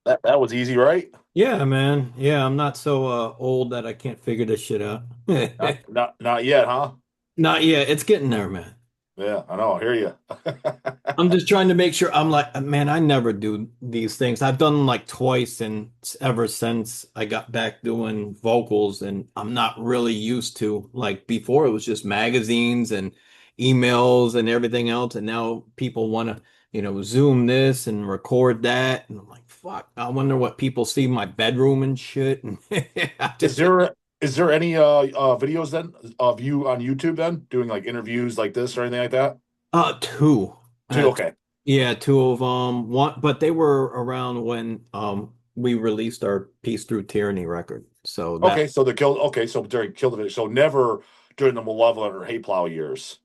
That was easy, right? Yeah, man. Yeah, I'm not so old that I can't figure this shit out. Not yet, huh? Not yet. It's getting there, man. Yeah, I know. I hear you. I'm just trying to make sure. I'm like, man, I never do these things. I've done them like twice, and ever since I got back doing vocals, and I'm not really used to like before. It was just magazines and emails and everything else, and now people want to, Zoom this and record that, and I'm like, fuck. I wonder what people see in my bedroom and shit. And I Is just there any videos then of you on YouTube then doing like interviews like this or anything like that? two. Two, Uh, okay. yeah, two of them. One, but they were around when we released our Peace Through Tyranny record. So that Okay, so the kill. Okay, so during Kill the Video, so never during the Malevolent or Hateplow years.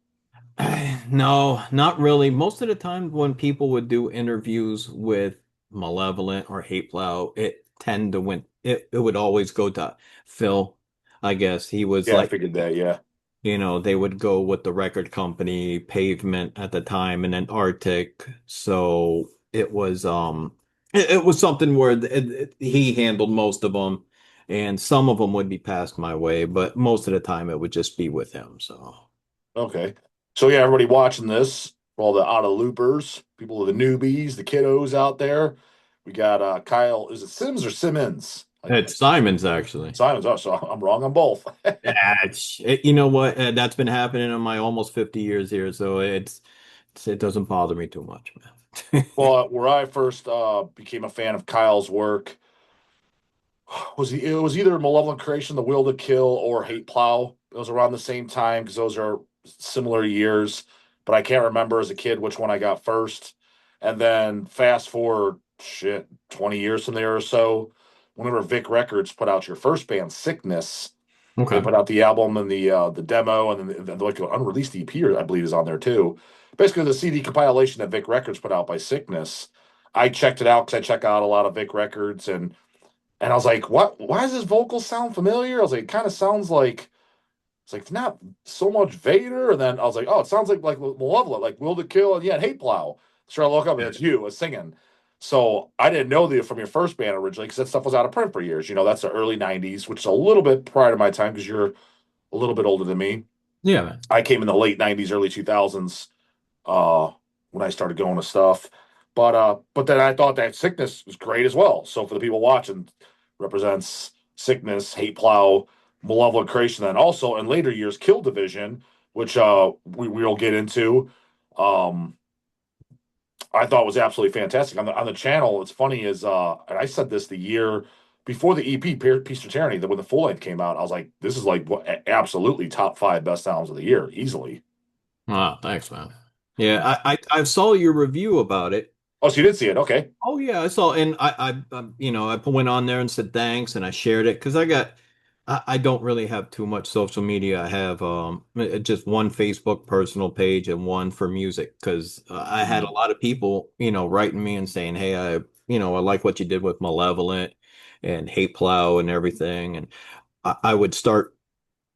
no, not really. Most of the time when people would do interviews with Malevolent or Hateplow, it tend to win it would always go to Phil, I guess. He was Yeah, I like, figured that. Yeah. they would go with the record company, Pavement at the time, and then Arctic. So it was something where he handled most of them, and some of them would be passed my way, but most of the time it would just be with him. So Okay. So yeah, everybody watching this, for all the out of loopers, people, the newbies, the kiddos out there. We got Kyle. Is it Sims or Simmons? it's Simon's actually. Simons. Oh, so I'm wrong on both. Yeah, you know what? That's been happening in my almost 50 years here, so it doesn't bother me too much, man. Well, where I first became a fan of Kyle's work it was either Malevolent Creation, The Will to Kill, or Hate Plow. It was around the same time because those are similar years, but I can't remember as a kid which one I got first. And then fast forward, 20 years from there or so, whenever Vic Records put out your first band, Sickness, they Okay. put out the album and the demo, and then like an unreleased EP, I believe, is on there too. Basically, the CD compilation that Vic Records put out by Sickness. I checked it out because I check out a lot of Vic Records, and I was like, "What? Why does this vocal sound familiar?" I was like, "It kind of sounds like it's like not so much Vader." And then I was like, "Oh, it sounds like Malevolent, like Will to Kill, and yeah, Hate Plow." So I look up and it's you singing. So I didn't know that from your first band originally because that stuff was out of print for years. That's the early '90s, which is a little bit prior to my time because you're a little bit older than me. Yeah, man. I came in the late '90s, early 2000s uh, when I started going to stuff. But then I thought that Sickness was great as well. So for the people watching, represents Sickness, Hate Plow, Malevolent Creation, and also in later years Kill Division, which we'll get into. Um, I thought was absolutely fantastic on the channel. It's funny is and I said this the year before the EP Peace of Tyranny, that when the full length came out, I was like, this is like what absolutely top five best albums of the year, easily. Oh, thanks, man. Yeah, I saw your review about it. Oh, so you did see it? Okay. Oh yeah, I saw, and I went on there and said thanks, and I shared it because I don't really have too much social media. I have just one Facebook personal page and one for music because I had a Mhm. lot of people, writing me and saying, hey, I like what you did with Malevolent and Hate Plow and everything, and I would start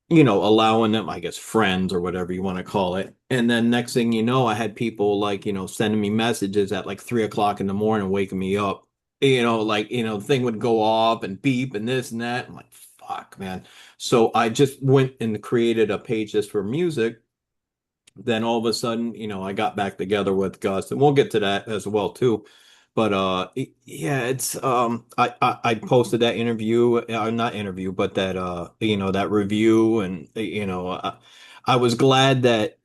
allowing them, I guess, friends or whatever you want to call it. And then next thing you know, I had people like, sending me messages at like 3 o'clock in the morning, waking me up. Like, the thing would go off and beep and this and that. I'm like, fuck, man. So I just went and created a page just for music. Then all of a sudden, I got back together with Gus, and we'll get to that as well too. But yeah, it's I posted that interview, not interview, but that that review, and I was glad that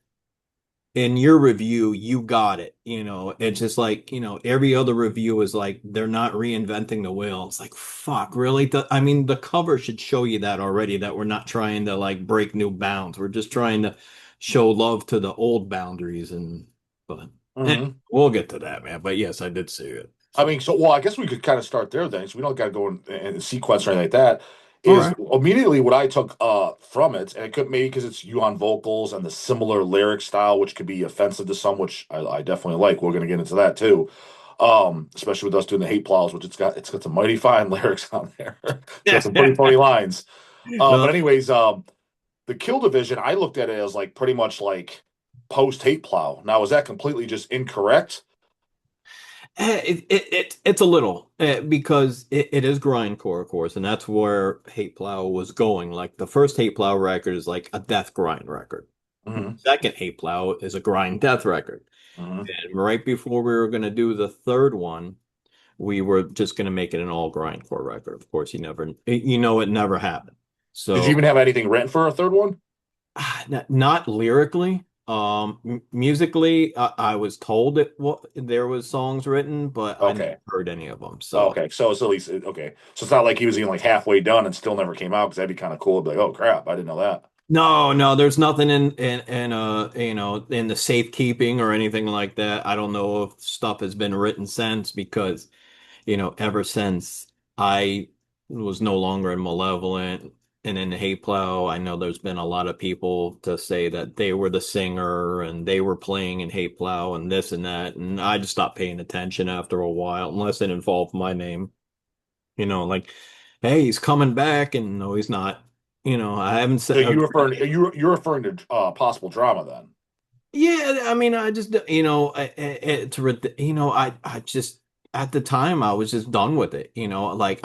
in your review you got it. It's just like every other review is like they're not reinventing the wheel. It's like fuck, really? I mean, the cover should show you that already. That we're not trying to like break new bounds. We're just trying to show love to the old boundaries, and but Mhm. we'll get to that, man. But yes, I did see it. I So mean, well, I guess we could kind of start there then. So we don't got to go in sequence or anything like that. all Is right. immediately what I took from it, and it could maybe because it's you on vocals and the similar lyric style, which could be offensive to some, which I definitely like. We're going to get into that too, especially with us doing the hate plows, which it's got some mighty fine lyrics on there. It's got some pretty funny lines. Uh, But anyways, the Kill Division, I looked at it as like pretty much like post hate plow. Now, is that completely just incorrect? It's a little because it is grindcore, of course, and that's where Hateplow was going. Like the first Hateplow record is like a death grind record. Hmm. Second Hateplow is a grind death record. Hmm. And right before we were going to do the third one, we were just going to make it an all grindcore record. Of course, it never happened. Did you So even have anything written for a third one? not lyrically. Musically, I was told there was songs written, but I never Okay. heard any of them. So Okay. So it's at least okay. So it's not like he was even like halfway done and still never came out because that'd be kind of cool. I'd be like, oh crap, I didn't know that. no, there's nothing in the safekeeping or anything like that. I don't know if stuff has been written since because ever since I was no longer in Malevolent and in the Hateplow, I know there's been a lot of people to say that they were the singer and they were playing in Hateplow and this and that, and I just stopped paying attention after a while, unless it involved my name. Like, hey, he's coming back, and no, he's not. I haven't So said. you referring you're referring to possible drama then? Yeah, I mean, I just, it's, I just, at the time, I was just done with it. Like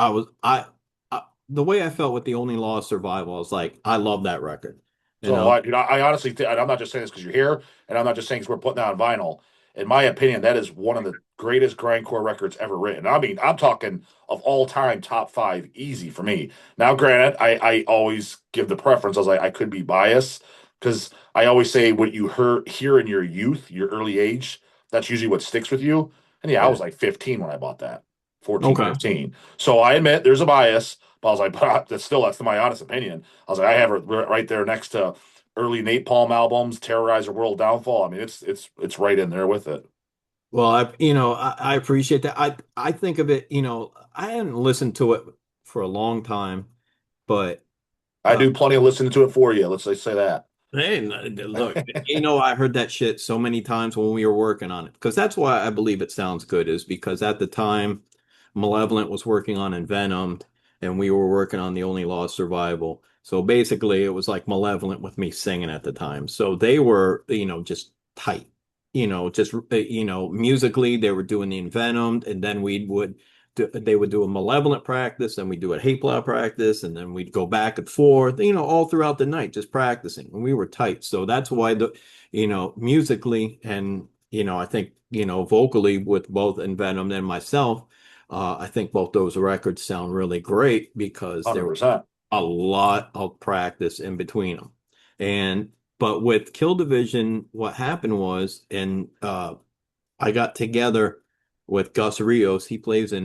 the way I felt with The Only Law of Survival, I was like, I love that record. You So know, I honestly think, and I'm not just saying this because you're here, and I'm not just saying because we're putting that on vinyl. In my opinion, that is one of the greatest grindcore records ever written. I mean, I'm talking of all time top five, easy for me. Now, granted, I always give the preference. I was like, I could be biased because I always say what you hear in your youth, your early age, that's usually what sticks with you. And yeah, I yeah. was like 15 when I bought that, 14, Okay. 15. So I admit there's a bias, but I was like, but that's my honest opinion. I was like, I have it right there next to early Napalm albums, Terrorizer World Downfall. I mean, it's right in there with it. Well, I appreciate that. I think of it, I hadn't listened to it for a long time, but I uh, do plenty of listening to it for you. Let's say that. hey, look, I heard that shit so many times when we were working on it because that's why I believe it sounds good is because at the time Malevolent was working on Envenomed and we were working on The Only Law of Survival. So basically it was like Malevolent with me singing at the time. So they were, just tight. Just musically they were doing the Envenomed and then they would do a Malevolent practice and we'd do a Hateplow practice and then we'd go back and forth, all throughout the night just practicing. And we were tight. So that's why musically and, I think, vocally with both Envenomed and myself, I think both those records sound really great because there was 100%. a lot of practice in between them. But with Kill Division, what happened was, and I got together with Gus Rios. He was in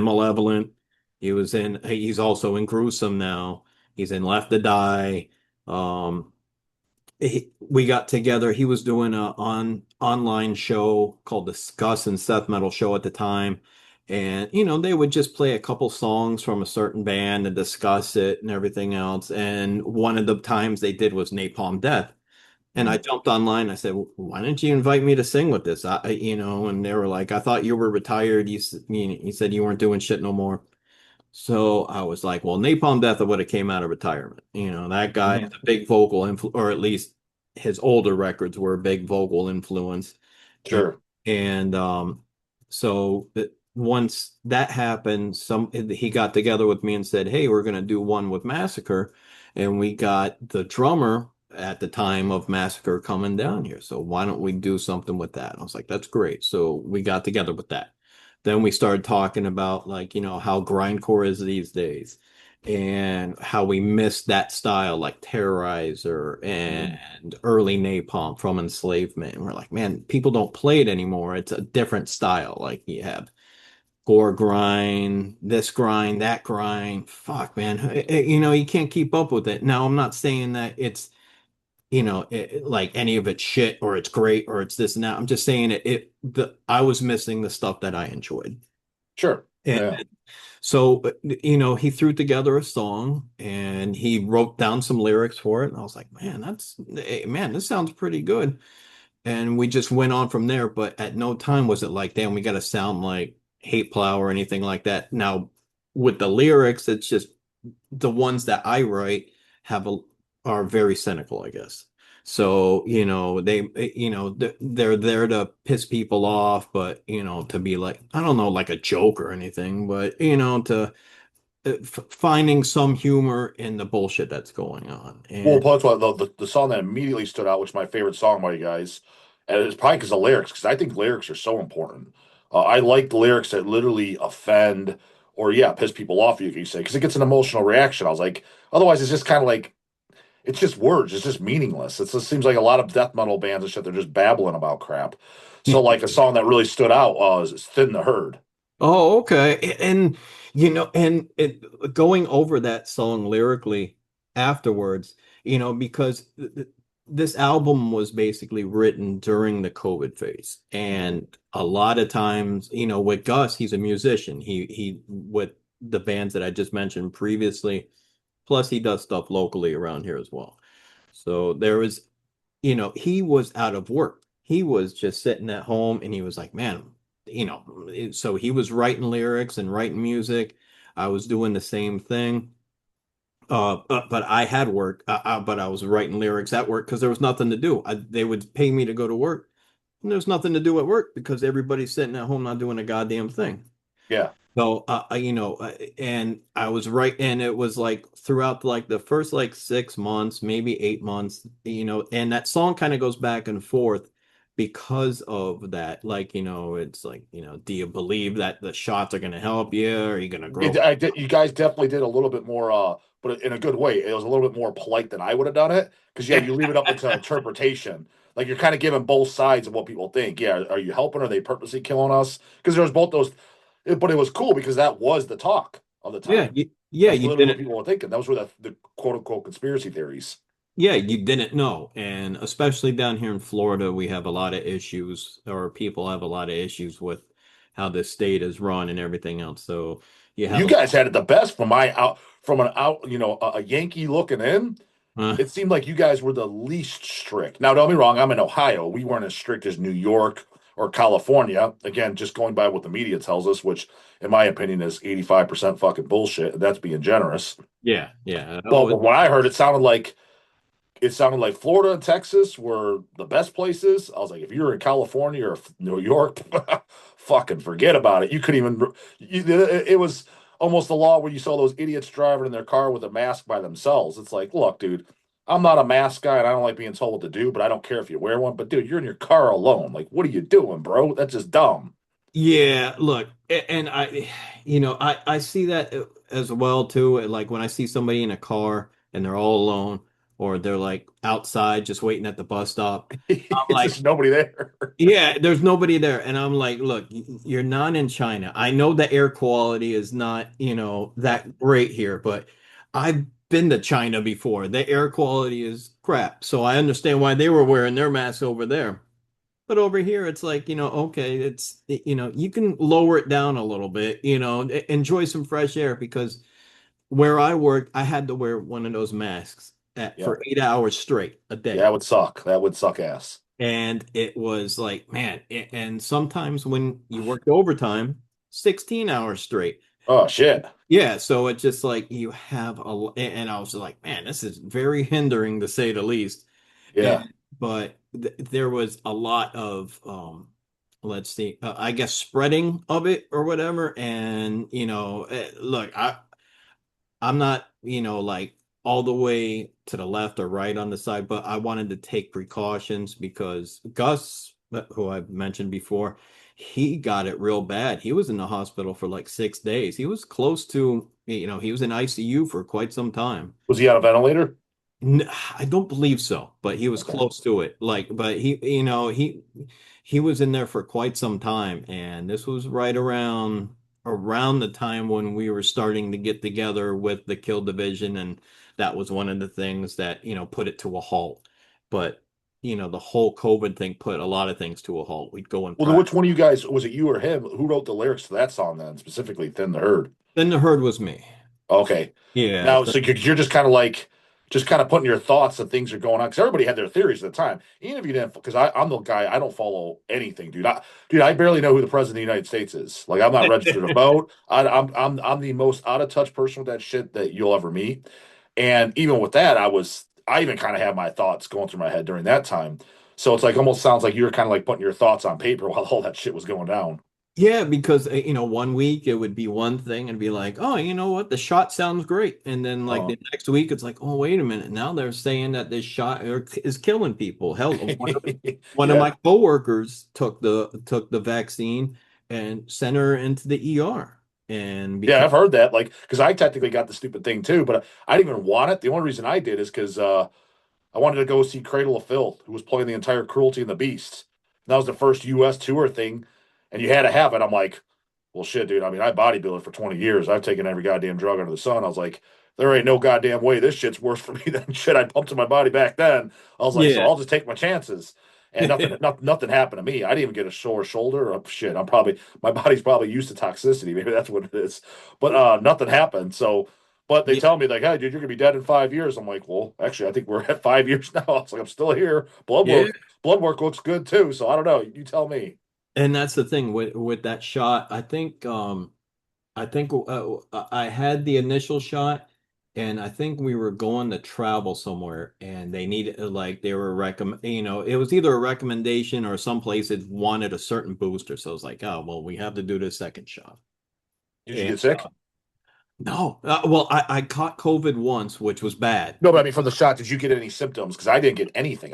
Malevolent. He's also in Gruesome now. He's in Left to Die. Um, we got together. He was doing a online show called the Gus and Seth Metal Show at the time. And, they would just play a couple songs from a certain band and discuss it and everything else. And one of the times they did was Napalm Death. And I Mhm. jumped online. I said, "Why didn't you invite me to sing with this?" And they were like, "I thought you were retired. You said you weren't doing shit no more." So I was like, "Well, Napalm Death would have came out of retirement. That guy is Mhm. a big vocal influ, or at least his older records were a big vocal influence." And, Sure. so once that happened, he got together with me and said, "Hey, we're going to do one with Massacre," and we got the drummer at the time of Massacre coming down here. So why don't we do something with that? I was like, "That's great." So we got together with that. Then we started talking about like, how grindcore is these days and how we miss that style like Terrorizer Mhm. and early Napalm from Enslavement. And we're like, man, people don't play it anymore. It's a different style. Like you have gore grind, that grind. Fuck, man. You can't keep up with it. Now, I'm not saying that it's, like any of it's shit or it's great or it's this and that. I'm just saying I was missing the stuff that I enjoyed. Sure. And Yeah. so, he threw together a song and he wrote down some lyrics for it. And I was like, man, this sounds pretty good. And we just went on from there. But at no time was it like, damn, we got to sound like Hate Plow or anything like that. Now, with the lyrics, it's just the ones that I write have a are very cynical, I guess. So, they're there to piss people off, but, to be like, I don't know, like a joke or anything, but, to finding some humor in the bullshit that's going on. Well, And plus what the song that immediately stood out, which is my favorite song by you guys, and it's probably because of lyrics, because I think lyrics are so important. I like the lyrics that literally offend or yeah, piss people off. You can say because it gets an emotional reaction. I was like, otherwise it's just kind of like it's just words. It's just meaningless. It just seems like a lot of death metal bands and shit. They're just babbling about crap. So like a song that really stood out was "Thin the Herd." oh, okay. And going over that song lyrically afterwards, because this album was basically written during the COVID phase. And a lot of times, with Gus, he's a musician. He with the bands that I just mentioned previously, plus he does stuff locally around here as well. So there was, he was out of work. He was just sitting at home and he was like, man, so he was writing lyrics and writing music. I was doing the same thing. But I had work, but I was writing lyrics at work because there was nothing to do. They would pay me to go to work, and there's nothing to do at work because everybody's sitting at home not doing a goddamn thing. Yeah. So, and I was right, and it was like throughout like the first like 6 months, maybe 8 months, and that song kind of goes back and forth because of that. Like, it's like, do you believe that the shots are going to help you? Are you going to grow? I did. You guys definitely did a little bit more, but in a good way. It was a little bit more polite than I would have done it. Because yeah, you leave it up into interpretation. Like you're kind of giving both sides of what people think. Yeah, are you helping? Are they purposely killing us? Because there was both those. But it was cool because that was the talk of the Yeah, time. yeah, That's you literally did what it. people were thinking. That was where the quote unquote conspiracy theories. Yeah, you didn't know. And especially down here in Florida, we have a lot of issues, or people have a lot of issues with how the state is run and everything else. So you have You guys had it the best from my out from an out, a Yankee looking in. uh, It seemed like you guys were the least strict. Now, don't be wrong, I'm in Ohio. We weren't as strict as New York or California. Again, just going by what the media tells us, which in my opinion is 85% fucking bullshit. And that's being generous. yeah, yeah. But Oh, from what I heard, it sounded like Florida and Texas were the best places. I was like, if you're in California or New York, fucking forget about it. You couldn't even. It was almost the law where you saw those idiots driving in their car with a mask by themselves. It's like, look, dude, I'm not a mask guy and I don't like being told what to do, but I don't care if you wear one. But dude, you're in your car alone. Like, what are you doing, bro? That's just dumb. yeah, look, and I see that as well too. Like when I see somebody in a car and they're all alone, or they're like outside just waiting at the bus stop. I'm It's like, just nobody there. yeah, there's nobody there. And I'm like, look, you're not in China. I know the air quality is not, that great here, but I've been to China before. The air quality is crap. So I understand why they were wearing their masks over there. But over here, it's like, okay, you can lower it down a little bit, enjoy some fresh air because where I work, I had to wear one of those masks Yeah. for 8 hours straight a Yeah, day. that would suck. That would suck ass. And it was like, man, and sometimes when you worked overtime, 16 hours straight. Oh shit. Yeah, so it's just like you have and I was like, man, this is very hindering to say the least. Yeah. And but th there was a lot of let's see, I guess spreading of it or whatever. And look, I'm not, like all the way to the left or right on the side, but I wanted to take precautions because Gus, who I've mentioned before, he got it real bad. He was in the hospital for like 6 days. He was close to, he was in ICU for quite some time. Was he on a ventilator? I don't believe so, but he was Okay. close to it. Like, but he was in there for quite some time, and this was right around the time when we were starting to get together with the Kill Division, and that was one of the things that, put it to a halt. But, the whole COVID thing put a lot of things to a halt. We'd go and Well, then practice. which one of you guys was it? You or him? Who wrote the lyrics to that song then, specifically "Thin the Herd"? Then the herd was me. Okay. Yeah. Now, so you're just kind of like, just kind of putting your thoughts and things are going on because everybody had their theories at the time. Even if you didn't, because I'm the guy, I don't follow anything, dude. I barely know who the president of the United States is. Like, I'm not registered to vote. I'm the most out of touch person with that shit that you'll ever meet. And even with that, I even kind of had my thoughts going through my head during that time. So it's like almost sounds like you were kind of like putting your thoughts on paper while all that shit was going down. Yeah, because one week it would be one thing and be like, oh, you know what, the shot sounds great, and then like Uh, the next week it's like, oh, wait a minute, now they're saying that this is killing people. Hell, one of yeah. my coworkers took the vaccine and sent her into the ER, and Yeah, because I've heard that. Like, because I technically got the stupid thing too, but I didn't even want it. The only reason I did is because I wanted to go see Cradle of Filth, who was playing the entire Cruelty and the Beast. And that was the first U.S. tour thing, and you had to have it. I'm like, well, shit, dude. I mean, I bodybuilded for 20 years. I've taken every goddamn drug under the sun. I was like, there ain't no goddamn way this shit's worse for me than shit I pumped in my body back then. I was like, so yeah. I'll just take my chances. And nothing happened to me. I didn't even get a sore shoulder. Oh, shit, I'm probably my body's probably used to toxicity. Maybe that's what it is. But nothing happened. So, but they Yeah, tell me like, hey, dude, you're gonna be dead in 5 years. I'm like, well, actually, I think we're at 5 years now. I was like, I'm still here. yeah. Blood work looks good too. So I don't know. You tell me. And that's the thing with that shot. I think I had the initial shot, and I think we were going to travel somewhere, and they needed like they were recommend, it was either a recommendation or some place it wanted a certain booster. So I was like, oh well, we have to do the second shot. Did you And get sick? no, well, I caught COVID once, which was bad. No, but I mean, from the shot, did you get any symptoms? Because I didn't get anything.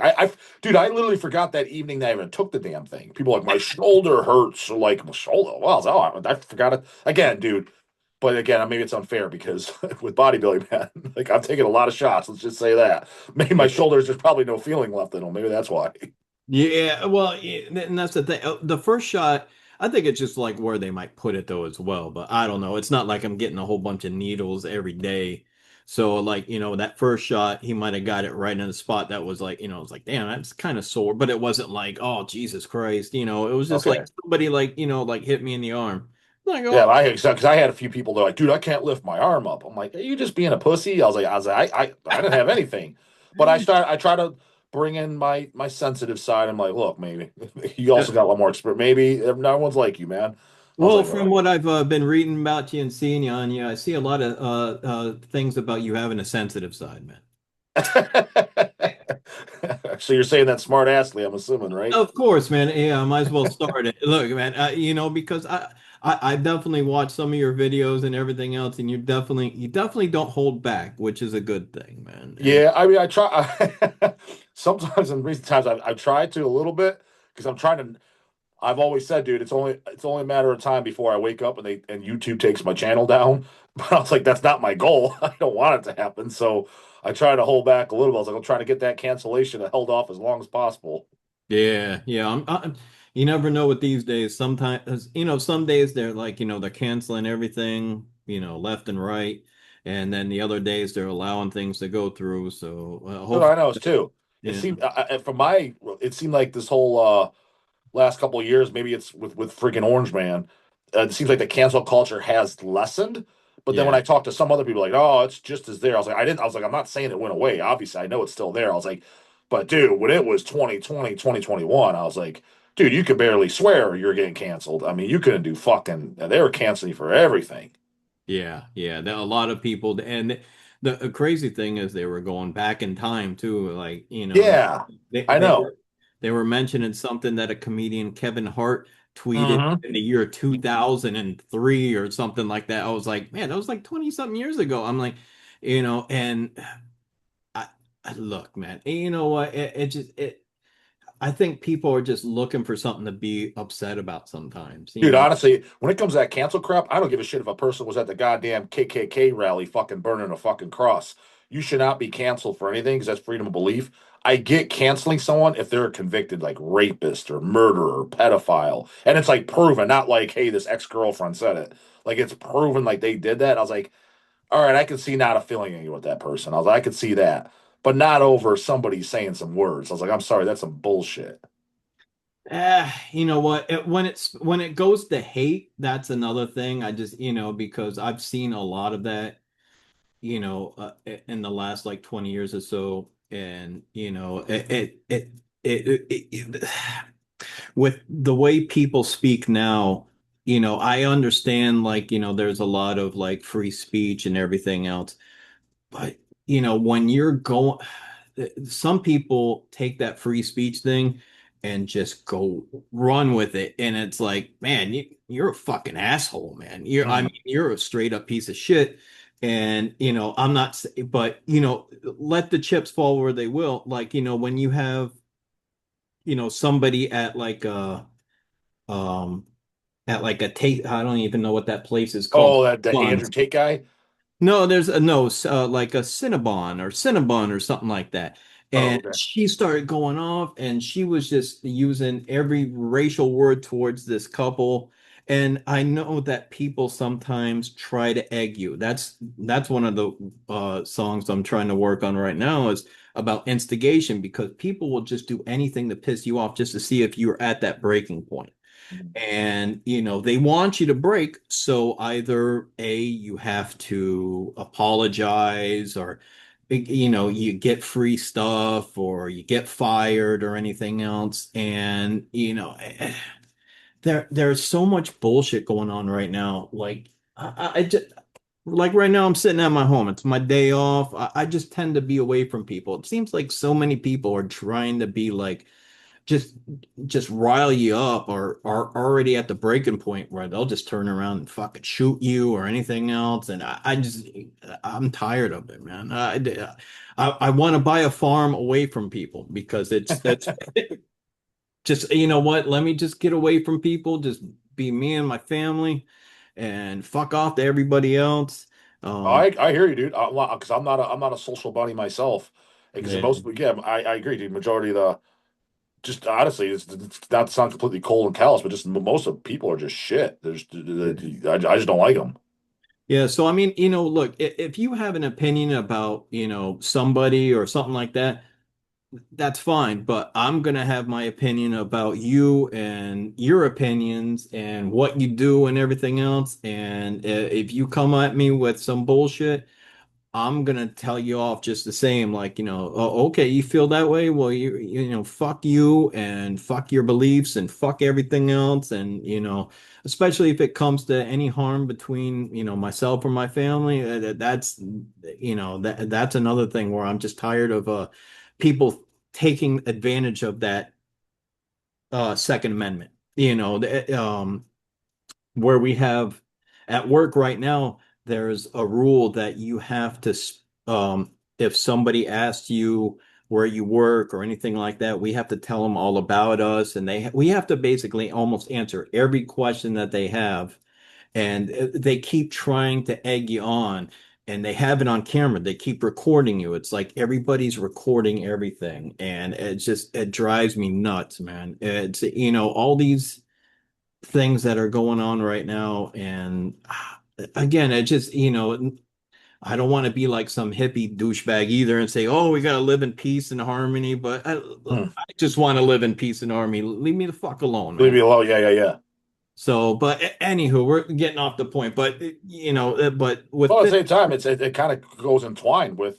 Dude, I literally forgot that evening that I even took the damn thing. People were like, my shoulder hurts. Or like, my shoulder. Well, I forgot it again, dude. But again, maybe it's unfair because with bodybuilding, man, like I've taken a lot of shots. Let's just say that. Maybe my shoulders, there's probably no feeling left in them. Maybe that's why. Yeah, well, yeah, and that's the thing. The first shot, I think it's just like where they might put it though as well, but I don't know. It's not like I'm getting a whole bunch of needles every day. So like, that first shot, he might have got it right in the spot that was like, it was like, damn, that's kind of sore, but it wasn't like, oh, Jesus Christ, it was just like Okay. somebody like, like hit me in the arm. Like, Yeah, oh, because I had a few people that are like, dude, I can't lift my arm up. I'm like, are you just being a pussy? I didn't have anything, but I try to bring in my sensitive side. I'm like, look, maybe you also got a lot more experience. Maybe no one's like you, man. I was well, like, from what I've been reading about you and seeing you on you, I see a lot of things about you having a sensitive side, man. so you're saying that smart assly? I'm assuming, right? Of course, man. Yeah, I might as well start it. Look, man, because I definitely watch some of your videos and everything else, and you definitely don't hold back, which is a good thing, man. And Yeah, I mean, I try. Sometimes in recent times, I tried to a little bit because I'm trying to. I've always said, dude, it's only a matter of time before I wake up and YouTube takes my channel down. But I was like, that's not my goal. I don't want it to happen. So I try to hold back a little bit. I was like, I'll try to get that cancellation held off as long as possible. yeah, yeah, you never know with these days. Sometimes, some days they're like, they're canceling everything, left and right, and then the other days they're allowing things to go through. So No, hopefully, I know it's too. It yeah, seemed it seemed like this whole last couple of years, maybe it's with freaking Orange Man. It seems like the cancel culture has lessened. But then when yeah, I talk to some other people, like, oh, it's just as there. I was like, I didn't. I was like, I'm not saying it went away. Obviously, I know it's still there. I was like, but dude, when it was 2020, 2021, I was like, dude, you could barely swear you're getting canceled. I mean, you couldn't do fucking. They were canceling you for everything. yeah, yeah. There are a lot of people, and the crazy thing is they were going back in time too. Like, Yeah, they I they know. were they were mentioning something that a comedian Kevin Hart tweeted Hmm. in the year 2003 or something like that. I was like, man, that was like 20 something years ago. I'm like, and I, I look, man, and you know what? I think people are just looking for something to be upset about sometimes, Dude, honestly, when it comes to that cancel crap, I don't give a shit if a person was at the goddamn KKK rally fucking burning a fucking cross. You should not be canceled for anything because that's freedom of belief. I get canceling someone if they're a convicted like rapist or murderer or pedophile. And it's like proven, not like, hey, this ex-girlfriend said it. Like it's proven like they did that. I was like, all right, I can see not affiliating with that person. I was like, I could see that. But not over somebody saying some words. I was like, I'm sorry, that's some bullshit. You know what? When it goes to hate, that's another thing. I just, because I've seen a lot of that, in the last like 20 years or so, and it with the way people speak now, I understand like, there's a lot of like free speech and everything else, but when you're going. some people take that free speech thing and just go run with it. And it's like, man, you're a fucking asshole, man. I mean, Mhm. you're a straight up piece of shit. And, I'm not, but, let the chips fall where they will. Like, when you have, somebody um, at like a taste, I don't even know what that place is called. Oh, that Andrew Tate guy. No, there's a no, like a Cinnabon or something like that. Oh, And okay. she started going off and she was just using every racial word towards this couple. And I know that people sometimes try to egg you. That's one of the songs I'm trying to work on right now is about instigation because people will just do anything to piss you off just to see if you're at that breaking point. And, they want you to break. So either A, you have to apologize or, you get free stuff or you get fired or anything else. And, there's so much bullshit going on right now. Like, I just, like right now, I'm sitting at my home. It's my day off. I just tend to be away from people. It seems like so many people are trying to be like, just just rile you up or are already at the breaking point where they'll just turn around and fucking shoot you or anything else. And I'm tired of it, man. I want to buy a farm away from people because that's just, you know what? Let me just get away from people, just be me and my family and fuck off to everybody else. Um, I hear you, dude. Because I'm not a social bunny myself. Because yeah. most, yeah, I agree, dude. Majority of the just honestly, it's not to sound completely cold and callous, but just most of people are just shit. I just don't like them. Yeah, so I mean, look, if you have an opinion about, somebody or something like that, that's fine. But I'm gonna have my opinion about you and your opinions and what you do and everything else. And if you come at me with some bullshit, I'm gonna tell you off just the same. Like, oh, okay, you feel that way? Well, fuck you and fuck your beliefs and fuck everything else. And, especially if it comes to any harm between, myself or my family, that's another thing where I'm just tired of people taking advantage of that Second Amendment. Where we have at work right now, there's a rule that you have to, if somebody asks you where you work or anything like that, we have to tell them all about us, and we have to basically almost answer every question that they have, and they keep trying to egg you on. And they have it on camera. They keep recording you. It's like everybody's recording everything. And it drives me nuts, man. It's, all these things that are going on right now. And again, it just, I don't want to be like some hippie douchebag either and say, oh, we got to live in peace and harmony. But Hmm. I just want to live in peace and harmony. Leave me the fuck alone, Leave man. me alone. Yeah, yeah, yeah. So, but anywho, we're getting off the point. But, but Well, with at the this, same time, it kind of goes entwined with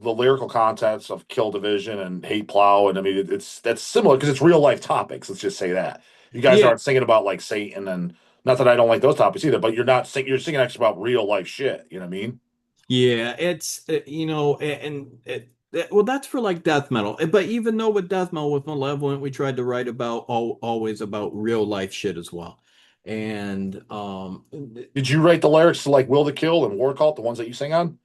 the lyrical contents of Kill Division and Hateplow, and I mean it's that's similar because it's real life topics. Let's just say that you guys yeah, aren't singing about like Satan, and not that I don't like those topics either, but you're singing actually about real life shit. You know what I mean? yeah, it's, and well, that's for like death metal. But even though with death metal, with Malevolent, we tried to write about always about real life shit as well. And Did you write the lyrics to like Will to Kill and War Cult, the ones that you sing on?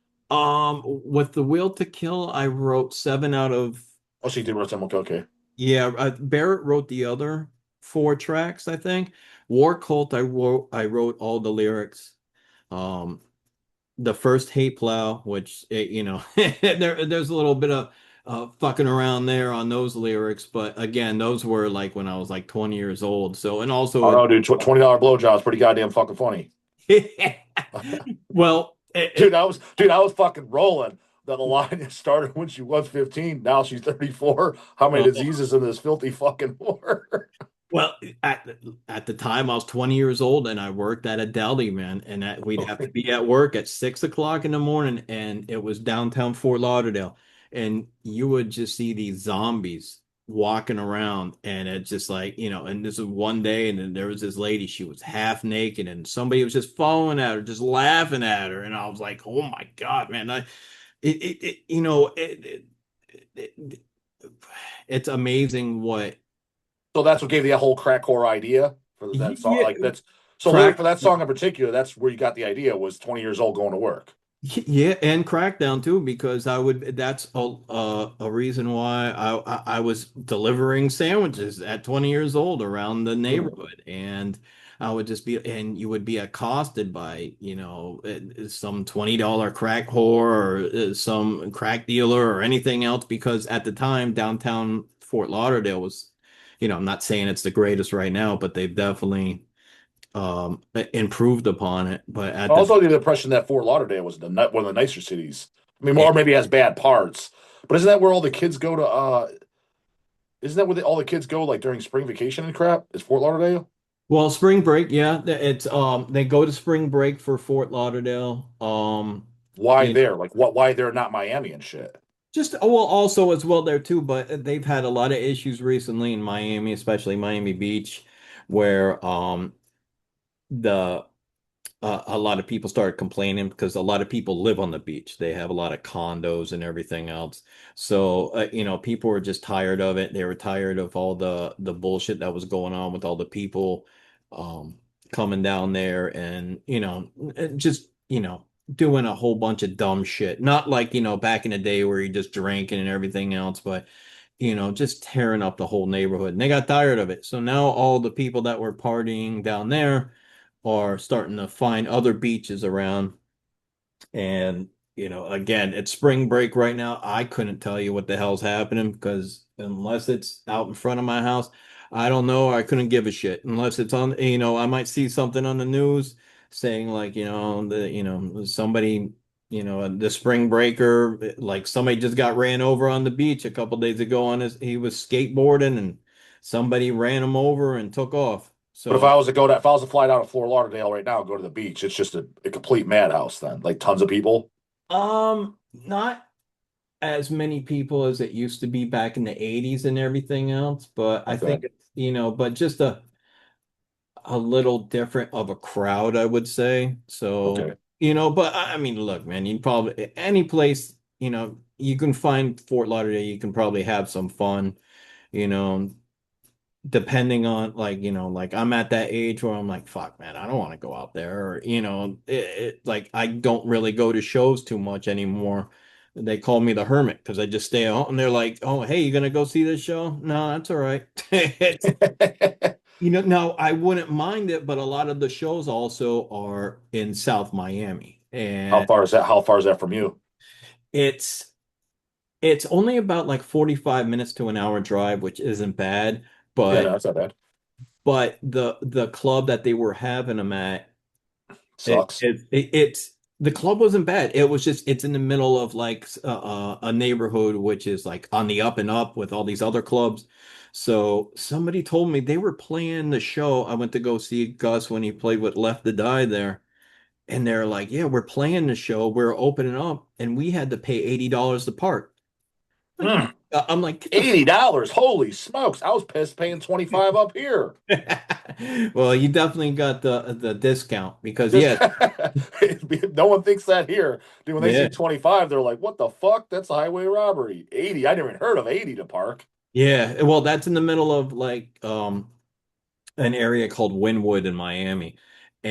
with the Will to Kill, I wrote seven out of, Oh, she did write them. Okay, okay. yeah, Barrett wrote the other four tracks, I think. War Cult, I wrote all the lyrics. Um, the first Hate Plow, which there's a little bit of fucking around there on those lyrics, but again, those were like when I was like 20 years old. So, and Oh also no, dude, $20 blowjob's pretty goddamn fucking funny. well, Dude, I was fucking rolling. That the line started when she was 15. Now she's 34. How many oh, diseases in this filthy fucking war? well, at the time I was 20 years old and I worked at a deli, man, and we'd have to be at work at 6 o'clock in the morning, and it was downtown Fort Lauderdale, and you would just see these zombies walking around, and it's just like, and this was one day, and then there was this lady, she was half naked, and somebody was just following at her, just laughing at her, and I was like, oh my God, man, it it- it's amazing what So that's what gave you that whole crack core idea for that song. yeah, Like that's so literally crack. for that song in particular. That's where you got the idea. Was 20 years old going to work. Yeah, and Crackdown too, because I would. That's a reason why I was delivering sandwiches at 20 years old around the neighborhood, and I would just be, and you would be accosted by, some $20 crack whore or some crack dealer or anything else, because at the time downtown Fort Lauderdale was, I'm not saying it's the greatest right now, but they've definitely improved upon it. But I at the also under the impression that Fort Lauderdale was one of the nicer cities. I mean, it, or maybe it has bad parts, but isn't that where all the kids go to? Isn't that where all the kids go like during spring vacation and crap? Is Fort Lauderdale? Well, spring break, yeah, it's they go to spring break for Fort Lauderdale. Why You know, there? Like what? Why they're not Miami and shit? just well also as well there too, but they've had a lot of issues recently in Miami, especially Miami Beach, where the a lot of people started complaining because a lot of people live on the beach. They have a lot of condos and everything else. So, people were just tired of it. They were tired of all the bullshit that was going on with all the people coming down there and, just, doing a whole bunch of dumb shit. Not like, back in the day where you just drinking and everything else, but just tearing up the whole neighborhood. And they got tired of it. So now all the people that were partying down there are starting to find other beaches around. And, again, it's spring break right now. I couldn't tell you what the hell's happening because unless it's out in front of my house, I don't know. I couldn't give a shit unless it's on, I might see something on the news saying like, somebody, the spring breaker, like somebody just got ran over on the beach a couple days ago he was skateboarding and somebody ran him over and took off. But if So, I was to go to, if I was to fly down to Fort Lauderdale right now and go to the beach, it's just a complete madhouse. Then, like tons of people. not as many people as it used to be back in the 80s and everything else, but I Okay. think it's, but just a little different of a crowd, I would say. So, Okay. but I mean, look, man, you probably any place, you can find Fort Lauderdale, you can probably have some fun, you know, depending on like, like I'm at that age where I'm like, fuck, man, I don't want to go out there. Or, like I don't really go to shows too much anymore. They call me the hermit because I just stay at home. And they're like, oh, hey, you gonna go see this show? No, that's all right. It's, no, I wouldn't mind it, but a lot of the shows also are in South Miami. How And far is that? How far is that from you? it's it's only about like 45 minutes to an hour drive, which isn't bad. Yeah, no, But that's not bad. the club that they were having them at, Sucks. it's the club wasn't bad. It was just it's in the middle of like a neighborhood which is like on the up and up with all these other clubs. So somebody told me they were playing the show. I went to go see Gus when he played with Left to Die there, and they're like, "Yeah, we're playing the show. We're opening up, and we had to pay $80 to park." Like, Mm, I'm like, get the $80. Holy smokes! I was pissed paying 25 up here. well, you definitely got the discount because This yeah, guy, no one thinks that here. Dude, when they yeah, see 25, they're like, "What the fuck? That's a highway robbery." 80. I never even heard of 80 to park. yeah. Well, that's in the middle of like an area called Wynwood in Miami.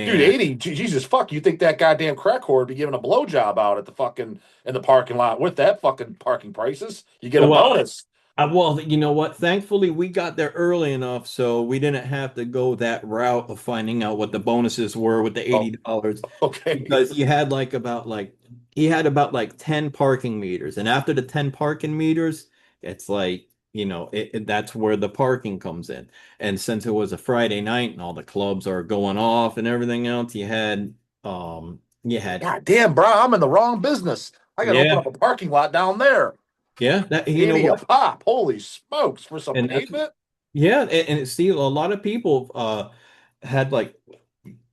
Dude, And 80. Jesus fuck. You think that goddamn crack whore would be giving a blowjob out at the fucking in the parking lot with that fucking parking prices? You get a well, bonus. well, you know what? Thankfully, we got there early enough so we didn't have to go that route of finding out what the bonuses were with the Oh, $80 okay. because he had about like 10 parking meters. And after the 10 parking meters, it's like, that's where the parking comes in. And since it was a Friday night and all the clubs are going off and everything else, you had God damn, bro, I'm in the wrong business. I got to open yeah, up a parking lot down there. yeah, that you know 80 a what? pop. Holy smokes for some And that's pavement. yeah, and see, a lot of people had like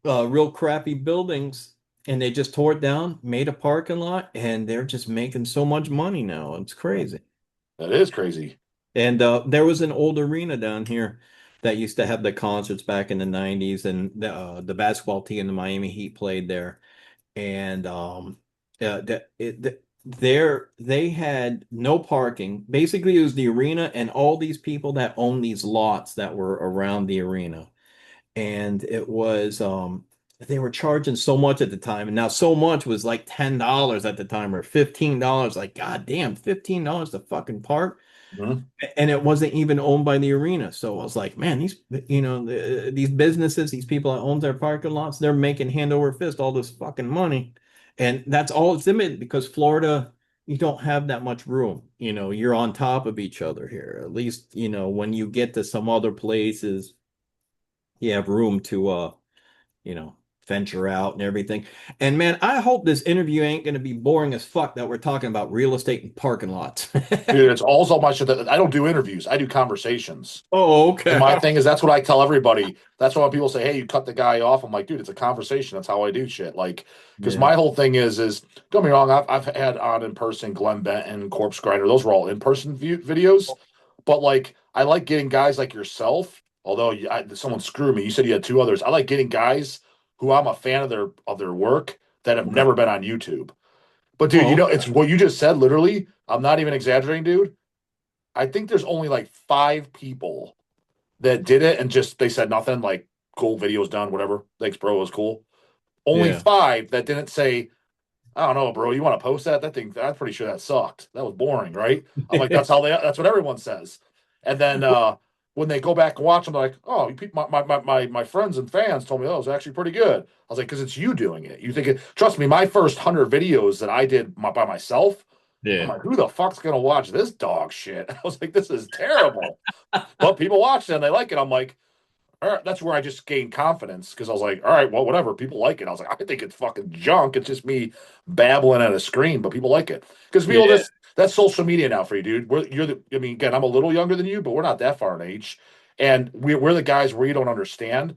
real crappy buildings and they just tore it down, made a parking lot, and they're just making so much money now. It's crazy. That is crazy. And there was an old arena down here that used to have the concerts back in the 90s, and the basketball team, the Miami Heat, played there. And they had no parking. Basically, it was the arena and all these people that own these lots that were around the arena. And it was they were charging so much at the time. And now so much was like $10 at the time or $15. Like, god damn, $15 to fucking park. Mhm. And it wasn't even owned by the arena. So I was like, man, these businesses, these people that own their parking lots, they're making hand over fist all this fucking money. And that's all it's limited because Florida, you don't have that much room. You're on top of each other here. At least, when you get to some other places, you have room to you know, venture out and everything. And man, I hope this interview ain't gonna be boring as fuck that we're talking about real estate and parking lots. Dude, it's all my shit. That I don't do interviews. I do conversations. Oh, And okay. my thing is, that's what I tell everybody. That's why when people say, "Hey, you cut the guy off," I'm like, "Dude, it's a conversation. That's how I do shit." Like, because Yeah. my whole thing is don't get me wrong. I've had on in person Glenn Benton, Corpse Grinder. Those were all in person videos. But like, I like getting guys like yourself. Although someone screwed me. You said you had two others. I like getting guys who I'm a fan of their work that have Okay. never been on YouTube. But dude, Oh, it's what you just said. Literally, I'm not even exaggerating, dude. I think there's only like five people that did it and just they said nothing, like cool, video's done, whatever. Thanks, bro, it was cool. Only yeah. five that didn't say, I don't know, bro, you want to post that? That thing, I'm pretty sure that sucked. That was boring, right? I'm like, that's what everyone says. And then when they go back and watch them, they're like, oh, my friends and fans told me that was actually pretty good. I was like, because it's you doing it. You think it, trust me, my first 100 videos that I did by myself, I'm Yeah. like, who the fuck's gonna watch this dog shit? I was like, this is terrible. But people watch it and they like it. I'm like, all right, that's where I just gained confidence because I was like, all right, well, whatever. People like it. I was like, I think it's fucking junk. It's just me babbling at a screen, but people like it because people Yeah. just that's social media now for you, dude. I mean, again, I'm a little younger than you, but we're not that far in age, and we're the guys where you don't understand.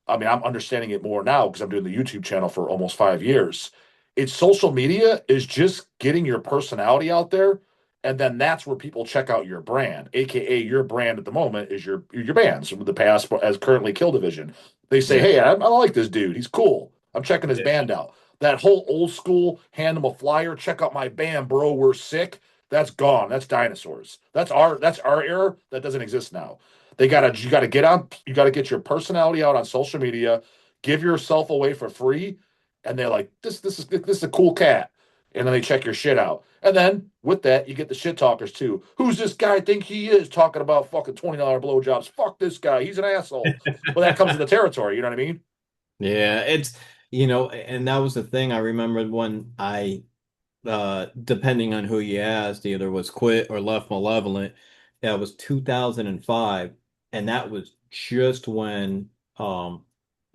I mean, I'm understanding it more now because I'm doing the YouTube channel for almost 5 years. It's social media is just getting your personality out there, and then that's where people check out your brand, aka your brand at the moment is your bands from the past as currently Kill Division. They say, Yeah. hey, I like this dude. He's cool. I'm checking his Yeah. band out. That whole old school hand him a flyer, check out my band, bro. We're sick. That's gone. That's dinosaurs. That's our era. That doesn't exist now. You gotta get on, you gotta get your personality out on social media, give yourself away for free, and they're like, this is a cool cat. And then they check your shit out. And then with that, you get the shit talkers too. Who's this guy think he is talking about fucking $20 blowjobs? Fuck this guy. He's an asshole. Well, that comes to the territory, you know what I mean? Yeah. And that was the thing I remembered when depending on who you asked, either was quit or left Malevolent. That was 2005, and that was just when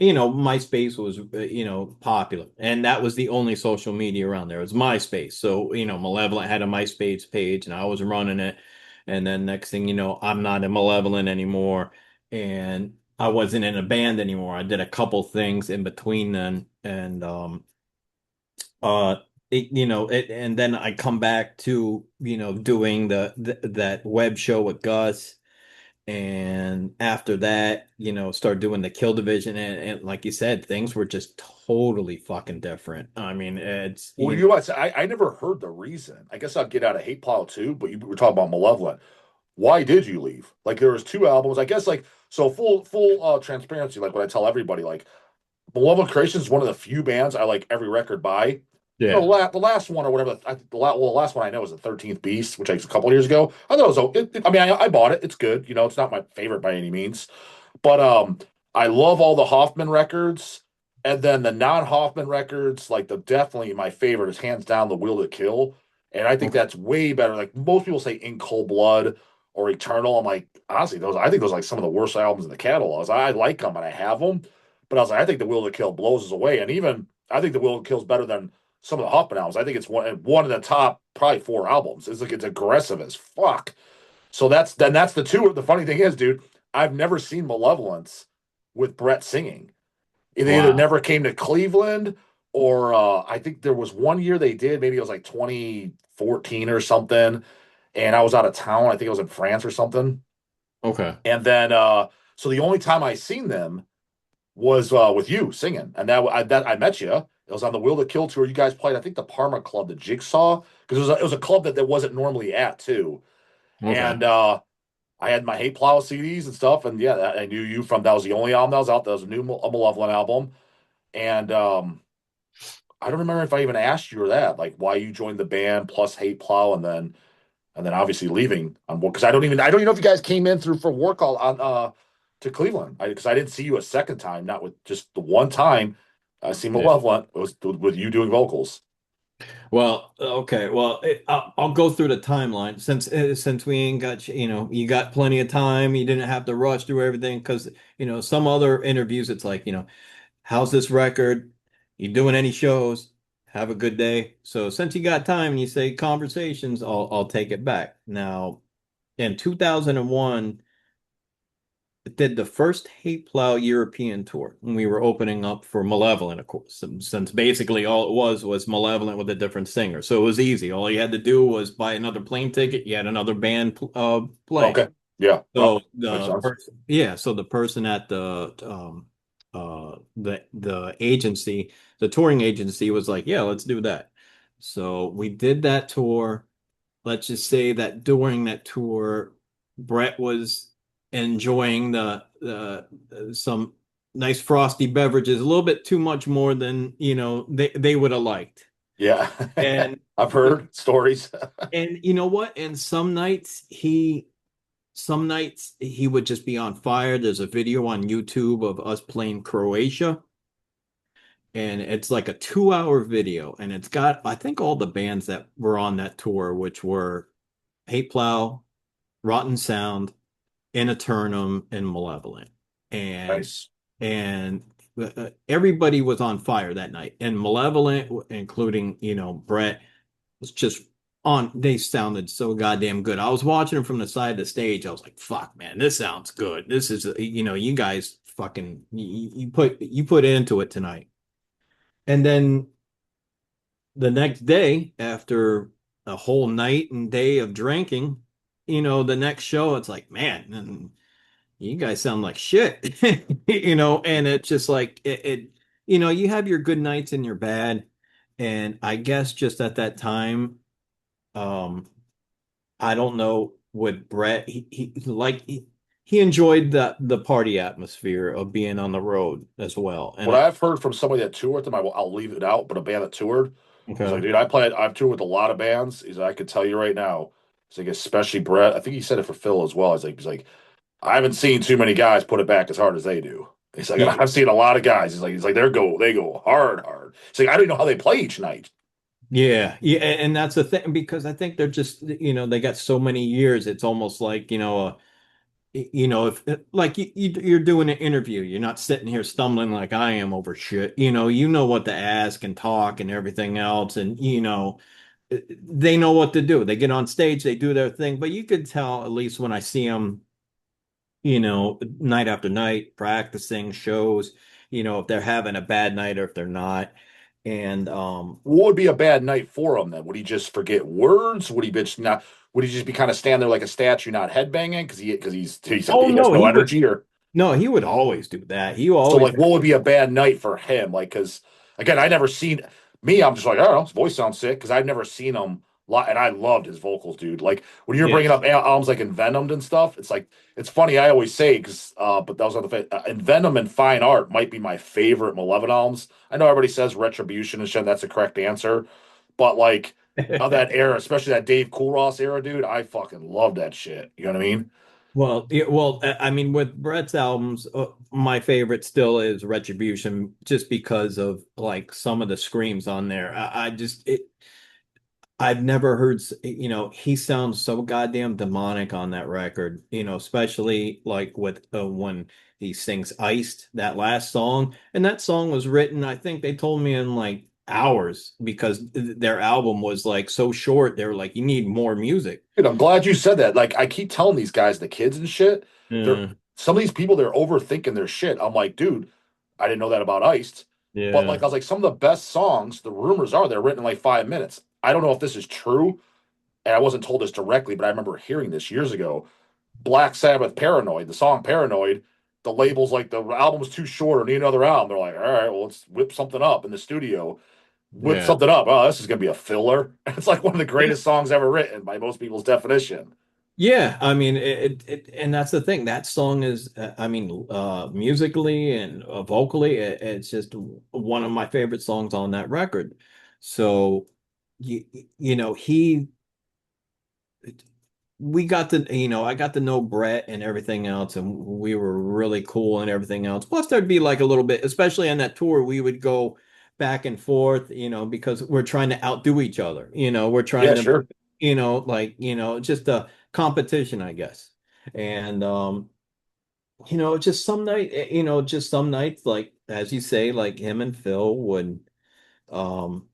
MySpace was popular, and that was the only social media around there. It was MySpace. So, Malevolent had a MySpace page, and I was running it. And then next thing you know, I'm not in Malevolent anymore, and I wasn't in a band anymore. I did a couple things in between then, and uh and then I come back to doing that web show with Gus, and after that start doing the Kill Division, and like you said, things were just totally fucking different. I mean, it's Well, you know what? I never heard the reason. I guess I'd get out of Hateplow too, but you were talking about Malevolent. Why did you leave? Like there was two albums. I guess like so full transparency, like what I tell everybody, like Malevolent Creation is one of the few bands I like every record by. yeah. The last one or whatever, the last one I know was the 13th Beast, which was a couple years ago. I thought I mean, I bought it. It's good. It's not my favorite by any means, but I love all the Hoffman records, and then the non-Hoffman records, like the definitely my favorite is hands down the Will to Kill, and I think Okay. that's way better. Like most people say, In Cold Blood or Eternal. I'm like, honestly, I think those are like some of the worst albums in the catalogs. I like them and I have them, but I was like, I think the Will to Kill blows us away, and even I think the Will to Kill is better than some of the Hoffman albums. I think it's one of the top probably four albums. It's like it's aggressive as fuck. So that's the two. The funny thing is, dude, I've never seen Malevolence with Brett singing. They either Wow. never came to Cleveland or I think there was one year they did. Maybe it was like 2014 or something. And I was out of town. I think it was in France or something. Okay. And then so the only time I seen them was with you singing, and that I met you. It was on the Will to Kill tour. You guys played, I think, the Parma Club, the Jigsaw, because it was a club that wasn't normally at too. Okay. And I had my Hateplow CDs and stuff, and yeah, I knew you from that was the only album that was out. That was a new a Malevolent album, and I don't remember if I even asked you or that, like why you joined the band plus Hateplow, and then obviously leaving on board because I don't even know if you guys came in through for war call on to Cleveland because I didn't see you a second time, not with just the one time I see Yeah. Malevolent. It was with you doing vocals. Well, okay. Well, I'll go through the timeline since we ain't got you got plenty of time. You didn't have to rush through everything because some other interviews it's like how's this record? You doing any shows? Have a good day. So since you got time and you say conversations, I'll take it back. Now, in 2001, did the first Hateplow European tour when we were opening up for Malevolent, of course, since basically all it was Malevolent with a different singer. So it was easy. All you had to do was buy another plane ticket. You had another band play. Okay, yeah, So makes the sense. person, yeah, so the person at the agency, the touring agency was like, yeah, let's do that. So we did that tour. Let's just say that during that tour, Brett was enjoying the some nice frosty beverages a little bit too much more than they would have liked. Yeah, And I've heard stories. and you know what? And some nights he would just be on fire. There's a video on YouTube of us playing Croatia, and it's like a 2 hour video, and it's got I think all the bands that were on that tour, which were Hateplow, Rotten Sound, Inaternum, and Malevolent, and Nice. and everybody was on fire that night, and Malevolent, including Brett, was just on. They sounded so goddamn good. I was watching them from the side of the stage. I was like, "Fuck, man, this sounds good. This is you guys fucking you put into it tonight." And then the next day, after a whole night and day of drinking, the next show, it's like, man, you guys sound like shit, and it's just like you have your good nights and your bad. And I guess just at that time, um, I don't know with Brett, he enjoyed the party atmosphere of being on the road as well. And What I've heard from somebody that toured with them, I'll leave it out, but a band that toured was like, okay. dude, I've toured with a lot of bands. He's like, I could tell you right now. He's like, especially Brett. I think he said it for Phil as well. He's like, I haven't seen too many guys put it back as hard as they do. He's like, and Yeah, I've seen a lot of guys. He's like, they go hard, hard. He's like, I don't even know how they play each night. yeah, and that's the thing because I think they're just they got so many years. It's almost like if like you're doing an interview, you're not sitting here stumbling like I am over shit. You know what to ask and talk and everything else, and they know what to do. They get on stage, they do their thing, but you could tell at least when I see them, night after night, practicing shows, if they're having a bad night or if they're not. And What would be a bad night for him then? Would he just forget words? Would he bitch not? Would he just be kind of stand there like a statue, not headbanging because oh he has no, no energy? Or he would always do that. He so always like, what would be a bad night for him? Like, because again, I never seen me. I'm just like, I don't know, his voice sounds sick because I've never seen him live, and I loved his vocals, dude. Like when you're yeah. bringing up albums like Envenomed and stuff, it's like it's funny. I always say because, but that was on the Envenom and Fine Art might be my favorite Malevolent albums. I know everybody says Retribution and shit. That's the correct answer, but like of that era, especially that Dave Cool Ross era, dude, I fucking love that shit. You know what I mean? Well, yeah, well, I mean, with Brett's albums, my favorite still is Retribution, just because of like some of the screams on there. I've never heard, he sounds so goddamn demonic on that record, especially like with when he sings Iced, that last song. And that song was written, I think they told me in like hours because their album was like so short. They were like, you need more music. Dude, I'm glad you said that. Like, I keep telling these guys, the kids and shit, they're Yeah, some of these people, they're overthinking their shit. I'm like, dude, I didn't know that about Iced. But yeah. like, I was like, some of the best songs, the rumors are they're written in like 5 minutes. I don't know if this is true, and I wasn't told this directly, but I remember hearing this years ago. Black Sabbath Paranoid, the song Paranoid, the label's like the album's too short or need another album. They're like, all right, well, let's whip something up in the studio. Whip Yeah. something up. Oh, this is gonna be a filler. It's like one of the greatest songs ever written by most people's definition. Yeah, I mean, and that's the thing. That song is, I mean, musically and vocally, it's just one of my favorite songs on that record. So, you, you know, we got to, I got to know Brett and everything else, and we were really cool and everything else. Plus, there'd be like a little bit, especially on that tour, we would go back and forth, because we're trying to outdo each other. We're trying Yeah, to, sure. just a competition, I guess. And just some nights, like as you say, like him and Phil would, um,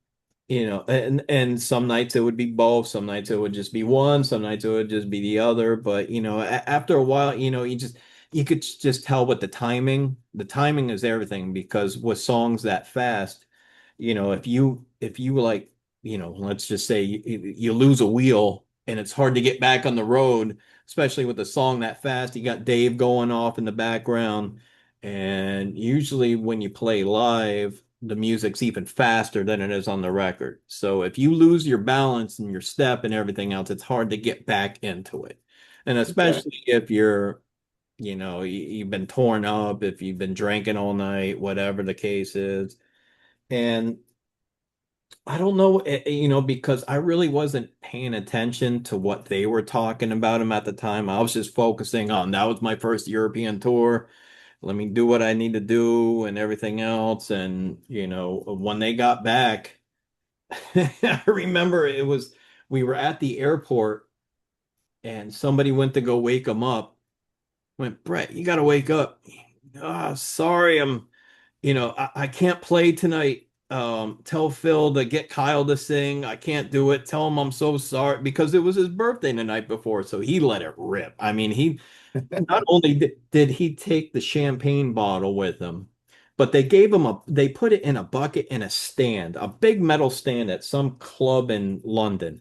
and some nights it would be both, some nights it would just be one, some nights it would just be the other. But after a while, you could just tell with the timing. The timing is everything because with songs that fast, if you like, let's just say you lose a wheel and it's hard to get back on the road, especially with a song that fast. You got Dave going off in the background, and usually when you play live, the music's even faster than it is on the record. So if you lose your balance and your step and everything else, it's hard to get back into it. And Okay. especially if you've been torn up, if you've been drinking all night, whatever the case is. And I don't know, because I really wasn't paying attention to what they were talking about him at the time. I was just focusing on that was my first European tour. Let me do what I need to do and everything else. And, when they got back, I remember we were at the airport and somebody went to go wake him up. Went, Brett, you got to wake up. Ah, sorry, I can't play tonight. Tell Phil to get Kyle to sing. I can't do it. Tell him I'm so sorry because it was his birthday the night before, so he let it rip. I mean, he not only did he take the champagne bottle with him, but they put it in a bucket in a stand, a big metal stand at some club in London.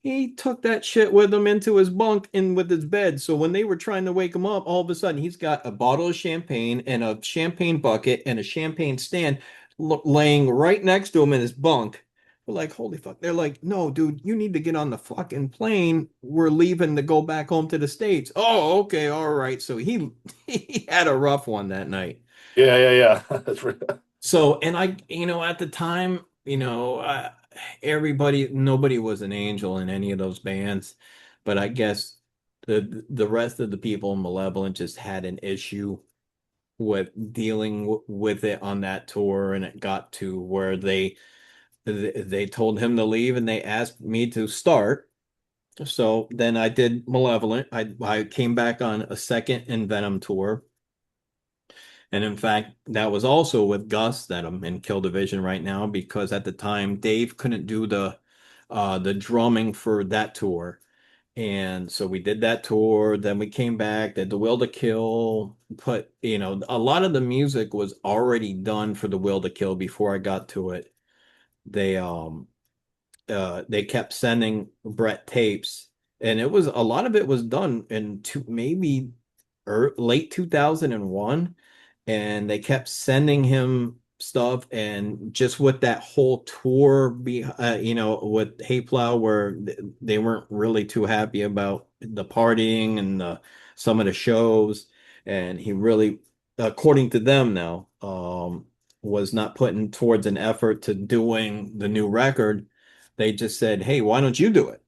He took that shit with him into his bunk and with his bed. So when they were trying to wake him up, all of a sudden he's got a bottle of champagne and a champagne bucket and a champagne stand laying right next to him in his bunk. We're like, holy fuck. They're like, no, dude, you need to get on the fucking plane. We're leaving to go back home to the States. Oh, okay, all right. So he he had a rough one that night. Yeah, yeah, yeah. That's right. So, and at the time, nobody was an angel in any of those bands, but I guess the rest of the people in Malevolent just had an issue with dealing with it on that tour, and it got to where they told him to leave, and they asked me to start. So then I did Malevolent. I came back on a second Venom tour. And in fact, that was also with Gus that I'm in Kill Division right now because at the time Dave couldn't do the drumming for that tour. And so we did that tour, then we came back, did the Will to Kill, put, a lot of the music was already done for the Will to Kill before I got to it. They kept sending Brett tapes, and it was a lot of it was done in maybe late 2001, and they kept sending him stuff. And just with that whole tour with Hateplow, where they weren't really too happy about the partying and some of the shows, and he really, according to them now, was not putting towards an effort to doing the new record. They just said, hey, why don't you do it?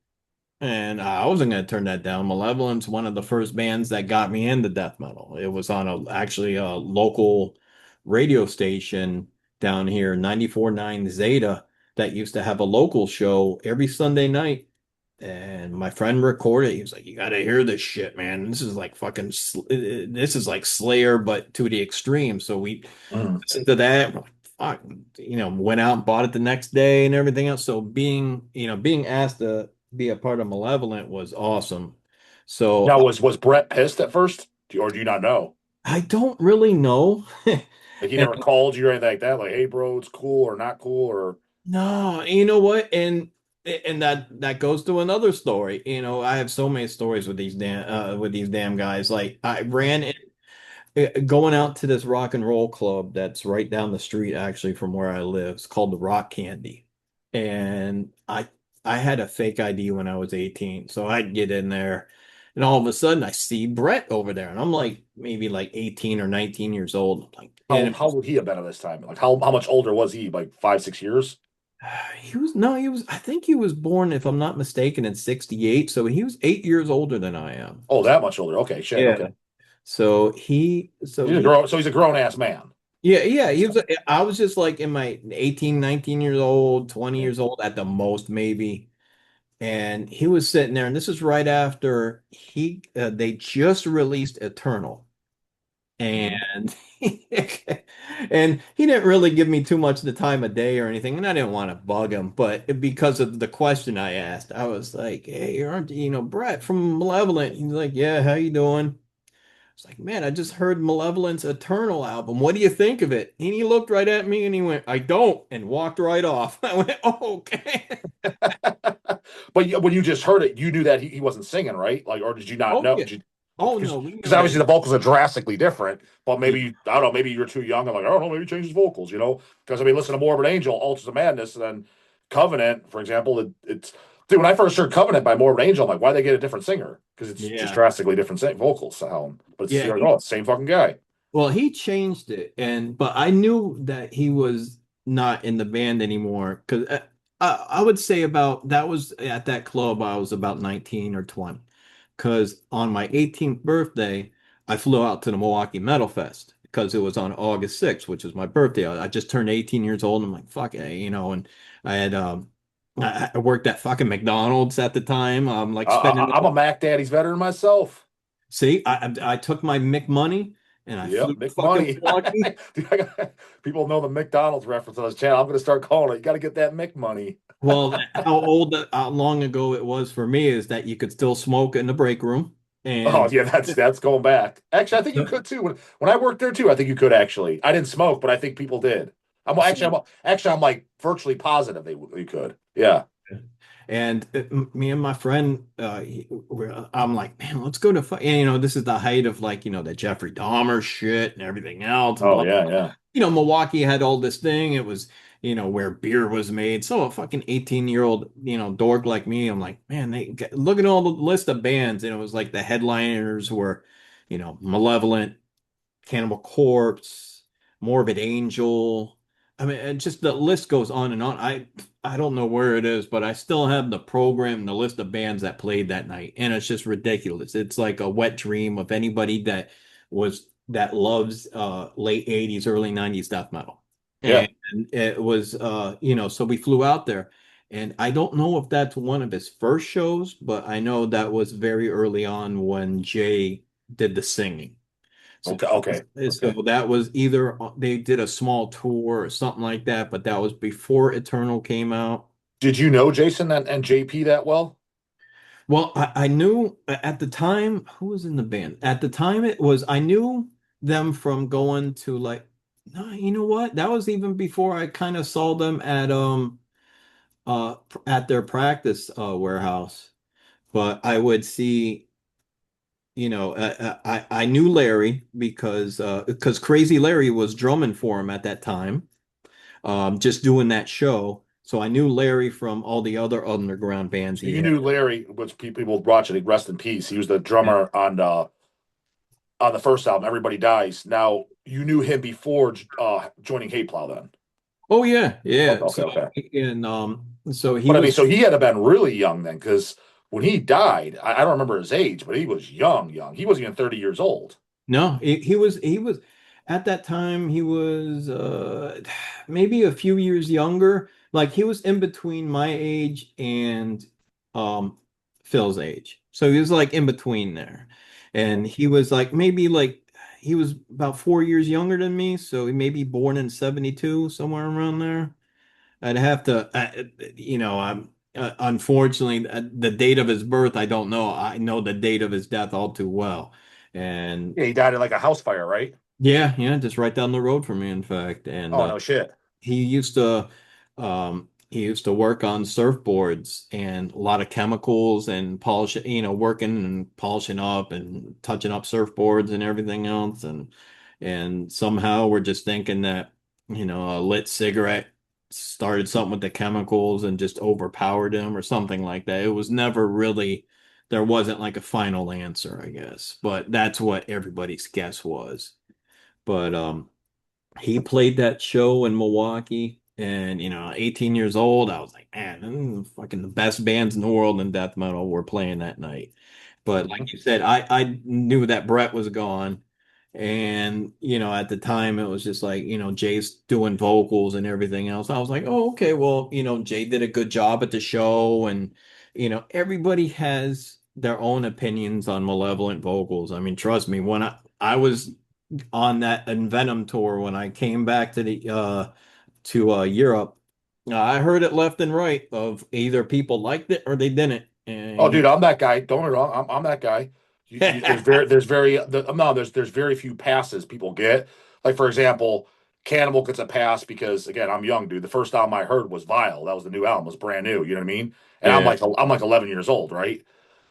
And I wasn't going to turn that down. Malevolent's one of the first bands that got me into death metal. It was on actually a local radio station down here, 94.9 Zeta, that used to have a local show every Sunday night. And my friend recorded. He was like, "You got to hear this shit, man. This is like this is like Slayer, but to the extreme." So we Mm. listened to that. We're like, fuck, went out and bought it the next day and everything else. So being asked to be a part of Malevolent was awesome. So Now, was Brett pissed at first, or do you not know? I don't really know. Like he And never called you or anything like that. Like, hey, bro, it's cool or not cool or. no, you know what? And that goes to another story. I have so many stories with these damn guys. Like I ran in. going out to this rock and roll club that's right down the street actually from where I live. It's called the Rock Candy. And I had a fake ID when I was 18. So I'd get in there and all of a sudden I see Brett over there and I'm like maybe like 18 or 19 years old. I'm like, and How would he have been at this time? Like how much older was he? Like 5, 6 years? he was no, he was I think he was born, if I'm not mistaken, in 68. So he was 8 years older than I am. Oh, that much older. Okay, shit. Yeah. Okay. So he So he's a grown ass man. yeah, he was. I was just like in my 18, 19 years old, 20 years old at the most, maybe. And he was sitting there, and this is right after they just released Eternal, Mhm. and and he didn't really give me too much of the time of day or anything, and I didn't want to bug him, but because of the question I asked, I was like, "Hey, aren't Brett from Malevolent?" He's like, "Yeah, how you doing?" It's like, man, I just heard Malevolent's Eternal album. What do you think of it? And he looked right at me and he went, I don't, and walked right off. I went, oh, okay. But when you just heard it, you knew that he wasn't singing, right? Like, or did you not Oh, know? yeah. Oh, no, we Because knew that. obviously the vocals are drastically different. But Yeah. maybe I don't know. Maybe you're too young and like I don't know. Maybe change his vocals. Because I mean, listen to Morbid Angel, Altars of Madness, and then Covenant, for example. It's dude. When I first heard Covenant by Morbid Angel, I'm like, why they get a different singer? Because it's just Yeah. drastically different vocals sound. But it's Yeah. you're like, oh, it's the same fucking guy. Well, he changed it, but I knew that he was not in the band anymore because I would say about that was at that club I was about 19 or 20. Because on my 18th birthday, I flew out to the Milwaukee Metal Fest because it was on August 6th, which was my birthday. I just turned 18 years old. And I'm like, fuck it, and I had I worked at fucking McDonald's at the time. Like spending I'm a Mac Daddy's veteran myself. see, I took my McMoney and I flew Yep, to Mick fucking Money. Milwaukee. Dude, people know the McDonald's reference on this channel. I'm going to start calling it. You got to get that Mick Money. Well, how long ago it was for me is that you could still smoke in the break room. Oh And yeah, that's going back. Actually, I think you could too. When I worked there too, I think you could actually. I didn't smoke, but I think people did. see, I'm like virtually positive they could. Yeah. and me and my friend, I'm like, man, let's go to, and, this is the height of like, the Jeffrey Dahmer shit and everything else and Oh blah. yeah, yeah. Milwaukee had all this thing. It was, where beer was made. So a fucking 18-year-old, dork like me, I'm like, man, look at all the list of bands. And it was like the headliners were, Malevolent, Cannibal Corpse, Morbid Angel. I mean, and just the list goes on and on. I don't know where it is, but I still have the program and the list of bands that played that night, and it's just ridiculous. It's like a wet dream of anybody that loves late 80s, early 90s death metal. Yeah. And it was so we flew out there. And I don't know if that's one of his first shows, but I know that was very early on when Jay did the singing. So, Okay, okay, so okay. that was either they did a small tour or something like that, but that was before Eternal came out. Did you know Jason and JP that well? Well, I knew at the time who was in the band. At the time, I knew them from going to like, no, you know what? That was even before I kind of saw them at their practice warehouse. But I would see. I knew Larry because Crazy Larry was drumming for him at that time, just doing that show. So I knew Larry from all the other underground bands So he you had. knew Larry, which people watching, rest in peace. He was the Yeah. drummer on the first album, Everybody Dies. Now you knew him before joining Hateplow then. Oh yeah, Okay, yeah. okay, okay. So he But I mean, was so he had to have been really young then, because when he died, I don't remember his age, but he was young, young. He wasn't even 30 years old. no, he was at that time he was maybe a few years younger. Like he was in between my age and um Phil's age. So he was like in between there. And he was like maybe like he was about 4 years younger than me, so he may be born in 72, somewhere around there. I'd have to, I'm unfortunately the date of his birth, I don't know. I know the date of his death all too well. And Yeah, he died in like a house fire, right? yeah, just right down the road from me, in fact. And Oh, no shit. he used to, um, he used to work on surfboards and a lot of chemicals and working and polishing up and touching up surfboards and everything else. And somehow we're just thinking that, a lit cigarette started something with the chemicals and just overpowered him or something like that. It was never really, there wasn't like a final answer, I guess, but that's what everybody's guess was. But he played that show in Milwaukee, and 18 years old, I was like, man, fucking the best bands in the world in death metal were playing that night. But like Mhm. you said, I knew that Brett was gone. And, at the time it was just like, Jay's doing vocals and everything else. I was like, oh, okay, well, Jay did a good job at the show. And, everybody has their own opinions on Malevolent vocals. I mean, trust me, when I was on that Venom tour, when I came back to Europe, I heard it left and right of either people liked it or they didn't. Oh, And dude, I'm that guy. Don't get me wrong. I'm that guy. There's very few passes people get. Like for example, Cannibal gets a pass because again, I'm young, dude. The first album I heard was Vile. That was the new album. It was brand new. You know what I mean? And yeah. I'm like 11 years old, right?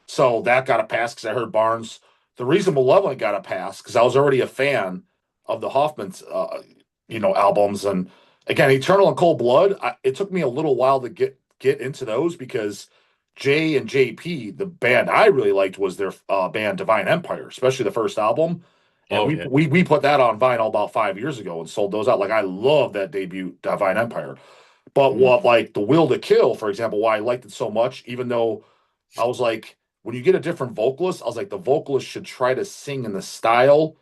So that got a pass because I heard Barnes. The reason Malevolent got a pass because I was already a fan of the Hoffman's, albums. And again, Eternal and Cold Blood. It took me a little while to get into those because J and JP, the band I really liked was their band Divine Empire, especially the first album. And Oh we yeah. we we put that on vinyl about 5 years ago and sold those out. Like I love that debut Divine Empire. But Mhm. what like the Will to Kill, for example, why I liked it so much, even though I was like, when you get a different vocalist, I was like, the vocalist should try to sing in the style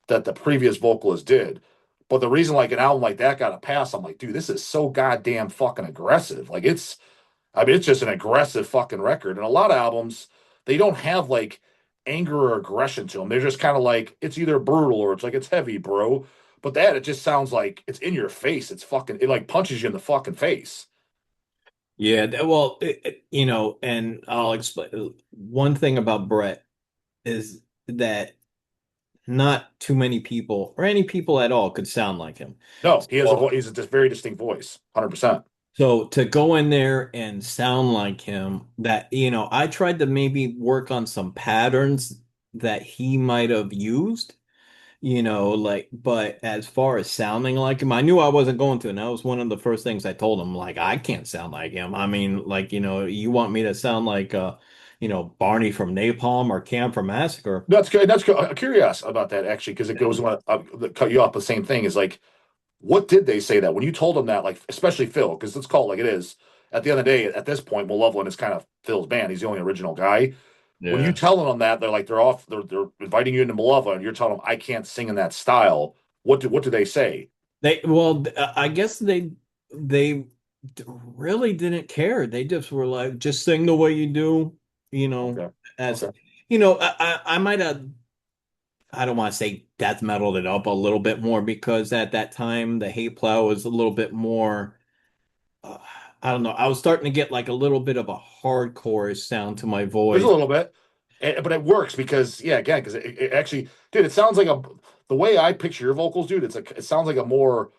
that the previous vocalist did. But the reason like an album like that got a pass, I'm like, dude, this is so goddamn fucking aggressive. Like I mean, it's just an aggressive fucking record. And a lot of albums, they don't have like anger or aggression to them. They're just kind of like, it's either brutal or it's like, it's heavy, bro. But that, it just sounds like it's in your face. It's fucking, it like punches you in the fucking face. Yeah, well, and I'll explain. One thing about Brett is that not too many people or any people at all could sound like him. No, he has a So, voice. He's a just very distinct voice, 100%. so to go in there and sound like him, that, I tried to maybe work on some patterns that he might have used. Like, but as far as sounding like him, I knew I wasn't going to, and that was one of the first things I told him. Like, I can't sound like him. I mean, like, you want me to sound like, Barney from Napalm or Cam from Massacre? That's good. That's good. I'm curious about that actually, because it goes on. Cut you off. The same thing is like, what did they say that when you told them that? Like, especially Phil, because let's call it like it is. At the end of the day, at this point, Malevolent is kind of Phil's band. He's the only original guy. When you Yeah. telling them that, they're like they're off. They're inviting you into Malevolent. You're telling them I can't sing in that style. What do they say? I guess they really didn't care. They just were like, just sing the way you do, you know, Okay. as Okay. I might have, I don't want to say death metaled it up a little bit more because at that time the Hateplow was a little bit more, uh, I don't know. I was starting to get like a little bit of a hardcore sound to my There's a voice. little bit, but it works because yeah, again, because it actually, dude, it sounds like a the way I picture your vocals, dude. It sounds like a more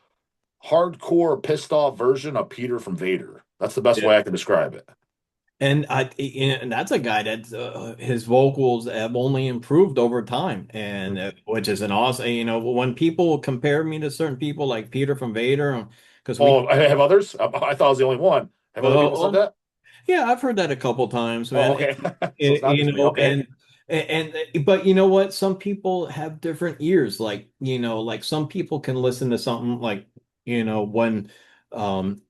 hardcore, pissed off version of Peter from Vader. That's the best way I can describe it. And that's a guy that his vocals have only improved over time, and which is an awesome. When people compare me to certain people like Peter from Vader, because we, Oh, I have others. I thought I was the only one. Have other people said well, that? yeah, I've heard that a couple times, Oh, man. okay. So it's not just me. Okay. But you know what? Some people have different ears. Like, like some people can listen to something like, when um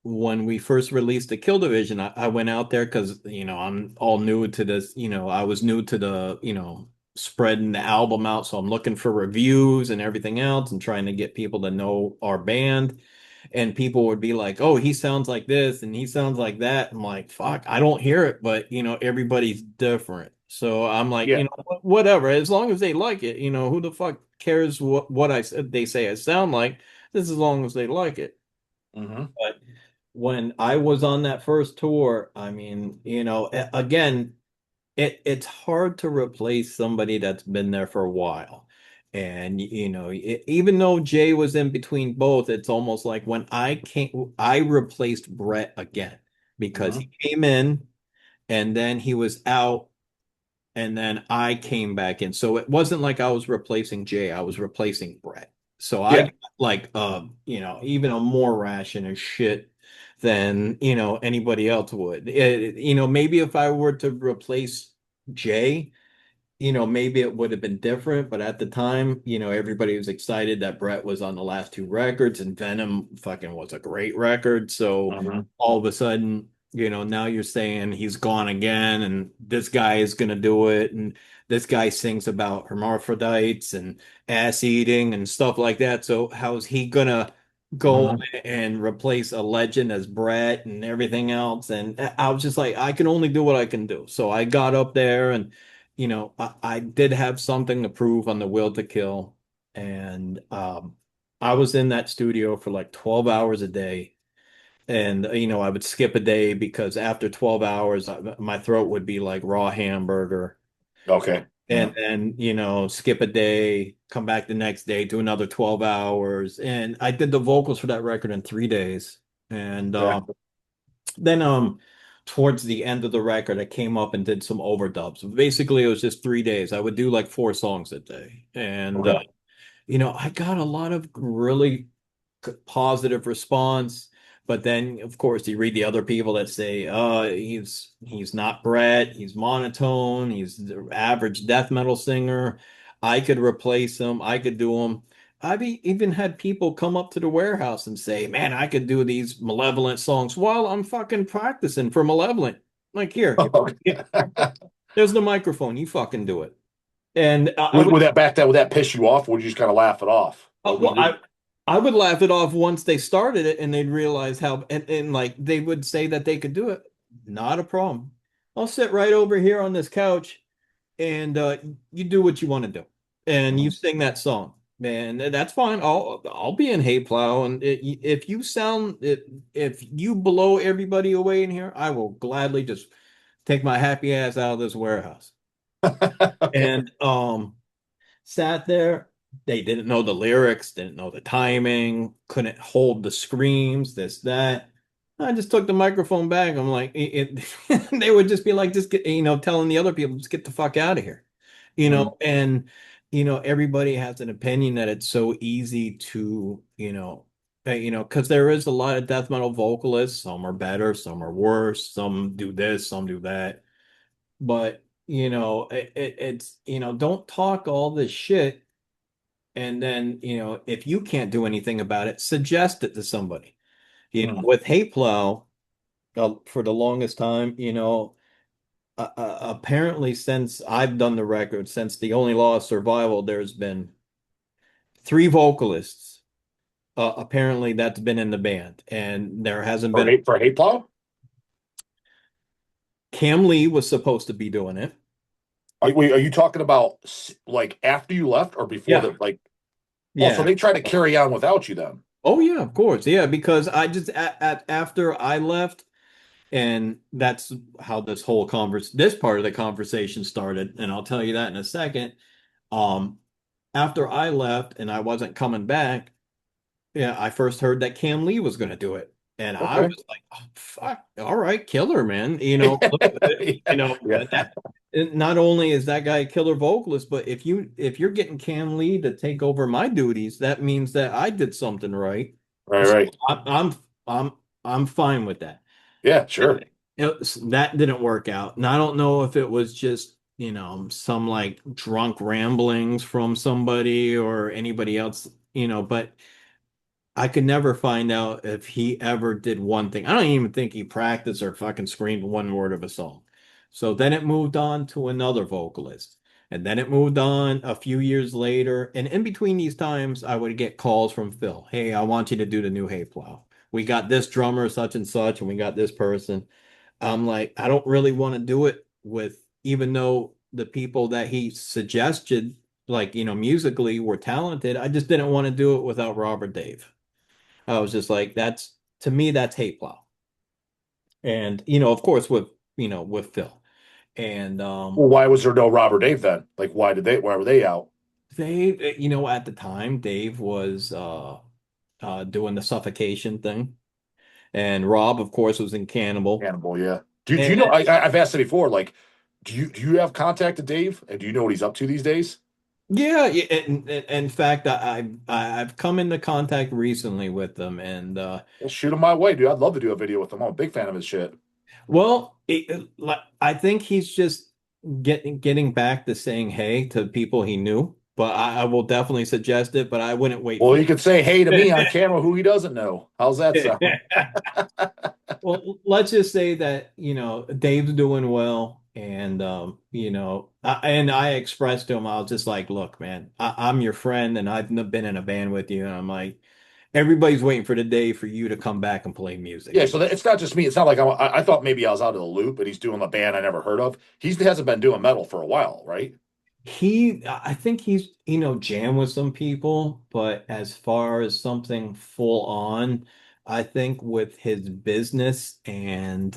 when we first released the Kill Division, I went out there because, I'm all new to this, I was new to the, spreading the album out. So I'm looking for reviews and everything else and trying to get people to know our band. And people would be like, oh, he sounds like this and he sounds like that. I'm like, fuck, I don't hear it, but, everybody's different. So I'm like, Yeah. whatever, as long as they like it, who the fuck cares what I said they say I sound like, this as long as they like it. Hmm. But when I was on that first tour, I mean, again, it's hard to replace somebody that's been there for a while. And even though Jay was in between both, it's almost like when I replaced Brett again because Hmm. he came in and then he was out and then I came back in. So it wasn't like I was replacing Jay, I was replacing Brett. So I Yeah. got like even a more ration of shit than anybody else would. Maybe if I were to replace Jay, maybe it would have been different, but at the time, everybody was excited that Brett was on the last two records and Venom fucking was a great record. So Hmm. all of a sudden, now you're saying he's gone again and this guy is going to do it. And this guy sings about hermaphrodites and ass eating and stuff like that. So how's he going to go Hmm. and replace a legend as Brett and everything else? And I was just like, I can only do what I can do. So I got up there and I did have something to prove on the Will to Kill, and I was in that studio for like 12 hours a day. And I would skip a day because after 12 hours, my throat would be like raw hamburger. Okay. Yeah. And then, skip a day, come back the next day, do another 12 hours. And I did the vocals for that record in 3 days. And Okay. then towards the end of the record, I came up and did some overdubs. Basically, it was just 3 days. I would do like 4 songs a day. And Okay. I got a lot of really positive response. But then, of course, you read the other people that say, he's not Brett, he's monotone, he's the average death metal singer. I could replace him, I could do him. Even had people come up to the warehouse and say, man, I could do these Malevolent songs while I'm fucking practicing for Malevolent. Like, here, Okay. there's the microphone, you fucking do it. And I Would, would would that back that would that piss you off? Or would you just kind of laugh it off? Like Well, would you? I would laugh it off once they started it and they'd realize how and like they would say that they could do it. Not a problem. I'll sit right over here on this couch and you do what you want to do. And you Mhm. sing that song. Man, that's fine. I'll be in Hateplow and if you if you blow everybody away in here, I will gladly just take my happy ass out of this warehouse. Okay. And sat there. They didn't know the lyrics, didn't know the timing, couldn't hold the screams, this, that. I just took the microphone back. I'm like, they would just be like, just get, telling the other people, just get the fuck out of here. Mhm. And, everybody has an opinion that it's so easy to, because there is a lot of death metal vocalists. Some are better, some are worse, some do this, some do that. But, it's, don't talk all this shit and then, if you can't do anything about it, suggest it to somebody. Mhm. With Hateplow, for the longest time, apparently since I've done the record, since the only law of survival, there's been three vocalists. Apparently that's been in the band, and there hasn't been. For hate plow? Cam Lee was supposed to be doing it. Are you talking about like after you left or before Yeah, that? Like, oh, so yeah. they try to carry on without you then? Oh yeah, of course. Yeah, because I just after I left. And that's how this part of the conversation started. And I'll tell you that in a second. Um, After I left and I wasn't coming back, yeah, I first heard that Cam Lee was going to do it. And I Okay. was like, oh, fuck, all right, killer, man. Yeah. That not only is that guy a killer vocalist, but if you're getting Cam Lee to take over my duties, that means that I did something right. Right, So right. I'm I'm fine with that. Yeah, sure. That didn't work out. And I don't know if it was just, some like drunk ramblings from somebody or anybody else, but I could never find out if he ever did one thing. I don't even think he practiced or fucking screamed one word of a song. So then it moved on to another vocalist. And then it moved on a few years later. And in between these times, I would get calls from Phil. Hey, I want you to do the new Hayplow. We got this drummer, such and such, and we got this person. I'm like, I don't really want to do it with, even though the people that he suggested, like, musically were talented, I just didn't want to do it without Robert Dave. I was just like, to me, that's hate plow. And, of course, with Phil. And Well, why was there no Robert Dave then? Like, why were they out? At the time, Dave was doing the Suffocation thing, and Rob, of course, was in Cannibal. Cannibal, yeah. Do you know? And I've asked it before. Like, do you have contact to Dave? And do you know what he's up to these days? yeah, yeah, in fact, I've come into contact recently with them, and Well, shoot him my way, dude. I'd love to do a video with him. I'm a big fan of his shit. well, like I think he's just getting back to saying hey to people he knew. But I will definitely suggest it, but I wouldn't wait Well, for he could say hey to me on camera who he doesn't know. How's that sound? it. Well, let's just say that, Dave's doing well, and and I expressed to him, I was just like, look, man, I'm your friend, and I've been in a band with you, and I'm like, everybody's waiting for the day for you to come back and play music Yeah, so again. it's not just me. It's not like I thought maybe I was out of the loop, but he's doing a band I never heard of. He hasn't been doing metal for a while, right? I think he's, jam with some people, but as far as something full on, I think with his business and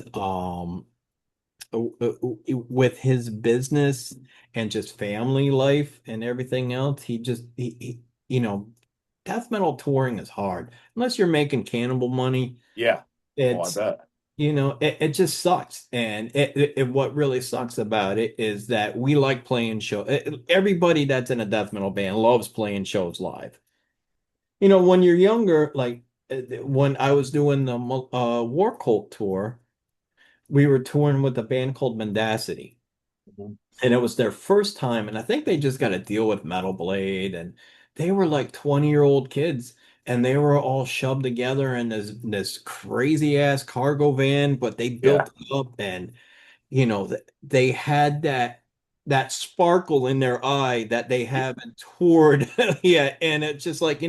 with his business and just family life and everything else, death metal touring is hard. Unless you're making Cannibal money, Yeah. Oh, I it's, bet. it just sucks. And what really sucks about it is that we like playing show. Everybody that's in a death metal band loves playing shows live. When you're younger, like when I was doing the War Cult tour, we were touring with a band called Mendacity. Mhm. And it was their first time, and I think they just got to deal with Metal Blade, and they were like 20-year-old kids, and they were all shoved together in this crazy ass cargo van, but they Yeah. built it up, and they had that sparkle in their eye that they haven't toured yet, and it's just like,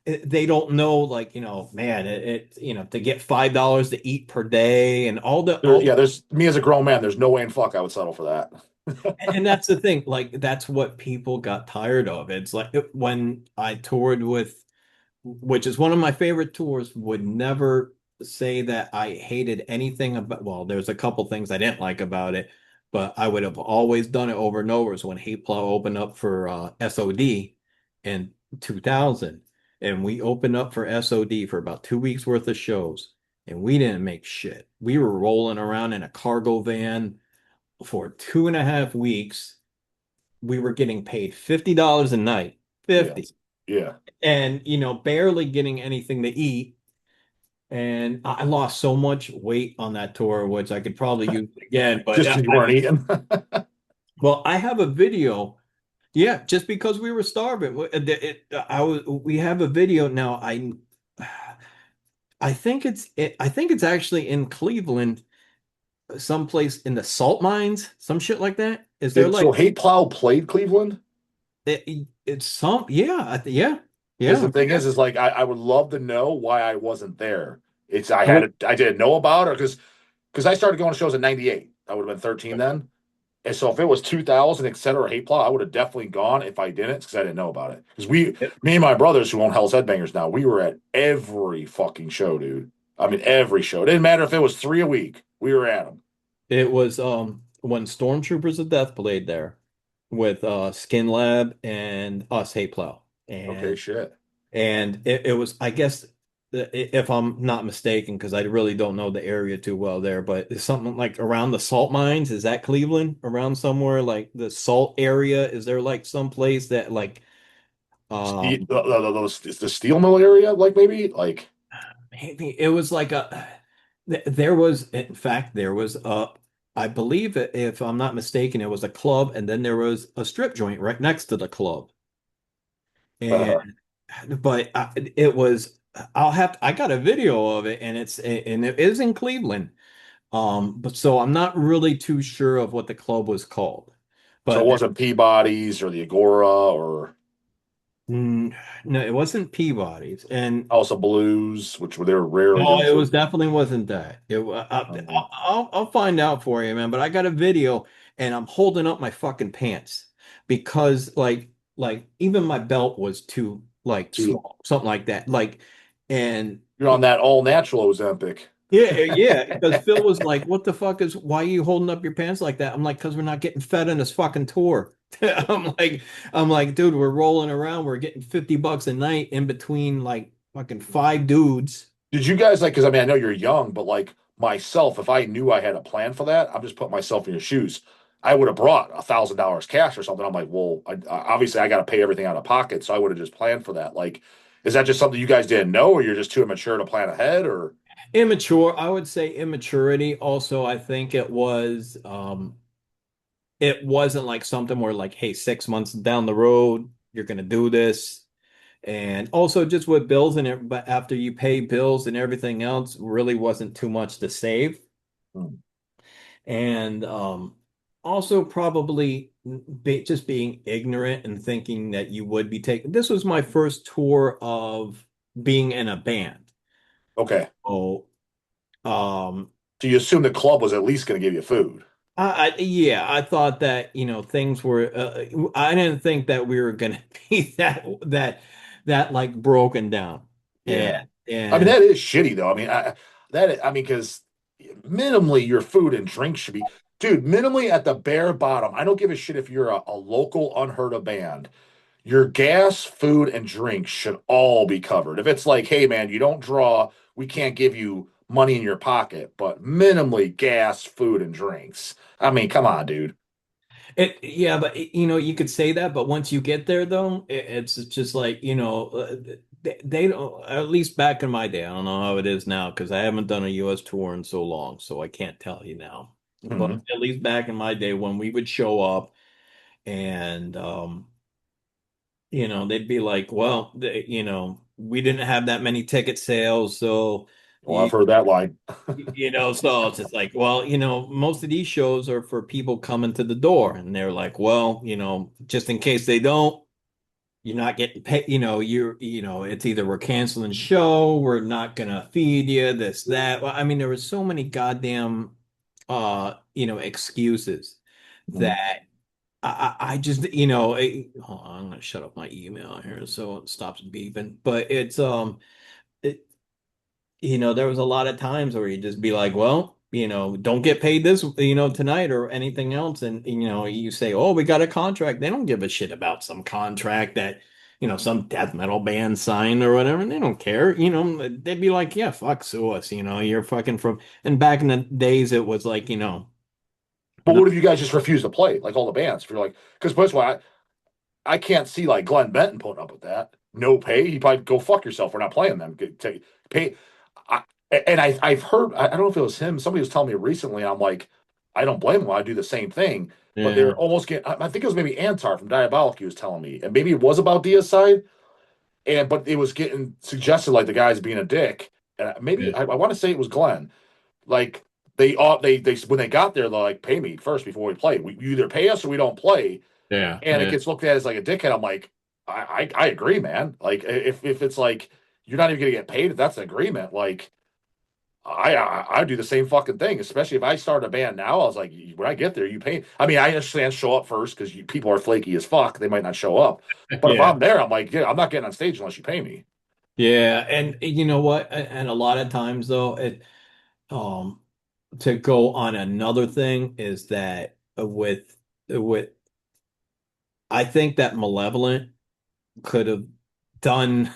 they don't know, like, man, to get $5 to eat per day and Yeah, there's me as a grown man, there's no way in fuck I would settle for that. and that's the thing, like that's what people got tired of. It's like when I toured with, which is one of my favorite tours, would never say that I hated anything about, well, there's a couple things I didn't like about it, but I would have always done it over and over. Is when Hateplow opened up for SOD in 2000, and we opened up for SOD for about 2 weeks worth of shows, and we didn't make shit. We were rolling around in a cargo van for 2.5 weeks. We were getting paid $50 a night, Yeah. 50, Yeah. and barely getting anything to eat. And I lost so much weight on that tour, which I could probably use again. But Just 'cause you weren't eating. well, I have a video. Yeah, just because we were starving. We have a video now. I think it's actually in Cleveland, someplace in the salt mines, some shit like that. Is there So like Hate Plow played Cleveland? it's some, yeah, yeah, Because the yeah. thing is like I would love to know why I wasn't there. It's Well, I didn't know about it because I started going to shows in '98. I would have been 13 then. And so if it was 2000, et cetera, Hate Plow, I would have definitely gone if I didn't, because I didn't know about it. Because me and my brothers who own Hell's Headbangers now, we were at every fucking show, dude. I mean, every show. It didn't matter if it was three a week. We were at them. it was when Stormtroopers of Death played there with Skin Lab and us Hateplow. Okay, And shit. it was, I guess, if I'm not mistaken, because I really don't know the area too well there, but it's something like around the salt mines. Is that Cleveland? Around somewhere like the salt area? Is there like some place that like um Is the steel mill area, like maybe? Like, maybe it was like there was, in fact, there was I believe, if I'm not mistaken, it was a club, and then there was a strip joint right next to the club. And uh, but it was, I got a video of it, and it is in Cleveland. But so I'm not really too sure of what the club was called. so it But wasn't Peabody's or the Agora or mm, no, it wasn't Peabody's. And House of Blues, which were they were rarely no, doing it shows. was definitely wasn't that. Um, I'll find out for you, man. But I got a video, and I'm holding up my fucking pants because like even my belt was too like to small, something like that. Like, and you're on that all natural Ozempic. Yeah, yeah. Because Phil was like, "What the fuck is? Why are you holding up your pants like that?" I'm like, "Because we're not getting fed on this fucking tour." I'm like, I'm like, dude, we're rolling around. We're getting $50 a night in between like fucking five dudes. Did you guys like? Because I mean, I know you're young, but like myself, if I knew I had a plan for that, I'm just putting myself in your shoes. I would have brought $1,000 cash or something. I'm like, well, obviously I got to pay everything out of pocket, so I would have just planned for that. Like, is that just something you guys didn't know, or you're just too immature to plan ahead, or Immature, I would say immaturity. Also, I think it wasn't like something where like, hey, 6 months down the road, you're gonna do this. And also just with bills and it, but after you pay bills and everything else, really wasn't too much to save. Hmm. And also probably just being ignorant and thinking that you would be taking. This was my first tour of being in a band. okay? Oh, um, So you assume the club was at least going to give you food? yeah, I thought that, things were, I didn't think that we were gonna be that like broken down. And, Yeah. I mean, and that is shitty though. I mean, I mean, because minimally your food and drink should be, dude, minimally at the bare bottom. I don't give a shit if you're a local unheard of band. Your gas, food, and drink should all be covered. If it's like, hey man, you don't draw, we can't give you money in your pocket, but minimally gas, food, and drinks. I mean, come on, dude. yeah, but you could say that, but once you get there though, it's just like, they don't, at least back in my day, I don't know how it is now because I haven't done a US tour in so long, so I can't tell you now. But Mhm. at least back in my day when we would show up and they'd be like, well, we didn't have that many ticket sales, so Well, I've heard that line. so it's just like, well, most of these shows are for people coming to the door, and they're like, well, just in case they don't, you're not getting paid, it's either we're canceling show, we're not gonna feed you, this, that. Well, I mean, there was so many goddamn excuses Mhm. that I just, hold on, I'm gonna shut up my email here so it stops beeping. But it's it, there was a lot of times where you'd just be like, well, don't get paid this, tonight or anything else. And, you say, oh, we got a contract. They don't give a shit about some contract that, some death metal band signed or whatever. And they don't care. They'd be like, yeah, fuck, sue us. You're fucking from. And back in the days, it was like, But the, what if you guys just refuse to play, like all the bands? If you're like, because first of all, I can't see like Glenn Benton putting up with that. No pay. He probably go fuck yourself. We're not playing them. Take pay. I, I've heard. I don't know if it was him. Somebody was telling me recently. I'm like, I don't blame him. I do the same thing. But they're yeah, almost getting. I think it was maybe Antar from Diabolic. He was telling me, and maybe it was about Deicide. And but it was getting suggested like the guy's being a dick. And maybe yeah, I want to say it was Glenn. Like they when they got there, they're like, pay me first before we play. You either pay us or we don't play, yeah, and it yeah. gets looked at as like a dickhead. I'm like, I agree, man. Like if it's like you're not even gonna get paid, if that's an agreement, like I do the same fucking thing. Especially if I start a band now, I was like, when I get there, you pay. I mean, I understand show up first because people are flaky as fuck. They might not show up, but if Yeah. I'm there, I'm like, yeah, I'm not getting on stage unless you pay me. Yeah, and you know what? And a lot of times though, um to go on another thing is that with I think that Malevolent could have done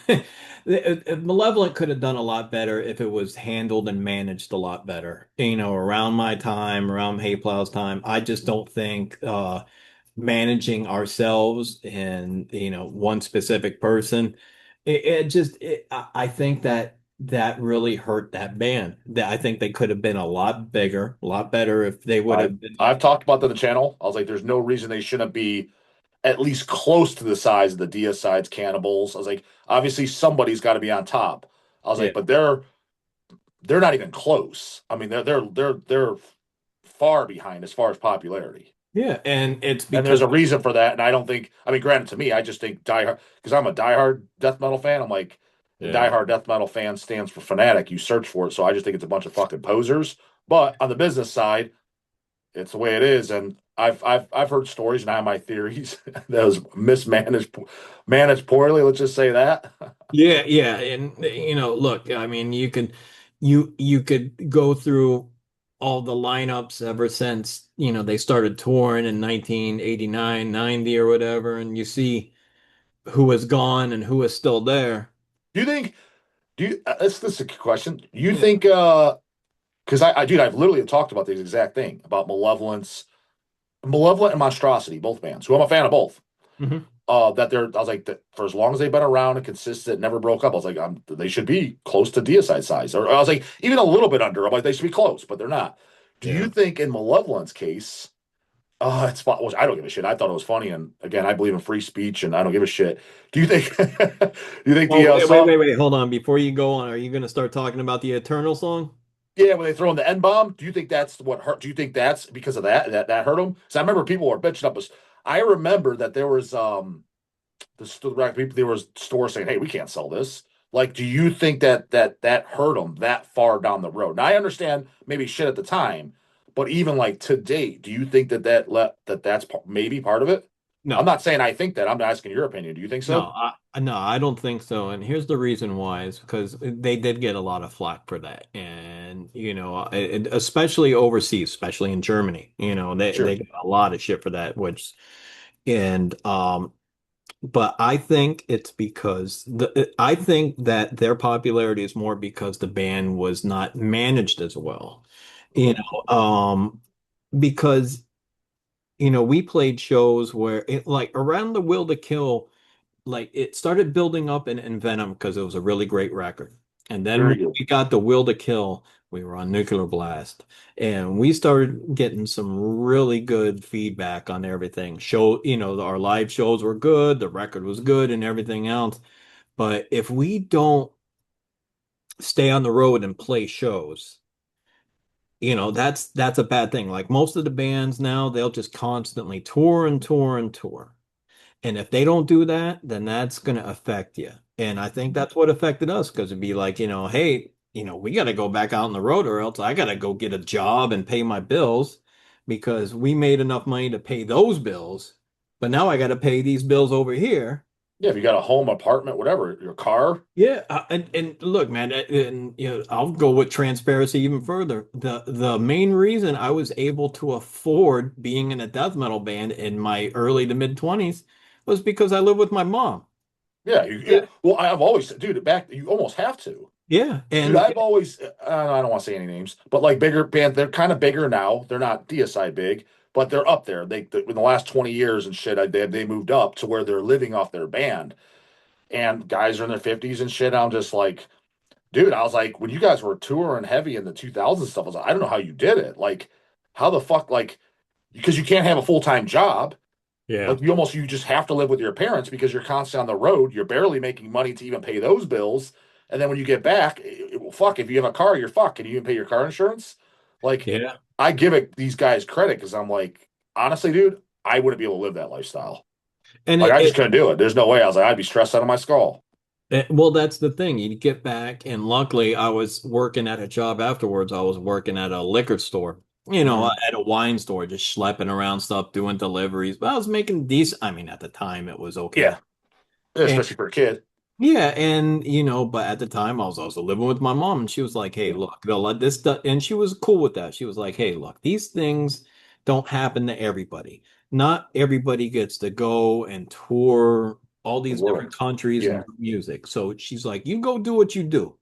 Malevolent could have done a lot better if it was handled and managed a lot better. Around my time, around Hayplow's time, I just don't think managing ourselves and one specific person, I think that really hurt that band. That I think they could have been a lot bigger, a lot better if they would I have been. I've talked about that on the channel. I was like, there's no reason they shouldn't be at least close to the size of the Deicides Cannibals. I was like, obviously somebody's got to be on top. I was Yeah. like, but they're not even close. I mean, they're far behind as far as popularity. Yeah, and it's And because there's a reason for that. And I don't think, I mean, granted to me, I just think diehard because I'm a diehard death metal fan. I'm like, and yeah. diehard death metal fan stands for fanatic. You search for it. So I just think it's a bunch of fucking posers. But on the business side, it's the way it is. And I've heard stories and I have my theories that was mismanaged, managed poorly. Let's just say that. Yeah, yeah, and look, I mean, you could go through all the lineups ever since, they started touring in 1989, 90 or whatever, and you see who is gone and who is still there. Do you think? Do you? This is a question. You Yeah. think? Because dude, I've literally talked about this exact thing about Malevolent and Monstrosity, both bands, who I'm a fan of both. Hmm. That they're, I was like, that for as long as they've been around and consistent, never broke up. I was like, they should be close to Deicide size, or I was like, even a little bit under. I'm like, they should be close, but they're not. Do you Yeah. think in Malevolent's case, it's fun? Well, I don't give a shit. I thought it was funny, and again, I believe in free speech, and I don't give a shit. Do you think? Do you think Well, the wait, wait, song? wait, wait. Hold on. Before you go on, are you going to start talking about the Eternal song? Yeah, when they throw in the N bomb, do you think that's what hurt? Do you think that's because of that hurt them? Because I remember people were bitching up. I remember that there was there was stores saying, "Hey, we can't sell this." Like, do you think that hurt them that far down the road? Now I understand maybe shit at the time, but even like to date, do you think that's maybe part of it? I'm No. not saying I think that. I'm asking your opinion. Do you think so? No, I don't think so. And here's the reason why is because they did get a lot of flack for that. And, especially overseas, especially in Germany, they Sure. got a lot of shit for that, and, but I think it's because I think that their popularity is more because the band was not managed as well, you Mm, know, because, we played shows where like around the Will to Kill, like it started building up in Venom because it was a really great record. And then very when good. we got the Will to Kill, we were on Nuclear Blast. And we started getting some really good feedback on everything. Our live shows were good, the record was good, and everything else. But if we don't stay on the road and play shows, that's a bad thing. Like most of the bands now, they'll just constantly tour and tour and tour. And if they don't do that, then that's going to affect you. And I think that's what affected us because it'd be like, hey, we got to go back out on the road or else I got to go get a job and pay my bills because we made enough money to pay those bills. But now I got to pay these bills over here. Yeah, if you got a home, apartment, whatever, your car. Yeah, and look, man, and I'll go with transparency even further. The main reason I was able to afford being in a death metal band in my early to mid 20s was because I lived with my mom. Yeah, Yeah. well, I've always, dude, back you almost have to. Yeah, Dude, and I've always, I don't want to say any names, but like bigger band, they're kind of bigger now. They're not DSI big, but they're up there. In the last 20 years and shit, they moved up to where they're living off their band, and guys are in their 50s and shit. I'm just like, dude, I was like, when you guys were touring heavy in the 2000s stuff, I was like, I don't know how you did it. Like, how the fuck, like, because you can't have a full-time job. yeah, Like you just have to live with your parents because you're constantly on the road. You're barely making money to even pay those bills. And then when you get back, well, fuck, if you have a car, you're fucked. Can you even pay your car insurance? Like, yeah, I give these guys credit because I'm like, honestly, dude, I wouldn't be able to live that lifestyle. and Like, I just couldn't do it. There's no way. I was like, I'd be stressed out of my skull. well, that's the thing. You get back, and luckily, I was working at a job afterwards. I was working at a liquor store, Mhm. at a wine store, just schlepping around stuff, doing deliveries. But I was making decent. I mean, at the time, it was okay. Yeah, especially for a kid. Yeah, and but at the time I was also living with my mom, and she was like, "Hey, Yeah, look, they'll let this stuff," and she was cool with that. She was like, "Hey, look, these things don't happen to everybody. Not everybody gets to go and tour all the these different world. countries and Yeah, do music." So she's like, "You go do what you do."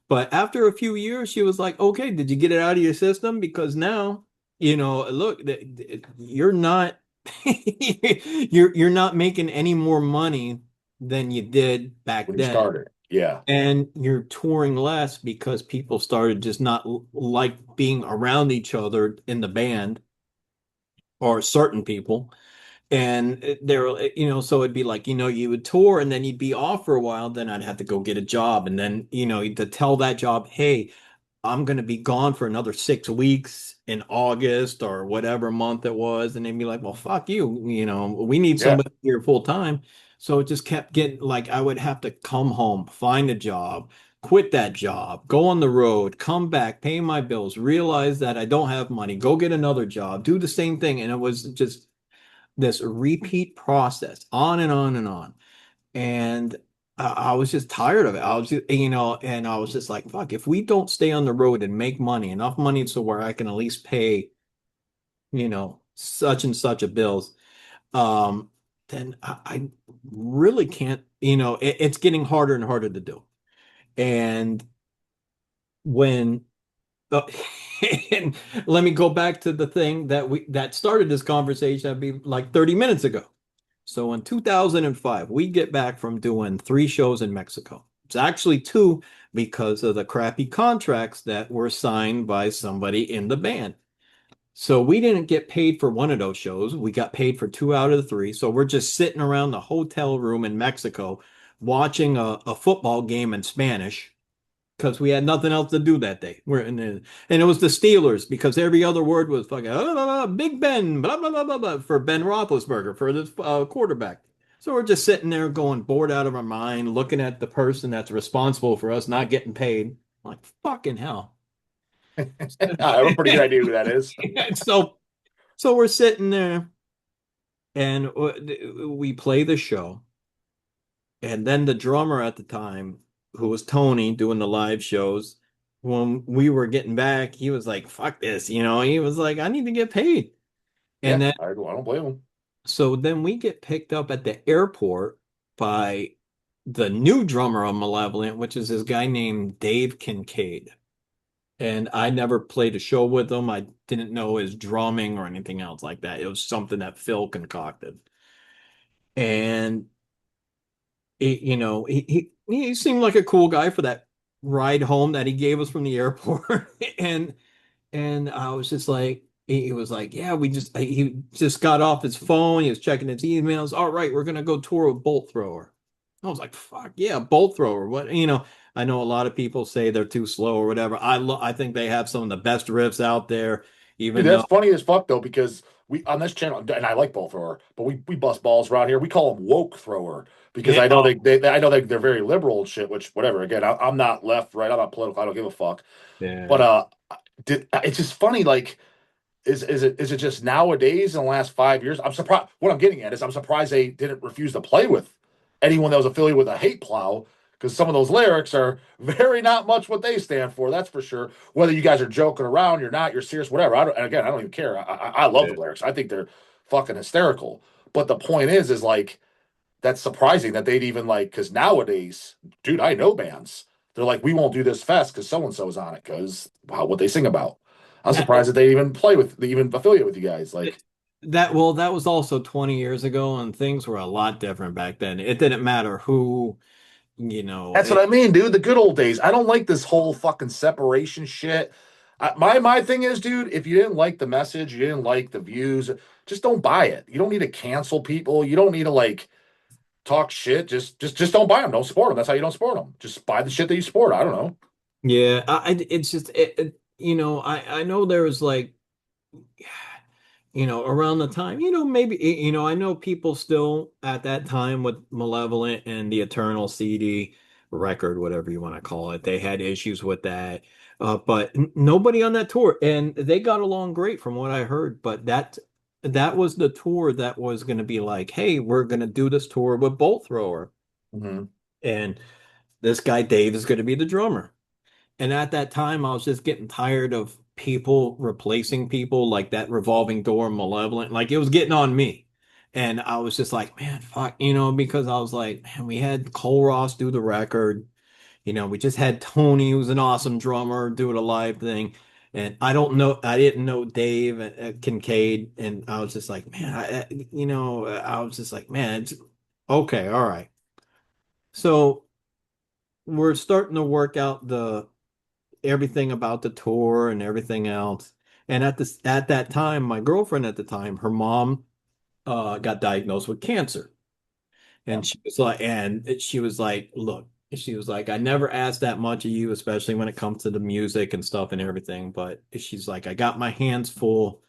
But after a few years, she was like, "Okay, did you get it out of your system? Because now, look, you're not you're not making any more money than you did back when you then." started. Yeah, And you're touring less because people started just not like being around each other in the band or certain people. And so it'd be like, you would tour and then you'd be off for a while. Then I'd have to go get a job. And then, to tell that job, hey, I'm going to be gone for another 6 weeks in August or whatever month it was. And they'd be like, well, fuck you. We need yeah, somebody here full time. So it just kept getting like I would have to come home, find a job, quit that job, go on the road, come back, pay my bills, realize that I don't have money, go get another job, do the same thing. And it was just this repeat process on and on and on. And I was just tired of it. I was just, and I was just like, fuck, if we don't stay on the road and make money, enough money so where I can at least pay, such and such a bills, um, then I really can't, it's getting harder and harder to do. And when, uh, and let me go back to the thing that started this conversation, that'd be like 30 minutes ago. So in 2005, we get back from doing 3 shows in Mexico. It's actually 2 because of the crappy contracts that were signed by somebody in the band. So we didn't get paid for one of those shows. We got paid for 2 out of the 3. So we're just sitting around the hotel room in Mexico watching a football game in Spanish because we had nothing else to do that day. And it was the Steelers because every other word was fucking Big Ben, blah, blah, blah, blah, blah, for Ben Roethlisberger, for this quarterback. So we're just sitting there going bored out of our mind, looking at the person that's responsible for us not getting paid. Like, fucking hell. I have a pretty good idea who that is. And so we're sitting there and we play the show. And then the drummer at the time, who was Tony doing the live shows, when we were getting back, he was like, fuck this, he was like, I need to get paid. And Yeah, then, I don't blame him. so then we get picked up at the airport by the new drummer of Malevolent, which is this guy named Dave Kincaid. And I never played a show with him. I didn't know his drumming or anything else like that. It was something that Phil concocted. And he seemed like a cool guy for that ride home that he gave us from the airport. And I was just like, he was like, yeah, he just got off his phone. He was checking his emails. All right, we're gonna go tour with Bolt Thrower. I was like, fuck yeah, Bolt Thrower. What, I know a lot of people say they're too slow or whatever. I think they have some of the best riffs out there, Dude, even that's though, funny as fuck though, because we on this channel, and I like ball thrower, but we bust balls around here. We call them woke thrower because yeah, I know I know they're very liberal and shit. Which whatever. Again, I'm not left, right. I'm not political. I don't give a fuck. But yeah. it's just funny. Like, is it just nowadays in the last 5 years? I'm surprised. What I'm getting at is I'm surprised they didn't refuse to play with anyone that was affiliated with a hate plow because some of those lyrics are very not much what they stand for. That's for sure. Whether you guys are joking around, you're not, you're serious, whatever. And again, I don't even care. I love the lyrics. I think they're fucking hysterical. But the point is like that's surprising that they'd even like because nowadays, dude, I know bands. They're like, we won't do this fest because so and so's on it because wow, what they sing about. I'm Yeah. surprised that they even play with, they even affiliate with you guys. Like, That was also 20 years ago, and things were a lot different back then. It didn't matter who, that's what I mean, dude. The good old days. I don't like this whole fucking separation shit. My thing is, dude, if you didn't like the message, you didn't like the views, just don't buy it. You don't need to cancel people. You don't need to like talk shit. Just don't buy them. Don't support them. That's how you don't support them. Just buy the shit that you support. I don't know. yeah, it's just I know there was like around the time, maybe I know people still at that time with Malevolent and the Eternal CD record, whatever you want to call it, they had issues with that. But nobody on that tour, and they got along great from what I heard. But that was the tour that was going to be like, hey, we're going to do this tour with Bolt Thrower, Mm-hmm. and this guy Dave is going to be the drummer. And at that time, I was just getting tired of people replacing people like that revolving door Malevolent. Like it was getting on me. And I was just like, man, fuck, because I was like, man, we had Cole Ross do the record. We just had Tony, who's an awesome drummer, do the live thing. And I didn't know Dave Kincaid. And I was just like, man, I was just like, man, it's okay, all right. So we're starting to work out the everything about the tour and everything else. And at that time, my girlfriend at the time, her mom got diagnosed with cancer. Yeah. And she was like, look, she was like, I never asked that much of you, especially when it comes to the music and stuff and everything. But she's like, I got my hands full,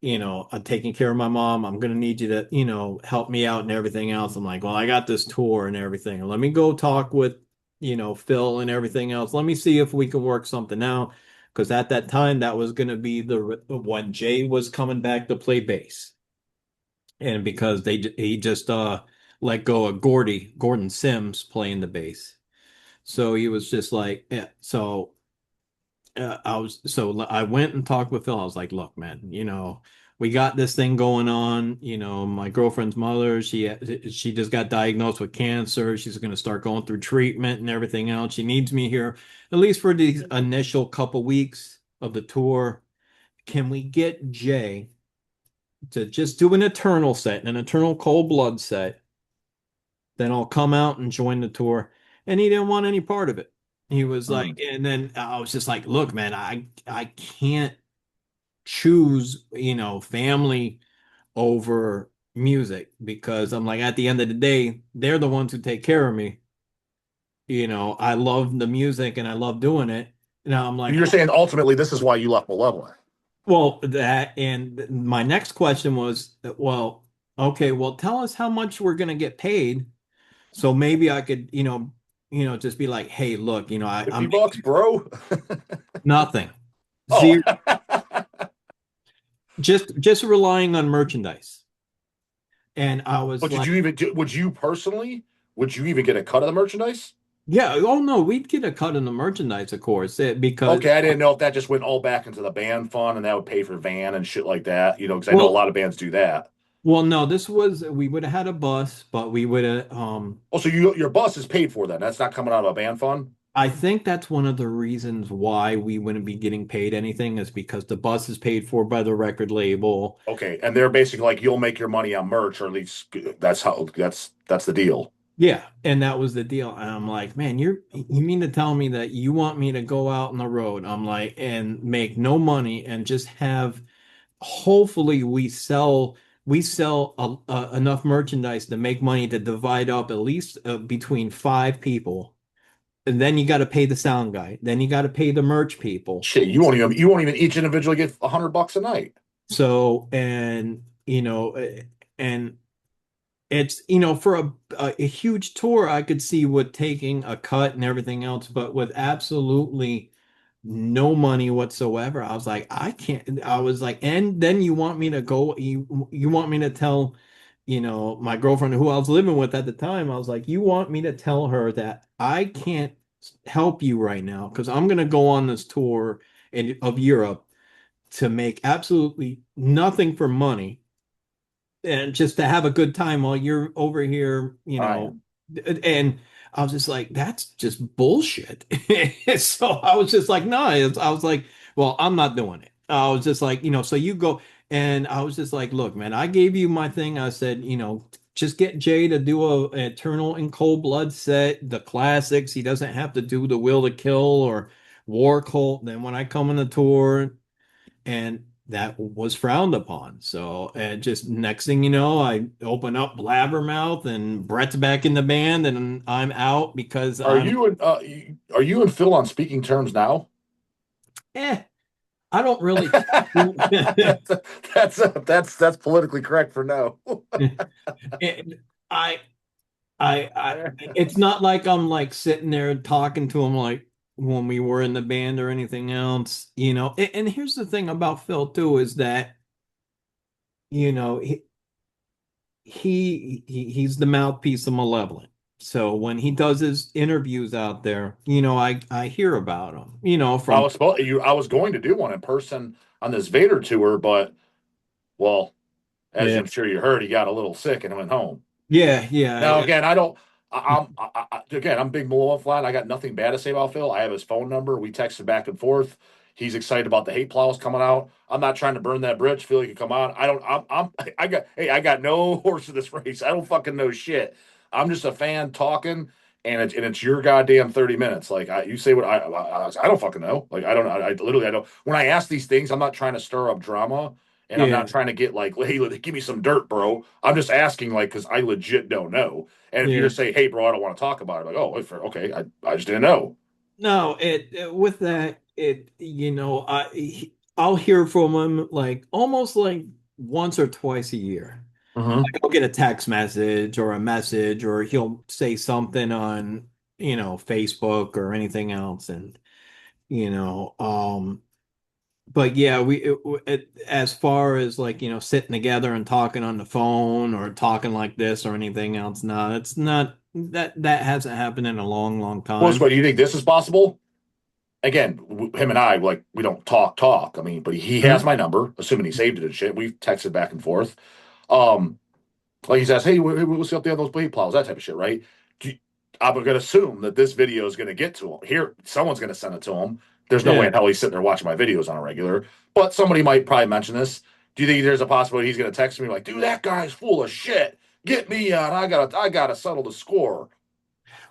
I'm taking care of my mom. I'm gonna need you to, help me out and everything else. I'm like, well, I got this tour and everything. Let me go talk with, Phil and everything else. Let me see if we can work something out. Because at that time, that was gonna be the when Jay was coming back to play bass. And because he just let go of Gordon Sims playing the bass. So he was just like, yeah. So I went and talked with Phil. I was like, look, man, we got this thing going on. My girlfriend's mother, she just got diagnosed with cancer. She's going to start going through treatment and everything else. She needs me here at least for these initial couple weeks of the tour. Can we get Jay to just do an Eternal set, an Eternal Cold Blood set? Then I'll come out and join the tour. And he didn't want any part of it. He was like, Mm. and then I was just like, look, man, I can't choose, family over music because I'm like, at the end of the day, they're the ones who take care of me. I love the music and I love doing it. Now I'm like, You're saying ultimately this is why you left Malevolent. well, that and my next question was, well, okay, well, tell us how much we're gonna get paid. So maybe I could, just be like, hey, look, I'm 50 bucks, bro. nothing. Oh, Zero, just relying on merchandise. And I was but did like, you even would you personally would you even get a cut of the merchandise? yeah, oh no, we'd get a cut in the merchandise, of course, because Okay, I didn't know if that just went all back into the band fund and that would pay for van and shit like that, because I know a well, lot of bands do that. well, no, this was we would have had a bus, but we would have Oh, so your bus is paid for then. That's not coming out of a band fund? I think that's one of the reasons why we wouldn't be getting paid anything is because the bus is paid for by the record label. Okay, and they're basically like you'll make your money on merch, or at least that's the deal. Yeah, and that was the deal. And I'm like, man, you mean to tell me that you want me to go out on the road? I'm like, and make no money and just have hopefully we sell enough merchandise to make money to divide up at least between five people. And then you got to pay the sound guy. Then you got to pay the merch people. Shit, you won't even each individually get $100 a night. So, and it's, for a huge tour, I could see with taking a cut and everything else, but with absolutely no money whatsoever, I was like, I can't. I was like, and then you want me to go, you want me to tell, my girlfriend who I was living with at the time, I was like, you want me to tell her that I can't help you right now because I'm gonna go on this tour of Europe to make absolutely nothing for money and just to have a good time while you're over here, I am. and I was just like, that's just bullshit. So I was just like, no, I was like, well, I'm not doing it. I was just like, so you go, and I was just like, look, man, I gave you my thing. I said, just get Jay to do a Eternal and Cold Blood set, the classics. He doesn't have to do the Will to Kill or War Cult. Then when I come on the tour, and that was frowned upon. So, and just next thing you know, I open up Blabbermouth and Brett's back in the band and I'm out because Are I'm you and are you and Phil on speaking terms now? eh, I don't really that's that's politically correct for no. it, I it's not like I'm like sitting there talking to him like when we were in the band or anything else. And here's the thing about Phil too is that you know he, he's the mouthpiece of Malevolent. So when he does his interviews out there, I hear about him, from I was going to do one in person on this Vader tour, but well, as yeah, I'm sure you heard, he got a little sick and went home. yeah, Now yeah, again, I don't. Again, I'm big Malevolent fan. I got nothing bad to say about Phil. I have his phone number. We texted back and forth. He's excited about the Hateplows coming out. I'm not trying to burn that bridge. Phil, you can come on. I don't. I got no horse in this race. I don't fucking know shit. I'm just a fan talking, and it's your goddamn 30 minutes. Like you say what I don't fucking know. Like I don't. I literally I don't. When I ask these things, I'm not trying to stir up drama. And I'm yeah, not trying to get like, hey, give me some dirt, bro. I'm just asking, like, because I legit don't know. And if you yeah. just say, "Hey, bro, I don't want to talk about it," like, "Oh, okay, I just didn't know." No, with that, I'll hear from him like almost like once or twice a year. Hmm. I'll get a text message or a message, or he'll say something on, Facebook or anything else. And, you know, um, but yeah, as far as like, sitting together and talking on the phone or talking like this or anything else, no, it's not that hasn't happened in a long, long Well, time. what do you think this is possible? Again, him and I, like, we don't talk. I mean, but he has Mhm. my number, assuming he saved it and shit. We've texted back and forth. Um, like he says, hey, we'll see up there on those blade plows, that type of shit, right? I'm gonna assume that this video is gonna get to him. Here, someone's gonna send it to him. There's no way Yeah. in hell he's sitting there watching my videos on a regular, but somebody might probably mention this. Do you think there's a possibility he's gonna text me like, dude, that guy's full of shit. Get me on. I gotta settle the score.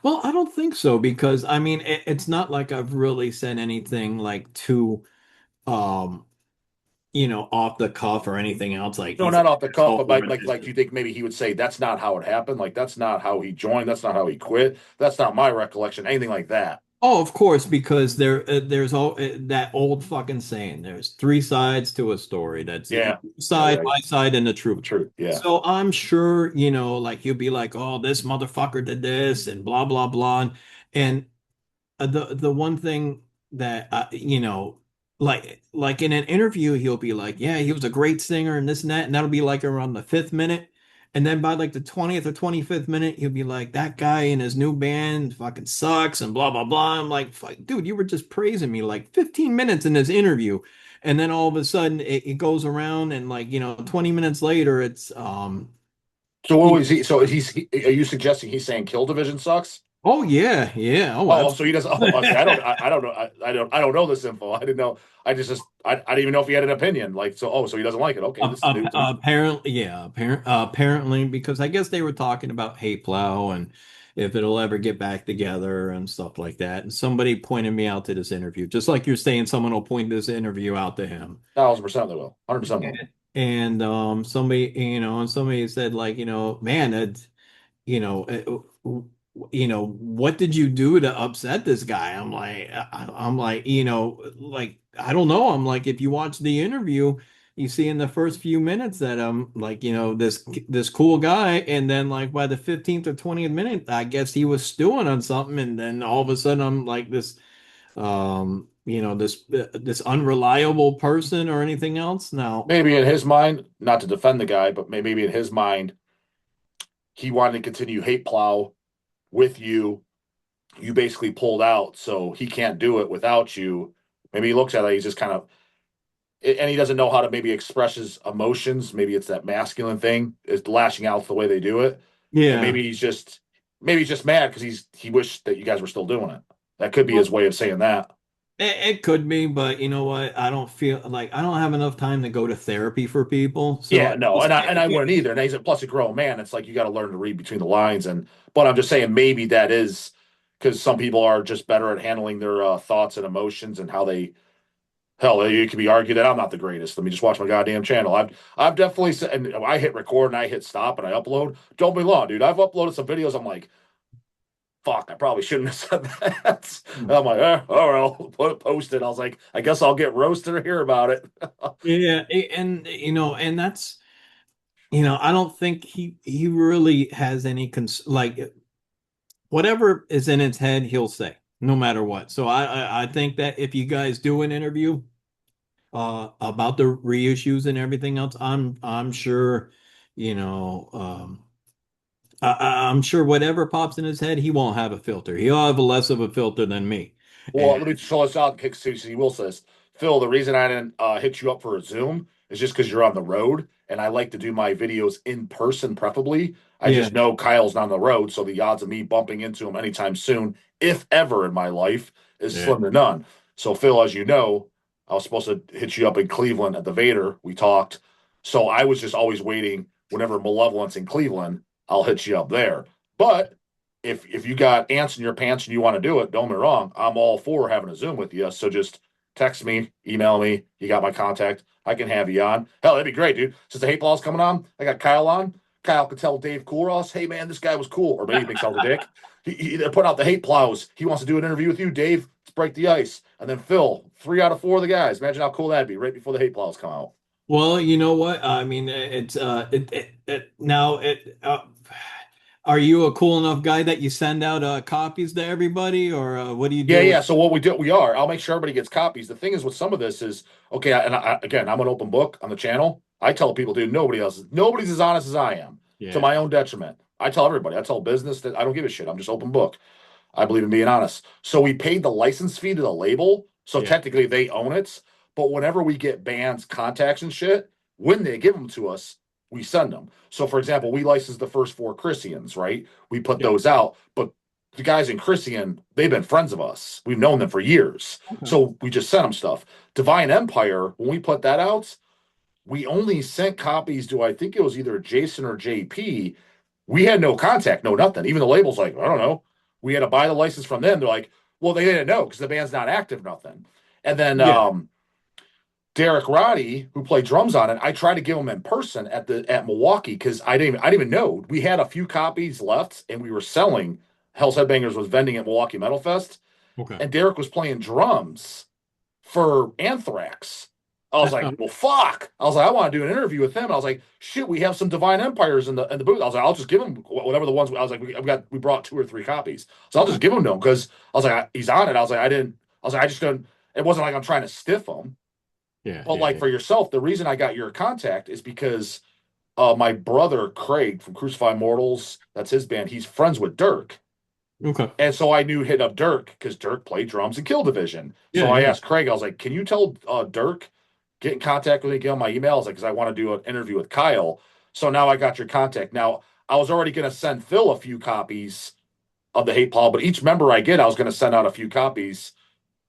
Well, I don't think so because I mean it's not like I've really said anything like too um off the cuff or anything else like No, he's not off the cuff, asshole but or like, do you think maybe he would say that's not how it happened? Like, that's not how he joined. That's not how he quit. That's not my recollection. Anything like that. Oh, of course, because there's all that old fucking saying. There's three sides to a story. That's Yeah. Yeah. side, Yeah. my side, and the truth. True. Yeah. So I'm sure, like you'll be like, "Oh, this motherfucker did this," and blah blah blah. And the one thing that like in an interview he'll be like, yeah, he was a great singer and this and that, and that'll be like around the fifth minute, and then by like the 20th or 25th minute he'll be like, that guy in his new band fucking sucks and blah blah blah. I'm like, fuck, dude, you were just praising me like 15 minutes in this interview, and then all of a sudden it goes around and like 20 minutes later it's So what was he? So are you suggesting he's saying Kill Division sucks? oh yeah, yeah, oh So he doesn't. Oh, okay. I don't know. I don't know this info. I didn't know. I didn't even know if he had an opinion. Like, so. Oh, so he doesn't like it. Okay, this is new to me. Apparently, yeah, apparently, because I guess they were talking about Hateplow and if it'll ever get back together and stuff like that. And somebody pointed me out to this interview, just like you're saying, someone will point this interview out to him. 1,000% they will. 100% will. And somebody, and somebody said like, man, you know, what did you do to upset this guy? I'm like, like, I don't know. I'm like, if you watch the interview, you see in the first few minutes that like, this cool guy, and then like by the 15th or 20th minute, I guess he was stewing on something, and then all of a sudden I'm like this, this unreliable person or anything else. Now, Maybe in his mind, not to defend the guy, but maybe in his mind, he wanted to continue hate plow with you. You basically pulled out, so he can't do it without you. Maybe he looks at it, he's just kind of, and he doesn't know how to maybe express his emotions. Maybe it's that masculine thing, is lashing out the way they do it, and yeah. maybe he's just mad because he wished that you guys were still doing it. That could be his way of saying that. It could be, but you know what? I don't feel like I don't have enough time to go to therapy for people. So Yeah, no, and I wouldn't either. And he's plus a grown man. It's like you got to learn to read between the lines. But I'm just saying maybe that is because some people are just better at handling their thoughts and emotions and how they. Hell, it could be argued that I'm not the greatest. Let me just watch my goddamn channel. I've definitely said, and I hit record and I hit stop and I upload. Don't be long, dude. I've uploaded some videos. I'm like, fuck, I probably shouldn't have said that. And I'm like, all right, I'll post it. I was like, I guess I'll get roasted or hear about it. yeah, and and that's I don't think he really has any like whatever is in his head, he'll say no matter what. So I think that if you guys do an interview about the reissues and everything else, I'm sure you know I'm sure whatever pops in his head, he won't have a filter. He'll have a less of a filter than me. Well, let me show us out. He will says, Phil, the reason I didn't hit you up for a Zoom is just because you're on the road, and I like to do my videos in person, preferably. I Yeah, just know Kyle's not on the road, so the odds of me bumping into him anytime soon, if ever in my life, is yeah, slim to none. So, Phil, as you know, I was supposed to hit you up in Cleveland at the Vader. We talked, so I was just always waiting. Whenever Malevolent's in Cleveland, I'll hit you up there. But if you got ants in your pants and you want to do it, don't get me wrong, I'm all for having a Zoom with you. So just text me, email me. You got my contact. I can have you on. Hell, that'd be great, dude. Since the hate ball's coming on, I got Kyle on. Kyle could tell Dave Coolross, hey man, this guy was cool. Or maybe he thinks I was a dick. He put out the hate plows. He wants to do an interview with you, Dave. Let's break the ice. And then Phil, 3 out of 4 of the guys. Imagine how cool that'd be right before the hate plows come out. well, you know what? I mean, it's now it Are you a cool enough guy that you send out copies to everybody, or what do you Yeah, do with? yeah. So what we do, we are. I'll make sure everybody gets copies. The thing is with some of this is okay. Again, I'm an open book on the channel. I tell people, dude, nobody's as honest as I am, to Yeah, my own detriment. I tell everybody. I tell business that I don't give a shit. I'm just open book. I believe in being honest. So we paid the license fee to the label. So yeah, technically they own it. But whenever we get bands contacts and shit, when they give them to us, we send them. So for example, we licensed the first four Christians, right? We put yeah. those out, but the guys in Christian, they've been friends of us. We've known them for years. Okay. So we just sent them stuff. Divine Empire, when we put that out, we only sent copies to, I think it was either Jason or JP. We had no contact, no nothing. Even the label's like, I don't know. We had to buy the license from them. They're like, well, they didn't know because the band's not active, nothing. And then Yeah, Derek Roddy, who played drums on it, I tried to give him in person at Milwaukee because I didn't even know. We had a few copies left and we were selling. Hell's Headbangers was vending at Milwaukee Metal Fest, okay. and Derek was playing drums for Anthrax. I was like, well, fuck. I was like, I want to do an interview with him. And I was like, shit, we have some Divine Empires in the booth. I was like, I'll just give him whatever the ones. I was like, we brought 2 or 3 copies, so I'll Okay. just give them to him because I was like, he's on it. I was like, I didn't. I was like, I just couldn't. It wasn't like I'm trying to stiff him, Yeah, but yeah, like yeah. for yourself, the reason I got your contact is because my brother Craig from Crucify Mortals, that's his band. He's friends with Dirk. Okay. And so I knew hit up Dirk because Dirk played drums in Kill Division. So Yeah, I yeah. asked Craig, I was like, can you tell Dirk, get in contact with me, get on my emails? Like, because I want to do an interview with Kyle. So now I got your contact. Now, I was already going to send Phil a few copies of the Hateplow, but each member I get, I was going to send out a few copies.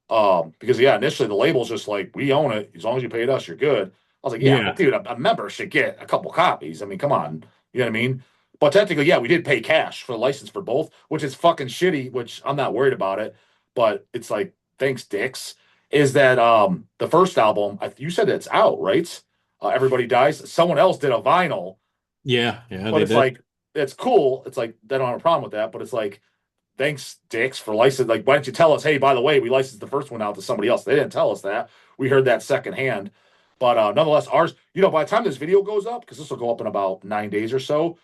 Because yeah, initially the label's just like, we own it. As long as you paid us, you're good. I was like, yeah, Yeah. but dude, a member should get a couple copies. I mean, come on. You know what I mean? But technically, yeah, we did pay cash for the license for both, which is fucking shitty, which I'm not worried about it. But it's like, thanks, dicks. Is that the first album, you said it's out, right? Everybody Dies. Someone else did a vinyl, Yeah, yeah, but they it's did. like, it's cool. It's like, they don't have a problem with that, but it's like, thanks, dicks, for license. Like, why didn't you tell us? Hey, by the way, we licensed the first one out to somebody else. They didn't tell us that. We heard that secondhand. But nonetheless, ours, by the time this video goes up, because this will go up in about 9 days or so,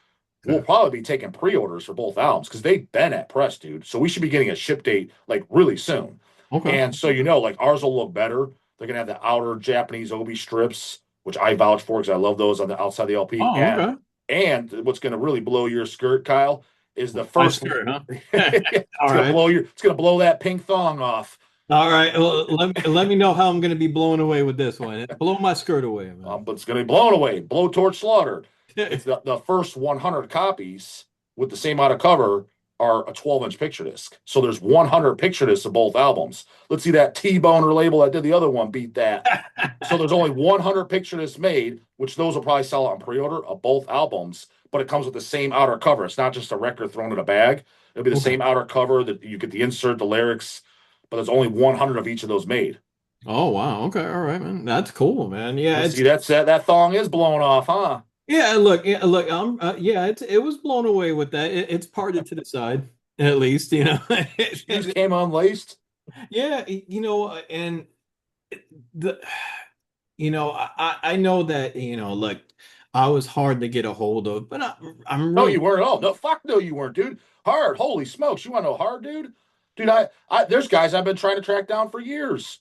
we'll Okay. probably be taking pre-orders for both albums because they've been at press, dude. So we should be getting a ship date like really soon. Okay. And so like ours will look better. They're gonna have the outer Japanese obi strips, which I vouch for because I love those on the outside of the LP. Oh, And okay. what's gonna really blow your skirt, Kyle, is the I first skirt, huh? All it's gonna right. blow that pink thong off. All right. Well, let me know how I'm going to be blown away with this one. Blow my skirt away, man. But it's gonna be blown away, blowtorch slaughter. It's the first 100 copies with the same amount of cover are a 12-inch picture disc. So there's 100 picture discs of both albums. Let's see that T-Boner label that did the other one beat that. So there's only 100 picture discs made, which those will probably sell out on pre-order of both albums. But it comes with the same outer cover. It's not just a record thrown in a bag. It'll be the Okay. same outer cover that you get the insert, the lyrics, but there's only 100 of each of those made. Oh, wow. Okay. All right, man. That's cool, man. Yeah, Let's it's see, that thong is blown off, huh? yeah, look, yeah, it was blown away with that. It's parted to the side, at least, you know. Shoes came unlaced. Yeah, and the I know that, look, I was hard to get a hold of, but I'm No, really you weren't at all. No, fuck no, you weren't, dude. Hard. Holy smokes. You want to know hard, dude? Dude, there's guys I've been trying to track down for years.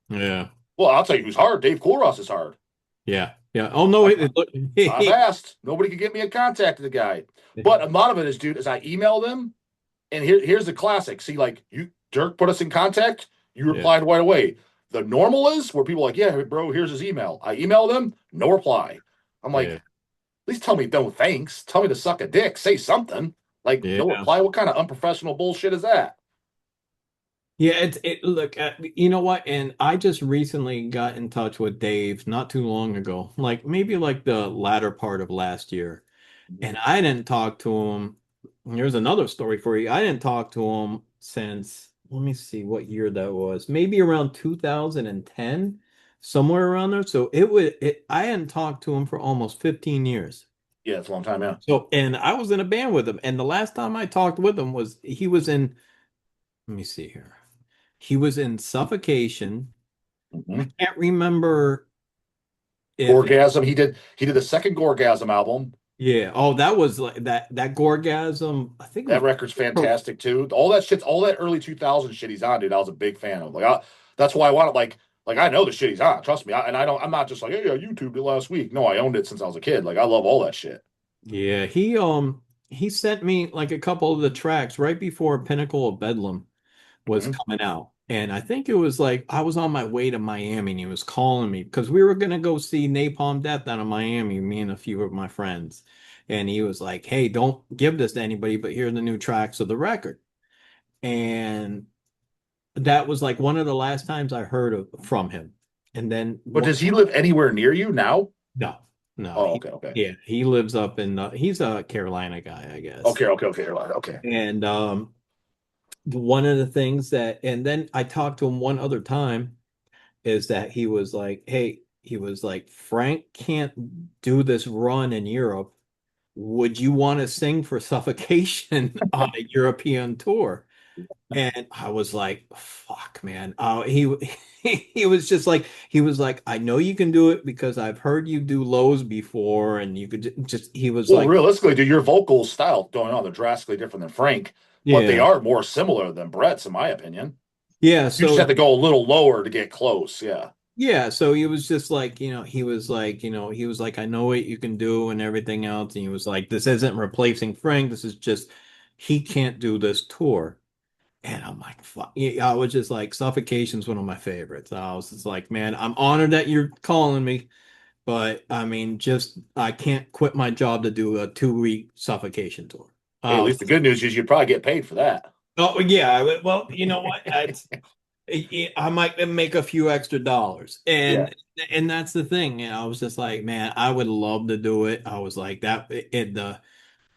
yeah. Well, I'll tell you who's hard. Dave Koolross is hard. Yeah. Yeah. Oh no, I, look. I've asked. Nobody could get me a contact of the guy. But a lot of it is, dude, is I email them, and here's the classic. See, like Dirk put us in contact. You Yeah. replied right away. The normal is where people are like, yeah, bro, here's his email. I email them, no reply. I'm like, Yeah. at least tell me no thanks. Tell me to suck a dick. Say something. Like no Yeah. reply. What kind of unprofessional bullshit is that? Yeah, look, you know what? And I just recently got in touch with Dave not too long ago, like maybe like the latter part of last year. And I didn't talk to him. Here's another story for you. I didn't talk to him since, let me see what year that was. Maybe around 2010, somewhere around there. So I hadn't talked to him for almost 15 years. Yeah, it's a long time. Yeah. So, and I was in a band with him. And the last time I talked with him was he was in, let me see here. He was in Suffocation. Mm-hmm. I can't remember if Gorgasm. He did the second Gorgasm album. Yeah. Oh, that was like that Gorgasm. I think it That was record's fantastic too. All that shit's all that early 2000 shit he's on, dude. I was a big fan of. That's why I wanted like I know the shit he's on. Trust me. And I don't. I'm not just like, hey, I YouTubed it last week. No, I owned it since I was a kid. Like I love all that shit. Yeah, he sent me like a couple of the tracks right before Pinnacle of Bedlam was Mhm. coming out. And I think it was like I was on my way to Miami and he was calling me because we were gonna go see Napalm Death out of Miami, me and a few of my friends. And he was like, "Hey, don't give this to anybody, but here are the new tracks of the record." And that was like one of the last times I heard from him. And then But does he live anywhere near you now? no, no, Oh, okay, okay, yeah, he lives up in he's a Carolina guy, I guess. okay, okay, okay, okay. And one of the things that, and then I talked to him one other time, is that he was like, hey, he was like, Frank can't do this run in Europe. Would you want to sing for Suffocation on a European tour? And I was like, fuck, man. He was just like, he was like, I know you can do it because I've heard you do lows before, and you could just, he was Well, like, realistically, dude, your vocal style going on, they're drastically different than Frank, but they yeah, are more similar than Brett's, in my opinion. yeah. You just So have to go a little lower to get close. Yeah. yeah, so he was just like, he was like, he was like, I know what you can do and everything else. And he was like, this isn't replacing Frank. This is just, he can't do this tour. And I'm like, fuck. Yeah, I was just like, Suffocation's one of my favorites. I was just like, man, I'm honored that you're calling me, but I mean, just, I can't quit my job to do a 2-week Suffocation tour. Hey, at Oh, least the good news is you'd probably get paid for that. oh yeah. Well, you know what? I might make a few extra dollars. Yeah. And that's the thing. I was just like, man, I would love to do it. I was like that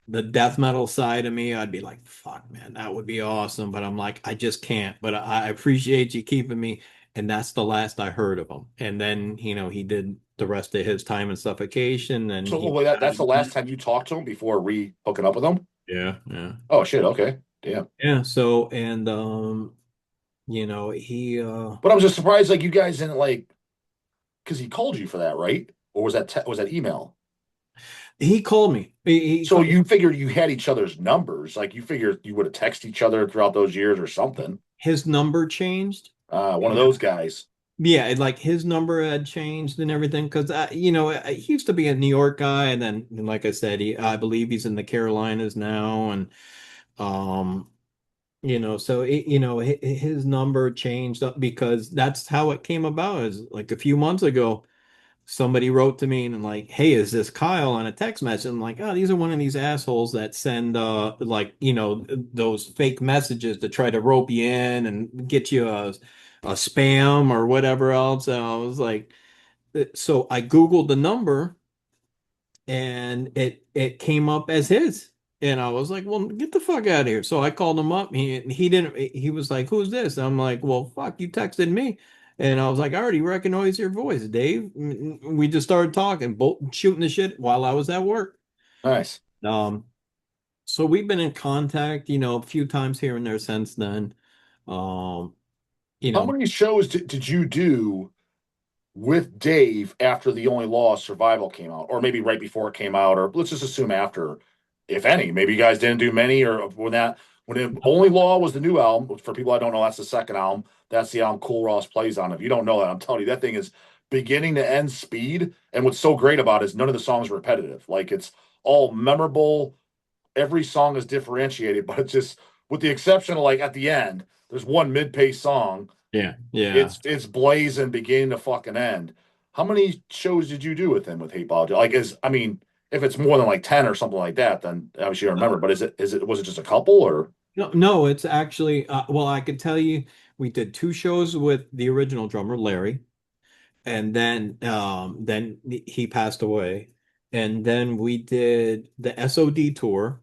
the death metal side of me, I'd be like, fuck, man, that would be awesome. But I'm like, I just can't. But I appreciate you keeping me. And that's the last I heard of him. And then, he did the rest of his time in Suffocation and So he wait, that's the last time you talked to him before re hooking up with him? yeah, yeah. Oh shit, okay. Damn. Yeah. So and he But I'm just surprised like you guys didn't like because he called you for that, right? Or was that email? he called me. He So called you figured you had each other's numbers, like you figured you would have texted each other throughout those years or something. his number changed. One of those guys. Yeah, like his number had changed and everything because he used to be a New York guy, and then like I said, I believe he's in the Carolinas now, and um, so his number changed up because that's how it came about. Is like a few months ago, somebody wrote to me and like, "Hey, is this Kyle?" on a text message. I'm like, "Oh, these are one of these assholes that send like those fake messages to try to rope you in and get you a spam or whatever else." And I was like, so I Googled the number and it came up as his. And I was like, well, get the fuck out of here. So I called him up. He didn't, he was like, who's this? I'm like, well, fuck, you texted me. And I was like, I already recognize your voice, Dave. We just started talking, both shooting the shit while I was at work. Nice. Um, so we've been in contact, a few times here and there since then. Um, you How know, many shows did you do with Dave after The Only Law Survival came out, or maybe right before it came out, or let's just assume after, if any. Maybe you guys didn't do many, or Only Law was the new album. For people I don't know, that's the second album. That's the album Cool Ross plays on. If you don't know that, I'm telling you, that thing is beginning to end speed. And what's so great about it is none of the songs are repetitive. Like it's all memorable. Every song is differentiated, but it's just with the exception of like at the end, there's one mid-pace song yeah, yeah. it's blazing beginning to fucking end. How many shows did you do with him with Hate Biology? Like, if it's more than like 10 or something like that, then obviously you remember. But was it just a couple or No, no, it's actually well, I could tell you we did 2 shows with the original drummer, Larry, and then he passed away. And then we did the SOD tour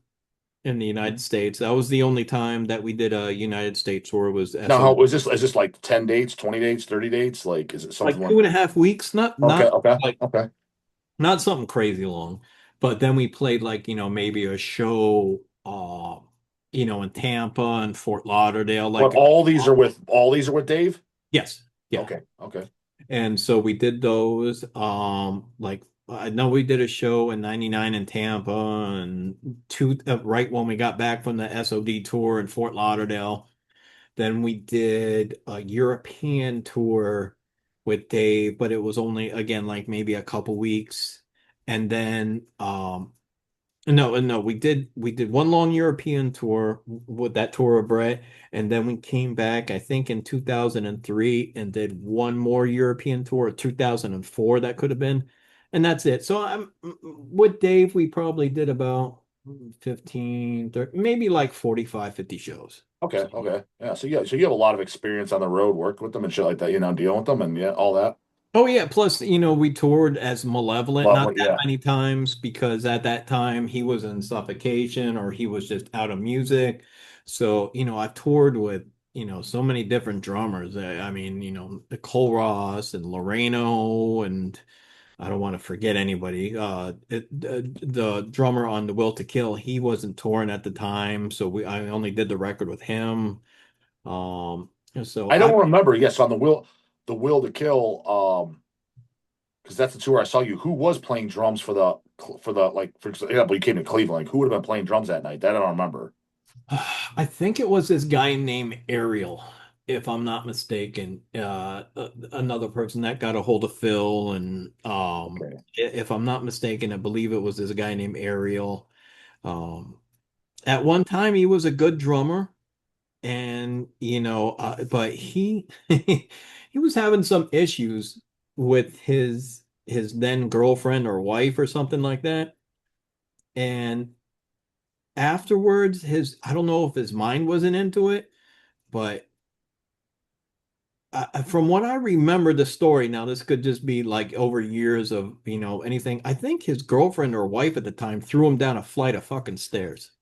in the United States. That was the only time that we did a United States tour was now how SOD. was this is this like 10 dates, 20 dates, 30 dates? Like is it something Like like 2.5 weeks, okay, okay, like okay. not something crazy long. But then we played like, maybe a show in Tampa and Fort Lauderdale, But like all these are with Dave? yes. Yeah. Okay, okay. And so we did those like I know we did a show in '99 in Tampa, and right when we got back from the SOD tour in Fort Lauderdale. Then we did a European tour with Dave, but it was only again like maybe a couple weeks. And then no, we did one long European tour with that tour of Brett, and then we came back, I think in 2003 and did one more European tour, 2004 that could have been. And that's it. So I'm with Dave, we probably did about 15, 30, maybe like 45, 50 shows. Okay, okay, yeah. So you have a lot of experience on the road, working with them and shit like that. Dealing with them and yeah, all that. Oh yeah, plus we toured as Malevolent not Lovely, that yeah. many times because at that time he was in Suffocation or he was just out of music. So, I toured with, so many different drummers. I mean, Nicole Ross and Loreno, and I don't want to forget anybody. The drummer on The Will to Kill, he wasn't touring at the time, so I only did the record with him. Um, so I I don't remember. Yes, on the Will to Kill, because that's the tour I saw you. Who was playing drums for example, you came to Cleveland. Like, who would have been playing drums that night? That I don't remember. I think it was this guy named Ariel, if I'm not mistaken. Another person that got a hold of Phil, and Okay. if I'm not mistaken, I believe it was this guy named Ariel. Um, at one time, he was a good drummer, and but he he was having some issues with his then girlfriend or wife or something like that, and afterwards, I don't know if his mind wasn't into it, but from what I remember the story, now this could just be like over years of, anything. I think his girlfriend or wife at the time threw him down a flight of fucking stairs.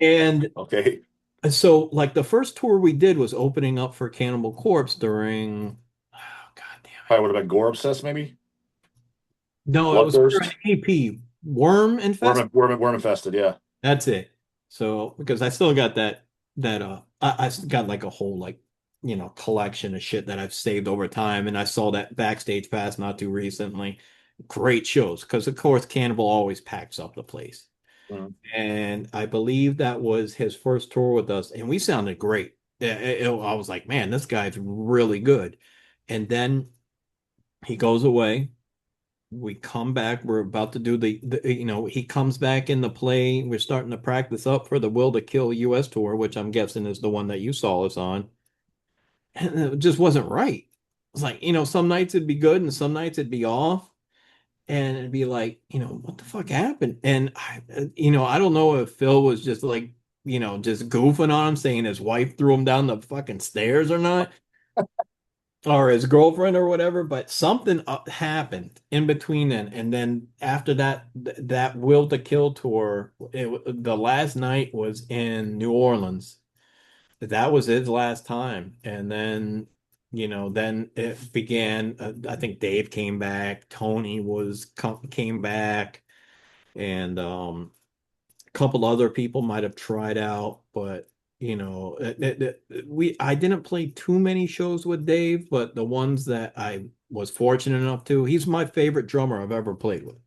And Okay. so like the first tour we did was opening up for Cannibal Corpse during, oh God damn it. Probably would have been Gore Obsessed, maybe. No, it was for an Bloodthirst. AP, Worm Infest. Worm infested. Yeah. That's it. So because I still got I got like a whole like collection of shit that I've saved over time, and I saw that Backstage Pass not too recently. Great shows because of course Cannibal always packs up the place, Mhm. and I believe that was his first tour with us, and we sounded great. I was like, man, this guy's really good. And then he goes away. We come back. We're about to do he comes back in the play. We're starting to practice up for the Will to Kill US tour, which I'm guessing is the one that you saw us on. And it just wasn't right. It's like, some nights it'd be good and some nights it'd be off. And it'd be like, what the fuck happened? And I don't know if Phil was just like, just goofing on him, saying his wife threw him down the fucking stairs or not, or his girlfriend or whatever, but something happened in between then. And then after that Will to Kill tour, the last night was in New Orleans. That was his last time. And then, then it began. I think Dave came back, Tony came back, and a couple other people might have tried out, but I didn't play too many shows with Dave, but the ones that I was fortunate enough to, he's my favorite drummer I've ever played with.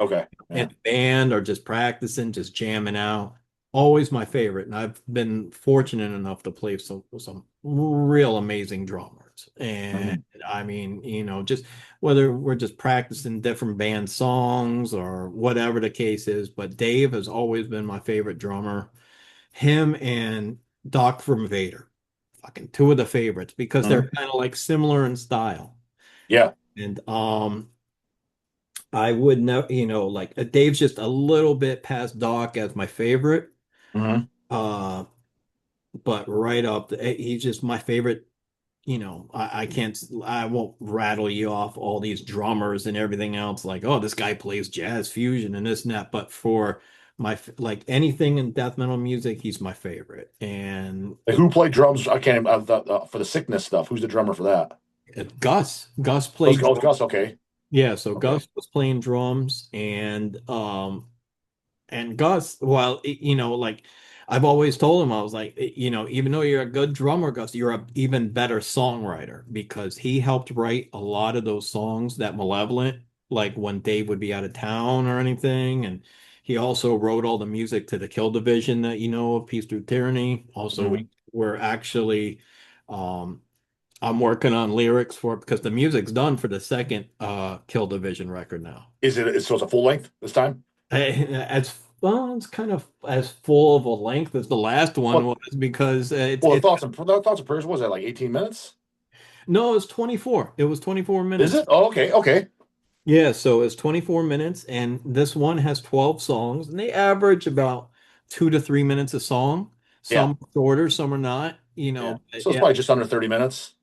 Okay. In Yeah. a band or just practicing, just jamming out. Always my favorite. And I've been fortunate enough to play some real amazing drummers. And Mhm. I mean, just whether we're just practicing different band songs or whatever the case is, but Dave has always been my favorite drummer. Him and Doc from Vader, fucking two of the favorites because they're Mhm. kind of like similar in style. Yeah. And I would know, like Dave's just a little bit past Doc as my favorite. Hmm. Uh, but right up, he's just my favorite. I won't rattle you off all these drummers and everything else. Like, oh, this guy plays jazz fusion and this and that. But for like anything in death metal music, he's my favorite. And Like, who played drums? I can't for the sickness stuff. Who's the drummer for that? Gus Oh, played drums. Gus. Okay. Yeah, so Okay. Gus was playing drums, and Gus, well, like I've always told him, I was like, even though you're a good drummer, Gus, you're a even better songwriter because he helped write a lot of those songs that Malevolent. like when Dave would be out of town or anything. And he also wrote all the music to the Kill Division that you know of, Peace Through Tyranny. Also, Mhm. we're actually um I'm working on lyrics for it because the music's done for the second Kill Division record now. So it's a full length this time? As well, it's kind of as full of a length as the last one What was because well, thoughts and prayers was that like 18 minutes? no, it's 24. It was 24 Is minutes. it? Oh, okay, okay. Yeah, so it's 24 minutes, and this one has 12 songs, and they average about 2 to 3 minutes a song. Yeah. Some are shorter, some are not. You Yeah. know, So it's yeah, probably just under 30 minutes.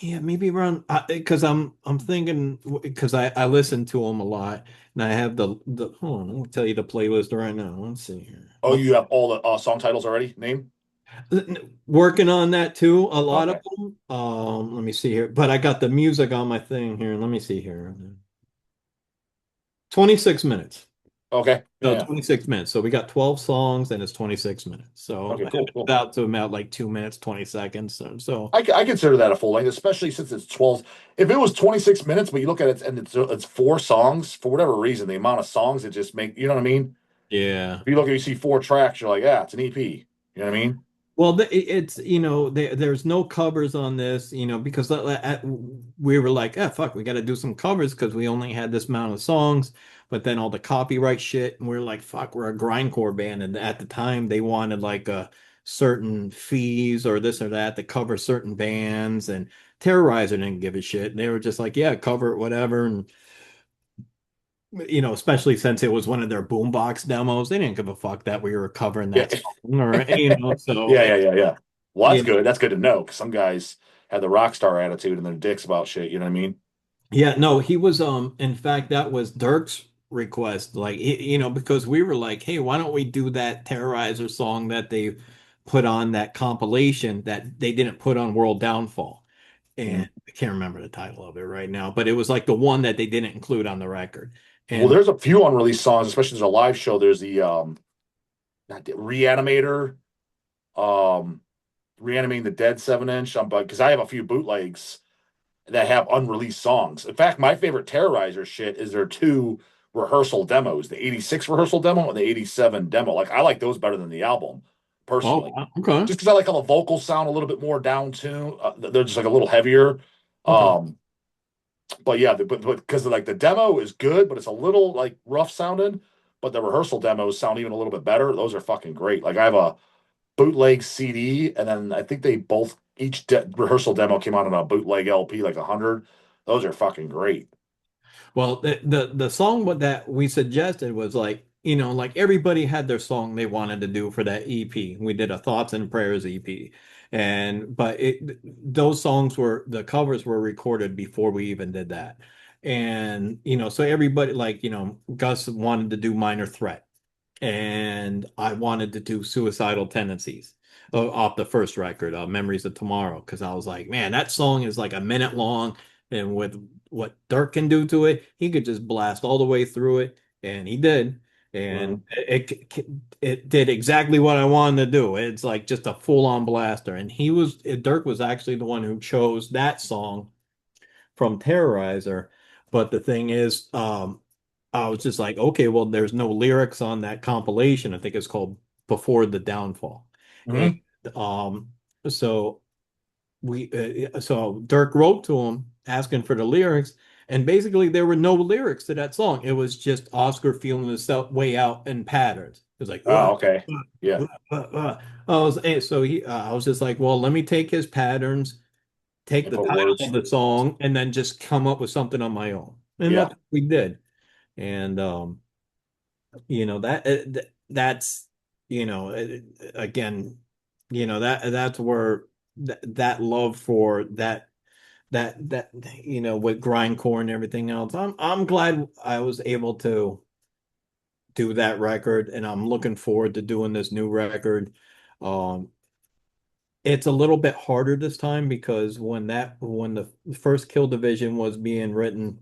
yeah, maybe around because I'm thinking because I listen to them a lot, and I have the hold on, I'll tell you the playlist right now. Let's see here. Oh, you have all the song titles already named? Working on that too, a lot of Okay. them. Let me see here, but I got the music on my thing here. Let me see here. 26 minutes. Okay. No, Yeah. 26 minutes. So we got 12 songs and it's 26 minutes. So Okay, it cool, was cool. out to about like 2 minutes, 20 seconds. So I consider that a full length, especially since it's 12. If it was 26 minutes, but you look at it and it's four songs, for whatever reason, the amount of songs it just make, you know what I mean? yeah. If you look at you see four tracks, you're like, yeah, it's an EP. You know what I mean? Well, it's there's no covers on this, because we were like, ah, fuck, we got to do some covers because we only had this amount of songs. But then all the copyright shit, and we're like, fuck, we're a grindcore band, and at the time they wanted like a certain fees or this or that to cover certain bands, and Terrorizer didn't give a shit. They were just like, yeah, cover it, whatever, and especially since it was one of their boombox demos, they didn't give a fuck that we were covering Yeah. that song or so. Yeah. Well, that's Yeah. good. That's good to know because some guys have the rock star attitude and they're dicks about shit. You know what I mean? Yeah, no, he was in fact that was Dirk's request, like because we were like, hey, why don't we do that Terrorizer song that they put on that compilation that they didn't put on World Downfall. Mhm. And I can't remember the title of it right now, but it was like the one that they didn't include on the record. Well, And there's a few unreleased songs, especially there's a live show. There's the Reanimator, um, reanimating the dead 7 inch. Because I have a few bootlegs that have unreleased songs. In fact, my favorite Terrorizer shit is their two rehearsal demos, the 86 rehearsal demo and the 87 demo. Like I like those better than the album, oh, personally. okay. Just because I like how the vocals sound a little bit more down tune. They're just like a little heavier. Okay. Um, but yeah, but because like the demo is good, but it's a little like rough sounding. But the rehearsal demos sound even a little bit better. Those are fucking great. Like I have a bootleg CD, and then I think they both rehearsal demo came out on a bootleg LP, like 100. Those are fucking great. Well, the song that we suggested was like, like everybody had their song they wanted to do for that EP. We did a Thoughts and Prayers EP. And but those songs were the covers were recorded before we even did that. And so everybody like, Gus wanted to do Minor Threat and I wanted to do Suicidal Tendencies off the first record, Memories of Tomorrow, because I was like, man, that song is like a minute long, and with what Dirk can do to it, he could just blast all the way through it, and he did, Mhm. and it did exactly what I wanted to do. It's like just a full-on blaster, and Dirk was actually the one who chose that song from Terrorizer. But the thing is, I was just like, okay, well, there's no lyrics on that compilation. I think it's called Before the Downfall. And Mhm. um, so so Dirk wrote to him asking for the lyrics, and basically there were no lyrics to that song. It was just Oscar feeling his way out in patterns. It was like, Oh, okay. Yeah. I was just like, well, let me take his patterns, take And the put title words. of the song, and then just come up with something on my own. And Yeah. that's what we did. And that's again, that's where that love for that with grindcore and everything else. I'm glad I was able to do that record, and I'm looking forward to doing this new record. Um, it's a little bit harder this time because when the first Kill Division was being written,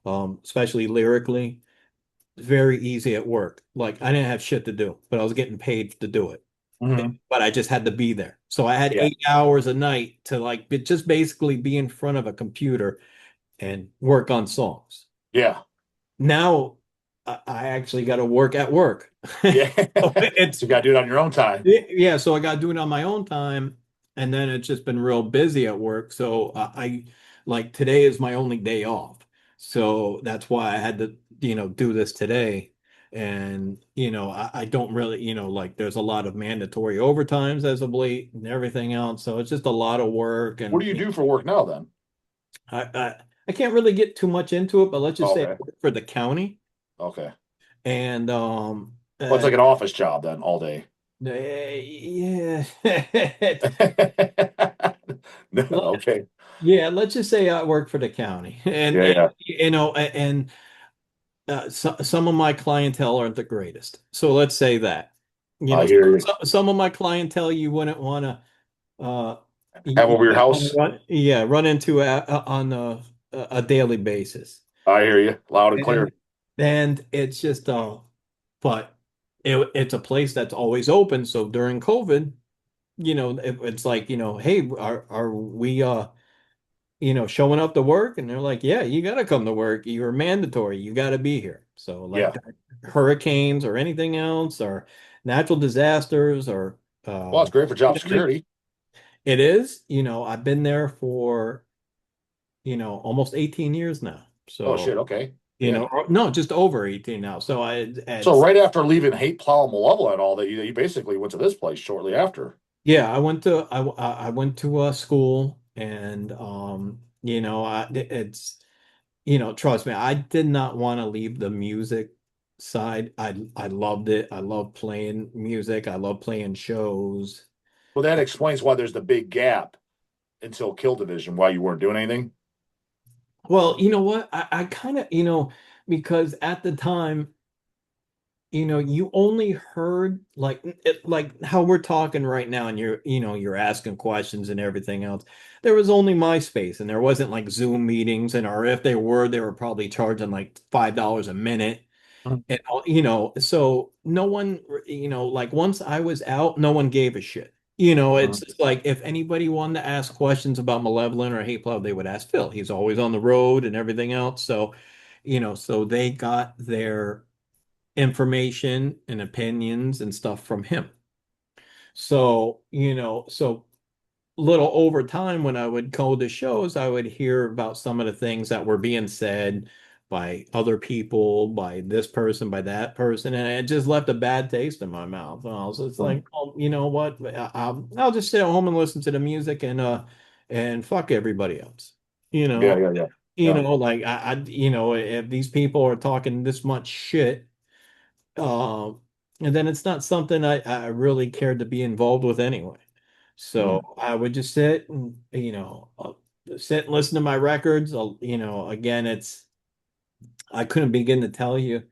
especially lyrically, very easy at work. Like I didn't have shit to do, but I was getting paid to do it. Mhm. But I just had to be there. So I had Yeah. 8 hours a night to just basically be in front of a computer and work on songs. Yeah. Now I actually got to work at work. Yeah. So So you got to do it on your own time. yeah, so I got to do it on my own time, and then it's just been real busy at work. So I like today is my only day off, so that's why I had to do this today. And I don't really like there's a lot of mandatory overtimes as of late and everything else, so it's just a lot of work. What do And you do for work now then? I can't really get too much into it, but let's just say I Okay. work for the county. Okay. And Well, it's like an office job then all day. yeah. No, okay. Yeah, let's just say I work for the county, and, Yeah, yeah. and some of my clientele aren't the greatest. So let's say that, I hear you. some of my clientele you wouldn't want to, uh, Have over your wanna house. run into on a daily basis, I hear you. Loud and and clear. it's just but it's a place that's always open. So during COVID, it's like hey, are we showing up to work? And they're like, yeah, you got to come to work. You're mandatory. You got to be here. So like Yeah. hurricanes or anything else or natural disasters or Well, it's great for job it security. is, I've been there for, almost 18 years now. Oh shit. So, Okay. Yeah. no, just over 18 now. So So it's, right after leaving Hateplow and Malevolent and all that, you basically went to this place shortly after. yeah, I went to a school and, it's, trust me, I did not want to leave the music side. I loved it. I love playing music. I love playing shows. Well, that explains why there's the big gap until Kill Division, why you weren't doing anything. Well, you know what? I kind of, because at the time, you only heard like how we're talking right now, and you're asking questions and everything else. There was only MySpace, and there wasn't like Zoom meetings, and or if they were probably charging like $5 a minute. Mhm. And so no one, like once I was out, no one gave a shit. It's Mhm. just like if anybody wanted to ask questions about Malevolent or Hate Club, they would ask Phil. He's always on the road and everything else. So, so they got their information and opinions and stuff from him. So, so little over time when I would go to shows, I would hear about some of the things that were being said by other people, by this person, by that person, and it just left a bad taste in my mouth. And I was just Mhm. like, oh, you know what? I'll just sit at home and listen to the music and fuck everybody else. You Yeah, know, yeah, yeah, yeah. like if these people are talking this much shit, um, and then it's not something I really cared to be involved with anyway. Mhm. So I would just sit and, sit and listen to my records. Again, I couldn't begin to tell you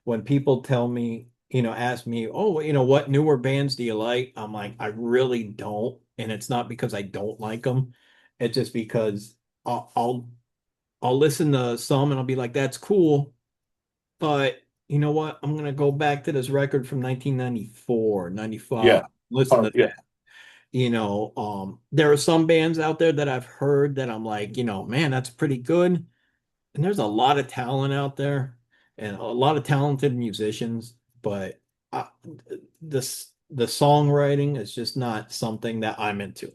when people tell me, ask me, oh, what newer bands do you like? I'm like, I really don't. And it's not because I don't like them. It's just because I'll, I'll, I'll listen to some and I'll be like, that's cool. But you know what? I'm going to go back to this record from 1994, 95. Yeah. Listen to Yeah. that. There are some bands out there that I've heard that I'm like, man, that's pretty good. And there's a lot of talent out there and a lot of talented musicians, but I, the songwriting is just not something that I'm into.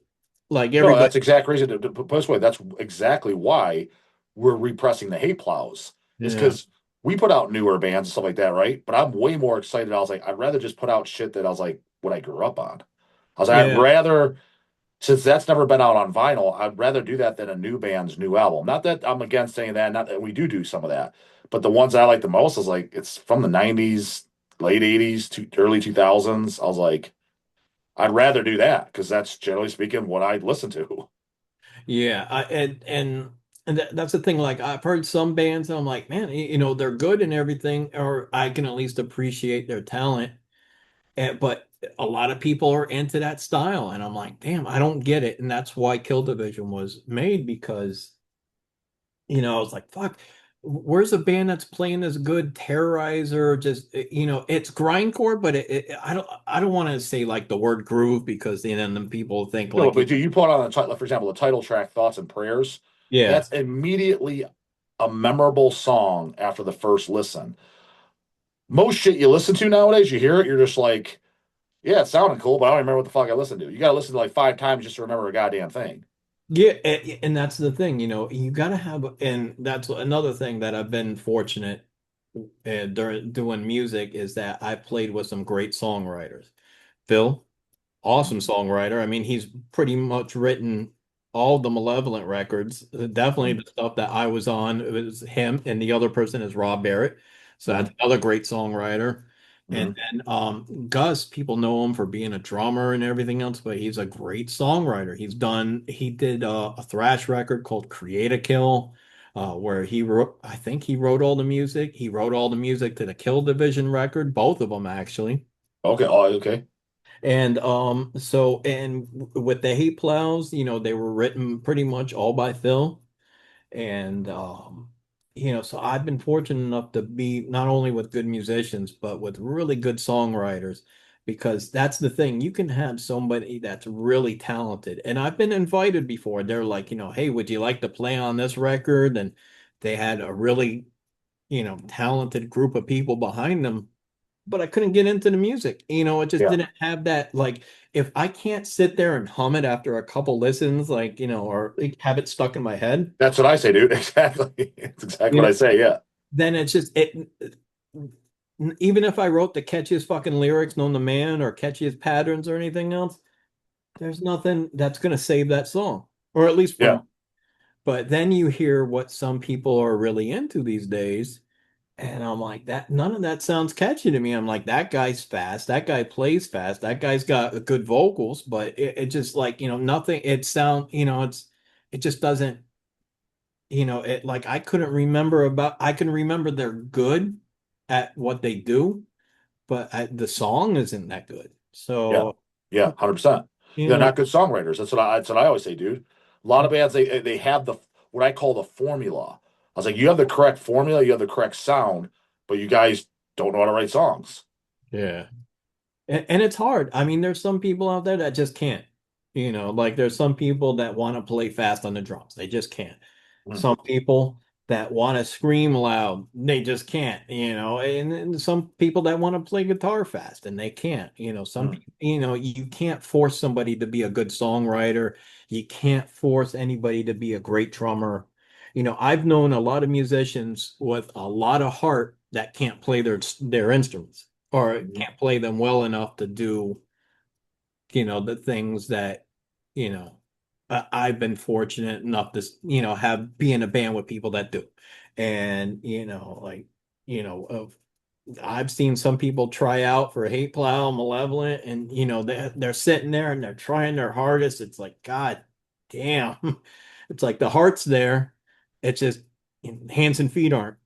Like No, everybody, that's exact reason to put it this way. That's exactly why we're repressing the hate plows. Is yeah, because we put out newer bands and stuff like that, right? But I'm way more excited. I was like, I'd rather just put out shit that I was like what I grew up on. I was like, I'd yeah, rather since that's never been out on vinyl, I'd rather do that than a new band's new album. Not that I'm against saying that, not that we do some of that, but the ones I like the most is like it's from the '90s, late '80s to early 2000s. I was like, I'd rather do that because that's generally speaking what I listen to. yeah. And that's the thing. Like I've heard some bands, and I'm like, man, they're good and everything, or I can at least appreciate their talent. But a lot of people are into that style, and I'm like, damn, I don't get it. And that's why Kill Division was made because, I was like, fuck, where's a band that's playing this good Terrorizer? Just, it's grindcore, but I don't want to say like the word groove because then people think No, like, but dude, you put on the title, for example, the title track "Thoughts and Prayers." yeah, That's immediately. a memorable song after the first listen. Most shit you listen to nowadays, you hear it, you're just like, yeah, it sounded cool, but I don't remember what the fuck I listened to. You got to listen to like 5 times just to remember a goddamn thing. Yeah, and that's the thing, you got to have, and that's another thing that I've been fortunate during doing music is that I played with some great songwriters. Phil, awesome songwriter. I mean, he's pretty much written all the Malevolent records. Definitely Mm-hmm. the stuff that I was on, it was him, and the other person is Rob Barrett. So Mm-hmm. that's another great songwriter. And Mm-hmm. then Gus, people know him for being a drummer and everything else, but he's a great songwriter. He did a thrash record called Create a Kill, where I think he wrote all the music. He wrote all the music to the Kill Division record, both of them actually. Okay. Oh, okay. And with the hate plows, they were written pretty much all by Phil. And so I've been fortunate enough to be not only with good musicians, but with really good songwriters, because that's the thing. You can have somebody that's really talented. And I've been invited before. They're like, hey, would you like to play on this record? And they had a really, talented group of people behind them, but I couldn't get into the music. It just Yeah. didn't have that. Like, if I can't sit there and hum it after a couple listens, like, or like, have it stuck in my head, That's what I say, dude. Exactly. It's exactly you what I know, say. Yeah. then it's just even if I wrote the catchiest fucking lyrics known to man or catchiest patterns or anything else, there's nothing that's gonna save that song. Or at least Yeah. from, but then you hear what some people are really into these days. And I'm like, that none of that sounds catchy to me. I'm like, that guy's fast. That guy plays fast. That guy's got good vocals, but it just like, nothing. It just doesn't, it like I can remember they're good at what they do, but the song isn't that good. Yeah. So, Yeah. 100%. you They're know, not good songwriters. That's what I always say, dude. A lot of bands, they have what I call the formula. I was like, you have the correct formula, you have the correct sound, but you guys don't know how to write songs. yeah. And it's hard. I mean, there's some people out there that just can't. Like there's some people that want to play fast on the drums. They just can't. Mm, Some people that want to scream loud, they just can't, and some people that want to play guitar fast and they can't. Some mm, people, you can't force somebody to be a good songwriter. You can't force anybody to be a great drummer. I've known a lot of musicians with a lot of heart that can't play their instruments or mm. can't play them well enough to do, the things that, you know, I've been fortunate enough to, have be in a band with people that do. And, like, I've seen some people try out for Hateplow, Malevolent, and, they're sitting there and they're trying their hardest. It's like, God damn. It's like the heart's there. It's just hands and feet aren't.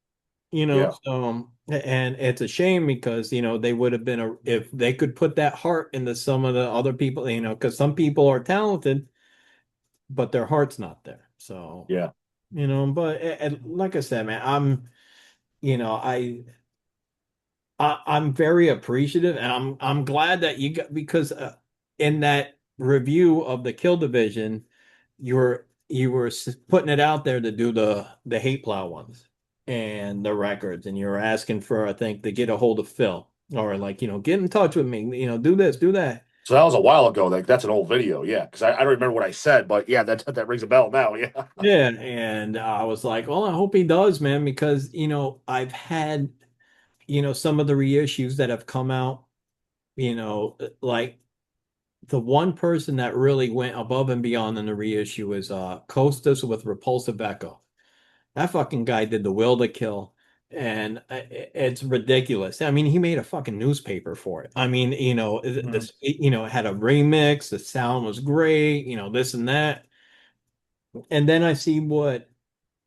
Yeah. So and it's a shame because they would have been if they could put that heart into some of the other people, because some people are talented, but their heart's not there. So, Yeah. but and like I said, man, you know, I, I'm very appreciative, and I'm glad that you got because in that review of the Kill Division, you were putting it out there to do the hate plow ones and the records, and you were asking for, I think, to get a hold of Phil or like get in touch with me, do this, do that. So that was a while ago. Like that's an old video. Yeah. Because I don't remember what I said, but yeah, that rings a bell now. Yeah. Yeah, and I was like, well, I hope he does, man, because I've had some of the reissues that have come out, like the one person that really went above and beyond in the reissue is Costas with Repulsive Echo. That fucking guy did the will to kill, and it's ridiculous. I mean, he made a fucking newspaper for it. I mean, Mhm. this, it had a remix. The sound was great. This and that. And then I see what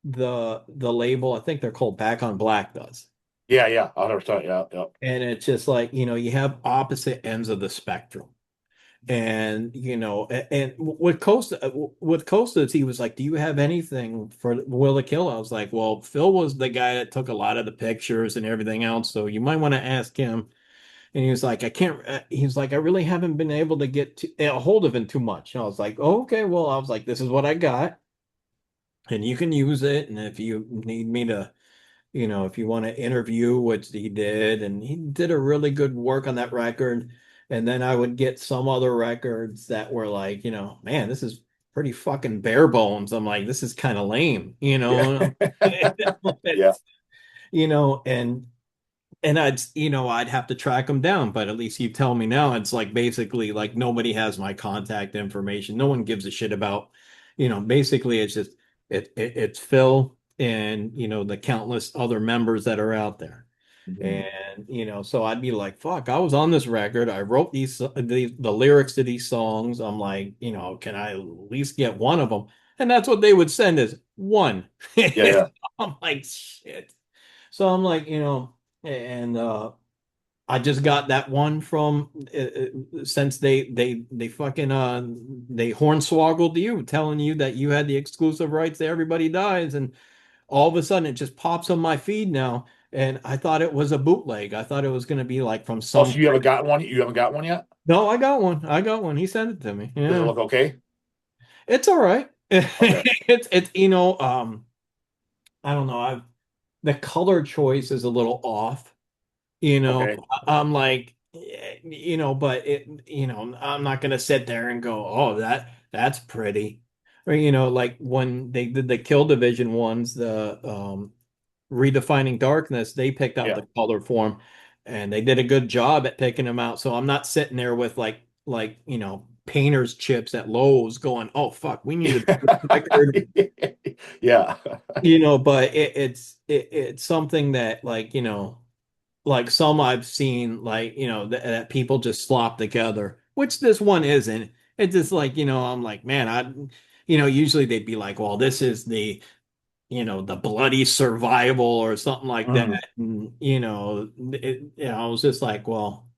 the label, I think they're called Back on Black, does. Yeah. Yeah. 100%. Yeah. Yeah. And it's just like, you have opposite ends of the spectrum. And and with Costa, he was like, "Do you have anything for Will to Kill?" I was like, "Well, Phil was the guy that took a lot of the pictures and everything else, so you might want to ask him." And he was like, "I can't." He was like, "I really haven't been able to get a hold of him too much." And I was like, oh, "Okay, well," I was like, "This is what I got." and you can use it. And if you need me to, if you want to interview, which he did, and he did a really good work on that record. And then I would get some other records that were like, man, this is pretty fucking bare bones. I'm like, this is kind of lame, Yeah. Yeah. It's, you know, and I'd have to track them down, but at least you tell me now, it's like basically like nobody has my contact information. No one gives a shit about, basically it's just it's Phil and the countless other members that are out there. Mhm. And so I'd be like, fuck, I was on this record. I wrote the lyrics to these songs. I'm like, can I at least get one of them? And that's what they would send is one. Yeah, yeah. I'm like, shit. So I'm like, and I just got that one from since they fucking they hornswoggled you, telling you that you had the exclusive rights to Everybody Dies, and all of a sudden it just pops on my feed now, and I thought it was a bootleg. I thought it was going to be like from Oh, some. so you haven't gotten one? You haven't got one yet? No, I got one. I got one. He sent it to me. Does it Yeah, look okay? it's all right. Okay. It's I don't know. The color choice is a little off. Okay. I'm like, but I'm not gonna sit there and go, oh, that's pretty. Or, like when they did the Kill Division ones, the Redefining Darkness, they picked out Yeah. the color form and they did a good job at picking them out. So I'm not sitting there with like, painter's chips at Lowe's going, oh fuck, we need a record, Yeah. but it's something that like some I've seen, like, that people just slop together, which this one isn't. It's just like, I'm like, man, usually they'd be like, well, this is the bloody survival or something like that. Mhm. And, I was just like, well,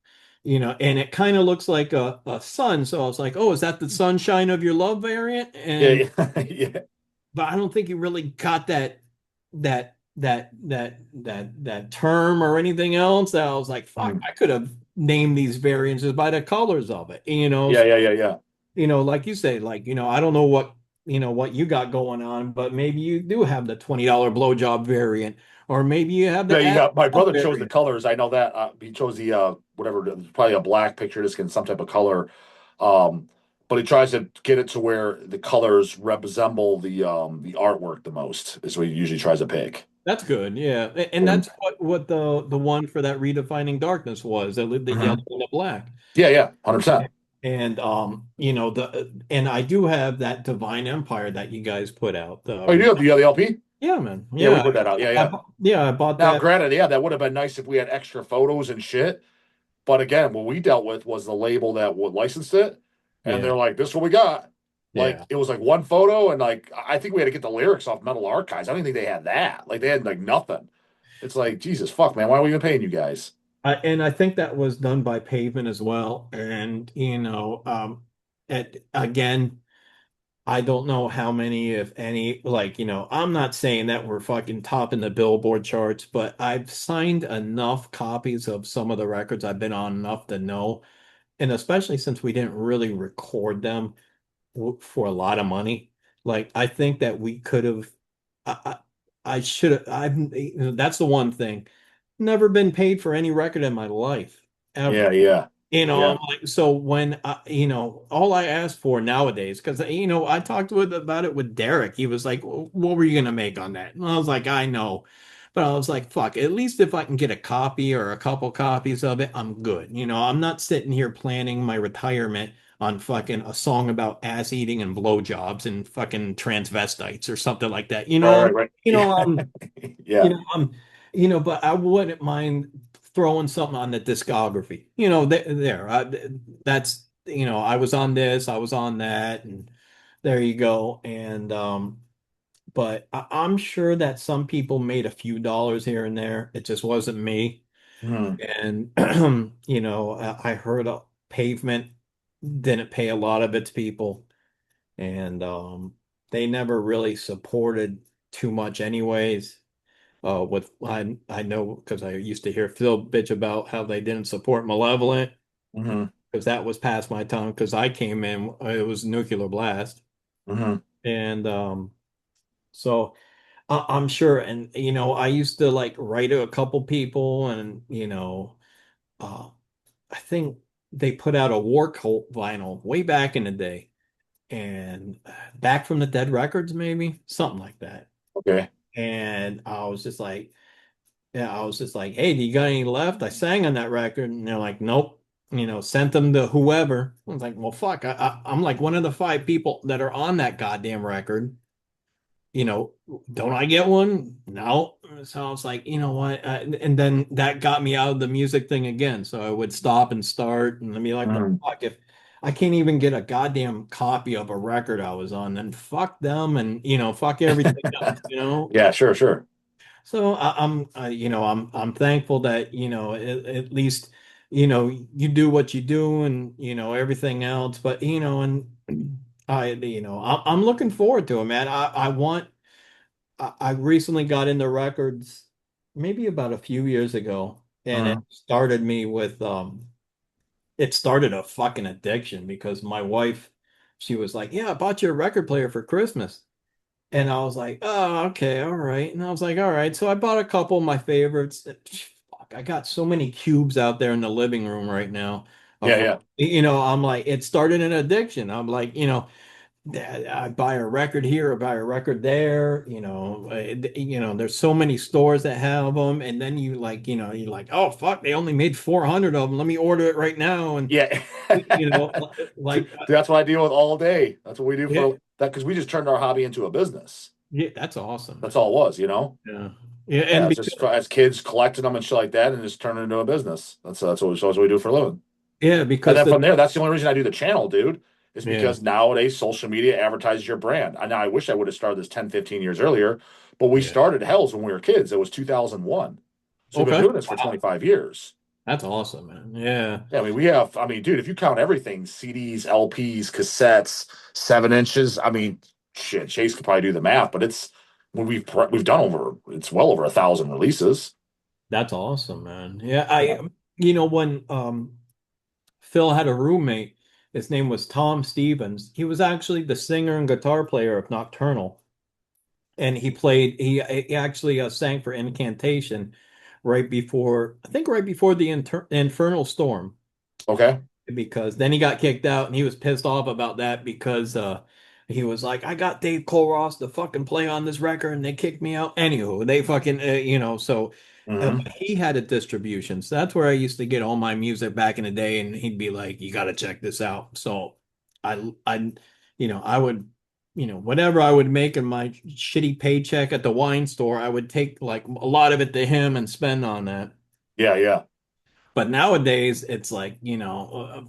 and it kind of looks like a sun. So I was like, oh, is that the sunshine of your love variant? Yeah, And yeah. Yeah. but I don't think you really got that term or anything else. That I was like, fuck, Mhm. I could have named these variances by the colors of it. Yeah, yeah, yeah, yeah. Like you say, like, I don't know what you got going on, but maybe you do have the $20 blowjob variant, or maybe you have Yeah, the you ad got my brother chose the variant. colors. I know that. He chose the whatever, probably a black picture disc in some type of color. Um, but he tries to get it to where the colors resemble the artwork the most, is what he usually tries to pick. That's good, yeah. And And that's what the one for that Redefining Darkness was, the yellow Mhm. and the black. Yeah, yeah, 100%. And and I do have that Divine Empire that you guys put out. Oh, you do have the LP? Yeah, man. Yeah, we Yeah. put that out. Yeah, yeah. Yeah, I bought Now, that. granted, yeah, that would have been nice if we had extra photos and shit. But again, what we dealt with was the label that would licensed it, and Yeah. they're like, "This is what we got." Like Yeah. it was like one photo, and like I think we had to get the lyrics off Metal Archives. I don't even think they had that. Like they had like nothing. It's like Jesus fuck, man. Why are we even paying you guys? And I think that was done by Pavement as well. And again, I don't know how many, if any, like, I'm not saying that we're fucking topping the Billboard charts, but I've signed enough copies of some of the records I've been on enough to know. And especially since we didn't really record them for a lot of money, like, I think that we could have, I, I should have, that's the one thing. Never been paid for any record in my life, Yeah, ever. yeah, I'm yeah. like, so when all I ask for nowadays, because I talked with about it with Derek. He was like, "What were you gonna make on that?" And I was like, "I know," but I was like, "Fuck! At least if I can get a copy or a couple copies of it, I'm good." I'm not sitting here planning my retirement on fucking a song about ass eating and blowjobs and fucking transvestites or something like that. Right, right, right. You know, Yeah, I'm you yeah. know, I'm, but I wouldn't mind throwing something on the discography. That's, I was on this, I was on that, and there you go. And but I'm sure that some people made a few dollars here and there. It just wasn't me. Mhm. And I heard Pavement didn't pay a lot of its people, and they never really supported too much, anyways. With I know because I used to hear Phil bitch about how they didn't support Malevolent Mhm. because that was past my time because I came in, it was Nuclear Blast. Mhm. And So I'm sure, and I used to like write to a couple people, and uh, I think they put out a War Cult vinyl way back in the day, and Back from the Dead Records, maybe something like that. Okay. And I was just like, hey, do you got any left? I sang on that record, and they're like, nope. Sent them to whoever. I was like, well, fuck. I'm like one of the five people that are on that goddamn record. you know, don't I get one? No. So I was like, you know what? And then that got me out of the music thing again. So I would stop and start and be like, well, Mm. fuck, if I can't even get a goddamn copy of a record I was on, then fuck them and, fuck everything else. Yeah, sure, sure. So I'm thankful that, at least, you do what you do and, everything else. But, and I'm looking forward to it, man. I recently got into records maybe about a few years ago, and Mm. it started a fucking addiction because my wife, she was like, "Yeah, I bought you a record player for Christmas." And I was like, "Oh, okay, all right." And I was like, "All right." So I bought a couple of my favorites. Fuck, I got so many cubes out there in the living room right now Yeah, of yeah. I'm like, it started an addiction. I'm like, I buy a record here, I buy a record there, there's so many stores that have them, and then you're like, oh fuck, they only made 400 of them. Let me order it right now, and Yeah. like, That's what I deal with all day. That's what we do yeah, for that because we just turned our hobby into a business. yeah, that's awesome, That's man. all it was, you know? Yeah, yeah, Yeah, and it's because just as kids collecting them and shit like that and just turn it into a business. That's what we do for a living. yeah, And because then the from there, that's the only reason I do the channel, dude, is yeah, because nowadays social media advertises your brand. I know I wish I would have started this 10, 15 years earlier, but we yeah, started Hells when we were kids. It was 2001. So we've been okay, doing this for 25 years. that's awesome, man. Yeah, Yeah, I mean, dude, if you count everything, CDs, LPs, cassettes, 7 inches, I mean, shit, Chase could probably do the math, but it's when we've done it's well over 1,000 releases. that's awesome, man. Yeah, Yeah. when Phil had a roommate. His name was Tom Stevens. He was actually the singer and guitar player of Nocturnal, and he actually sang for Incantation right before the Infernal Storm, Okay. because then he got kicked out and he was pissed off about that because he was like, I got Dave Ross to fucking play on this record and they kicked me out. Anywho, they fucking so Hmm. he had a distribution. So that's where I used to get all my music back in the day, and he'd be like, you got to check this out. So I I would whatever I would make in my shitty paycheck at the wine store, I would take like a lot of it to him and spend on that. Yeah, yeah, But nowadays, it's like,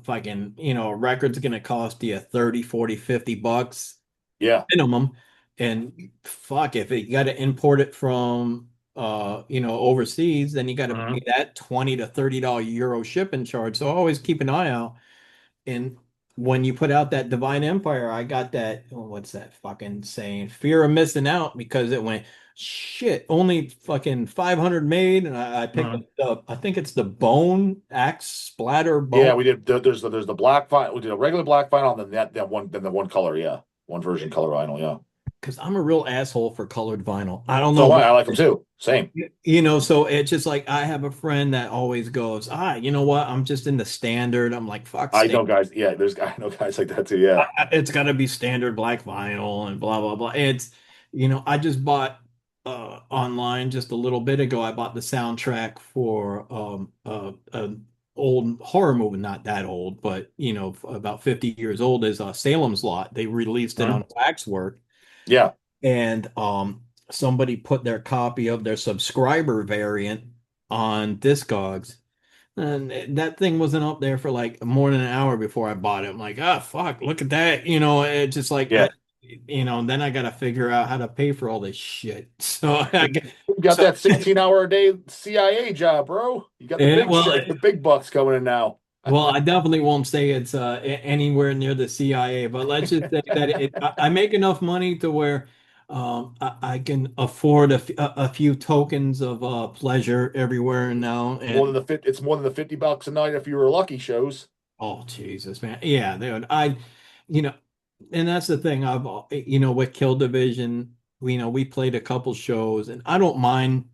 fucking, a record's gonna cost you 30, 40, $50 yeah. minimum. And fuck, if you got to import it from, overseas, then you got to pay Hmm. that 20 to $30 euro shipping charge. So always keep an eye out. And when you put out that Divine Empire, I got that, oh, what's that fucking saying? Fear of missing out, because it went, shit, only fucking 500 made. And I picked up Hmm. I think it's the Bone Axe Splatter Yeah, Bone, we did. There's the black vinyl. We did a regular black vinyl, and then the one color. Yeah, one version color vinyl. Yeah. because I'm a real asshole for colored vinyl. I don't So know am I. what. I like them too. Same. So it's just like I have a friend that always goes, you know what? I'm just in the standard. I'm like, fuck I standard. know guys. Yeah, I know guys like that too. Yeah. It's got to be standard black vinyl and blah blah blah. I just bought online just a little bit ago. I bought the soundtrack for an old horror movie, not that old, but about 50 years old, is Salem's Lot. They released it on Mhm. Waxwork, Yeah. and somebody put their copy of their subscriber variant on Discogs. And that thing wasn't up there for like more than an hour before I bought it. I'm like, oh fuck, look at that. It's just like Yeah. then I gotta figure out how to pay for all this shit. You got So that 16-hour a day CIA job, bro. You got the yeah, well, the big bucks coming in now. I definitely won't say it's anywhere near the CIA, but let's just say that I make enough money to where I can afford a few tokens of pleasure everywhere now. And It's more than the $50 a night if you were lucky shows. oh Jesus, man, yeah, dude, you know, and that's the thing. With Kill Division. we played a couple shows, and I don't mind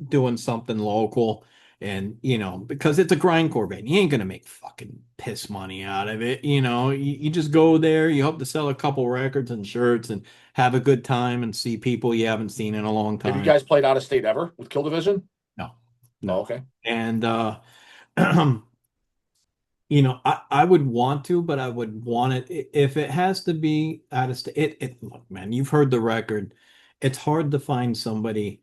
doing something local. And because it's a grindcore band, you ain't gonna make fucking piss money out of it. You just go there, you hope to sell a couple records and shirts and have a good time and see people you haven't seen in a long Have you time. guys played out of state ever with Kill Division? No, Oh, no. okay. And I would want to, but I would want it if it has to be out of state. Look, man, you've heard the record. It's hard to find somebody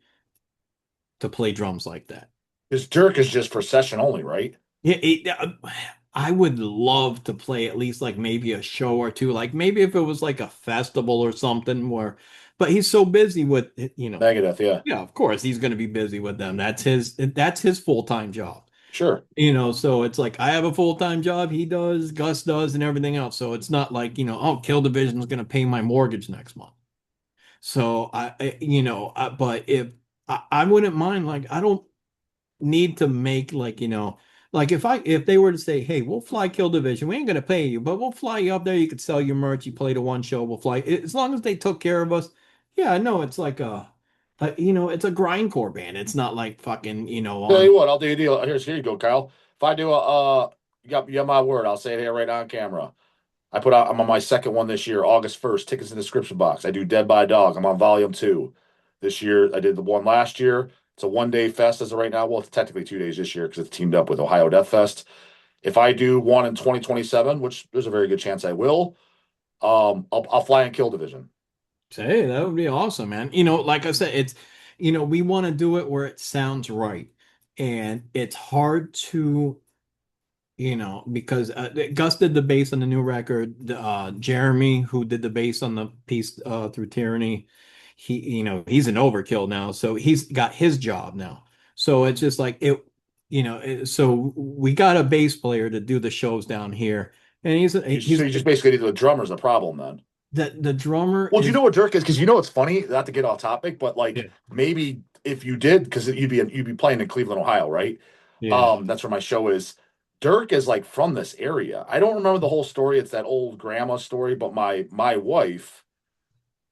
to play drums like that. Because Dirk is just for session only, right? Yeah, I would love to play at least like maybe a show or two, like maybe if it was like a festival or something but he's so busy with Negative, yeah. yeah, of course he's going to be busy with them. That's his full-time job. Sure. So it's like I have a full-time job, he does, Gus does, and everything else. So it's not like, oh, Kill Division's going to pay my mortgage next month. So but if I wouldn't mind, like I don't need to make like, like if they were to say, hey, we'll fly Kill Division, we ain't gonna pay you, but we'll fly you up there, you could sell your merch, you play the one show, we'll fly as long as they took care of us. Yeah, no, it's like it's a grindcore band. It's not like fucking, Tell on you what, I'll do a deal. Here you go, Kyle. If I do you got my word. I'll say it here right on camera. I'm on my second one this year, August 1st. Tickets in the description box. I do Dead by Dog. I'm on volume 2 this year. I did the one last year. It's a 1 day fest as of right now. Well, it's technically 2 days this year because it's teamed up with Ohio Death Fest. If I do one in 2027, which there's a very good chance I will, I'll fly in Kill Division. say that would be awesome, man. Like I said, it's we want to do it where it sounds right. And it's hard to because Gus did the bass on the new record. Jeremy, who did the bass on the piece through Tyranny, he's an overkill now, so he's got his job now. So it's just like so we got a bass player to do the shows down here, and So he's you just basically need the drummer's the problem then. the drummer Well, do you is know what Dirk is? Because you know it's funny, not to get off topic, but like yeah maybe if you did, because you'd be playing in Cleveland, Ohio, right? yeah. That's where my show is. Dirk is like from this area. I don't remember the whole story. It's that old grandma story, but my wife,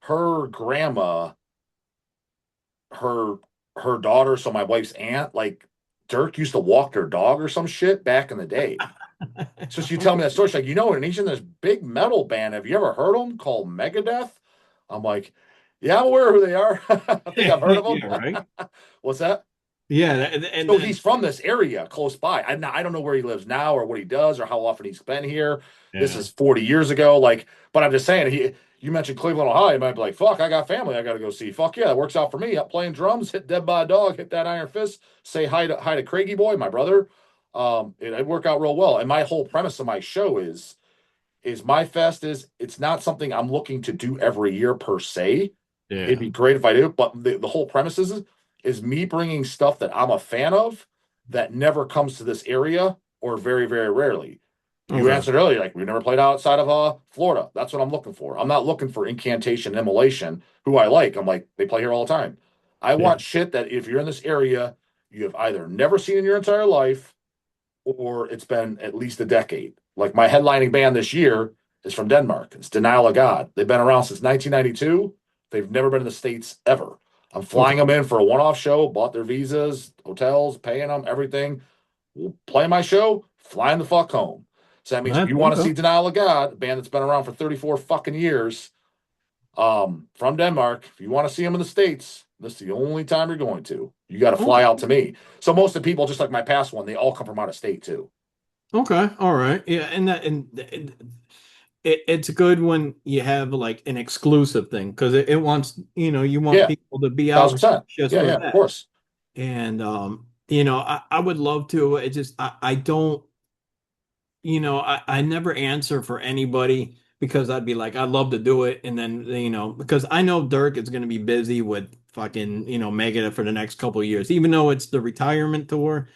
her grandma, her her daughter, so my wife's aunt, like Dirk used to walk their dog or some shit back in the day. So she tell me that story. She's like, and he's in this big metal band. Have you ever heard of them called Megadeth? I'm like, yeah, I'm aware of who they are. I think I've heard of Yeah, right. them. What's that? Yeah, and So he's from this area close by. I don't know where he lives now or what he does or how often he's been here. This yeah. is 40 years ago. Like, but I'm just saying, you mentioned Cleveland, Ohio. You might be like, fuck, I got family I got to go see. Fuck yeah, it works out for me. Up playing drums, hit Dead by a Dog, hit that Iron Fist, say hi to Craigie Boy, my brother. It'd work out real well. And my whole premise of my show is my fest is it's not something I'm looking to do every year per se. It'd Yeah. be great if I do, but the whole premise is me bringing stuff that I'm a fan of that never comes to this area or very, very rarely. You Okay. answered earlier, like we've never played outside of Florida. That's what I'm looking for. I'm not looking for Incantation, Immolation, who I like. I'm like, they play here all the time. I Yeah. want shit that if you're in this area, you have either never seen in your entire life or it's been at least a decade. Like my headlining band this year is from Denmark. It's Denial of God. They've been around since 1992. They've never been in the States ever. I'm flying Okay. them in for a one-off show, bought their visas, hotels, paying them, everything. We'll play my show, flying the fuck home. So that means if you want to Okay. see Denial of God, a band that's been around for 34 fucking years, from Denmark, if you want to see them in the States, this is the only time you're going to. You got to fly Okay. out to me. So most of the people, just like my past one, they all come from out of state too. Okay. All right. Yeah, it's good when you have like an exclusive thing because it wants, you want Yeah, people to be out 1,000%. just Yeah, for yeah, of that. course. And I would love to. It just I don't, I never answer for anybody because I'd be like, I'd love to do it. And then, because I know Dirk is going to be busy with fucking, Megadeth for the next couple of years, even though it's the retirement tour.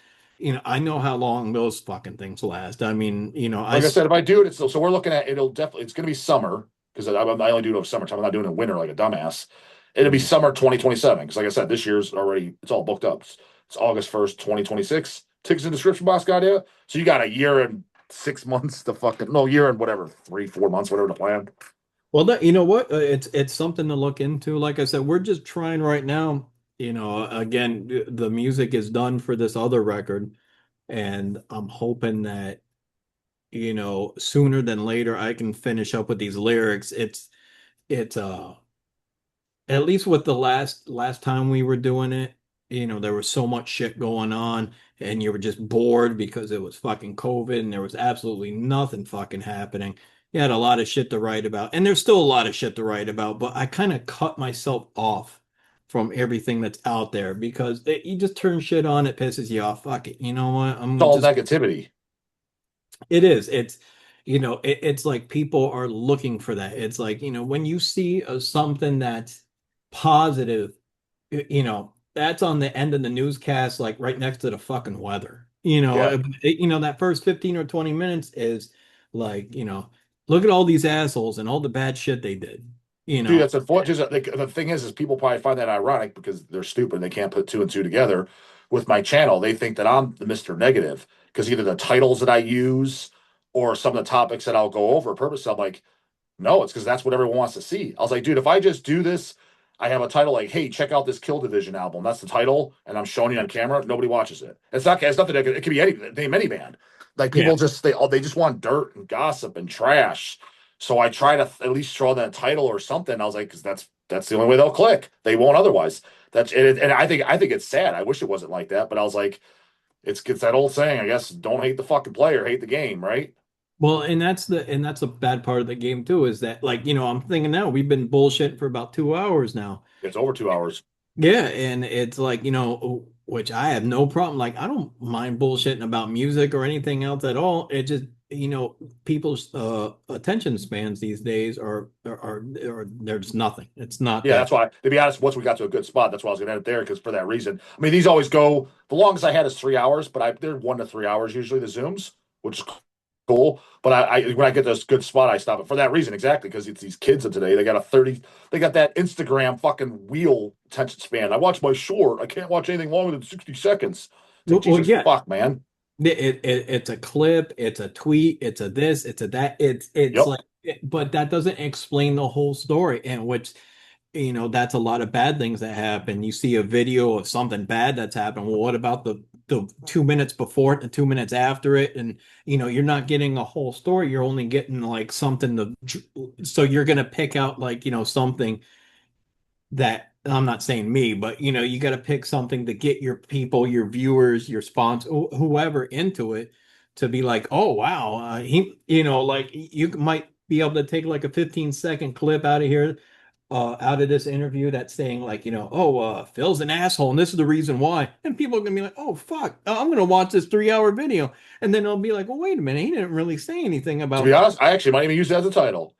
I know how long those fucking things last. I mean, Like I said, if I do it, so we're looking at it's going to be summer because I only do it over summertime. I'm not doing it in winter like a dumbass. It'll be Mm. summer 2027 because, like I said, this year's already it's all booked up. It's August 1st, 2026. Tickets in the description box, got you. So you got a year and 6 months to fucking no year and whatever 3, 4 months, whatever to plan. Well, that, you know what? It's something to look into. Like I said, we're just trying right now. Again, the music is done for this other record, and I'm hoping that, sooner than later I can finish up with these lyrics. It's at least with the last time we were doing it, there was so much shit going on and you were just bored because it was fucking COVID and there was absolutely nothing fucking happening. You had a lot of shit to write about, and there's still a lot of shit to write about, but I kind of cut myself off from everything that's out there because you just turn shit on, it pisses you off. Fuck it. You know what? It's I'm all just negativity. it is. It's like people are looking for that. It's like, when you see something that's positive, that's on the end of the newscast, like right next to the fucking weather. Yeah. That first 15 or 20 minutes is like, look at all these assholes and all the bad shit they did, you Dude, know. that's unfortunate. The thing is people probably find that ironic because they're stupid. They can't put two and two together. With my channel, they think that I'm the Mr. Negative because either the titles that I use or some of the topics that I'll go over purposely. I'm like, no, it's because that's what everyone wants to see. I was like, dude, if I just do this, I have a title like, hey, check out this Kill Division album. That's the title, and I'm showing you on camera. Nobody watches it. It's nothing. It could be name any band. Like Yeah. people just they just want dirt and gossip and trash. So I try to at least throw that title or something. I was like, because that's the only way they'll click. They won't otherwise. And I think it's sad. I wish it wasn't like that, but I was like, it's that old saying, I guess, don't hate the fucking player, hate the game, right? Well, and that's a bad part of the game too, is that, like, I'm thinking now we've been bullshitting for about 2 hours now. It's over 2 hours. Yeah, and it's like, which I have no problem. Like, I don't mind bullshitting about music or anything else at all. It just, people's attention spans these days are there's nothing. It's not Yeah, there. that's why, to be honest, once we got to a good spot, that's why I was going to end it there because for that reason. I mean, these always go, the longest I had is 3 hours, but they're 1 to 3 hours usually, the Zooms, which is cool. But when I get this good spot, I stop it for that reason exactly because it's these kids of today. They got that Instagram fucking wheel attention span. I watch my short. I can't watch anything longer than 60 seconds. It's like, Well, Jesus yeah, fuck, man. it's a clip, it's a tweet, it's a this, it's a that. It's Yep. like, but that doesn't explain the whole story, and which, that's a lot of bad things that happen. You see a video of something bad that's happened. Well, what about the 2 minutes before it and 2 minutes after it? And you're not getting a whole story. You're only getting like something so you're gonna pick out, like, something that, I'm not saying me, but you got to pick something to get your people, your viewers, your sponsor, whoever into it, to be like, oh wow, like you might be able to take like a 15-second clip out of here, out of this interview that's saying, like, oh, Phil's an asshole and this is the reason why, and people are gonna be like, oh fuck, I'm gonna watch this 3-hour video, and then they'll be like, well, wait a minute, he didn't really say anything To be about. honest, I actually might even use that as a title.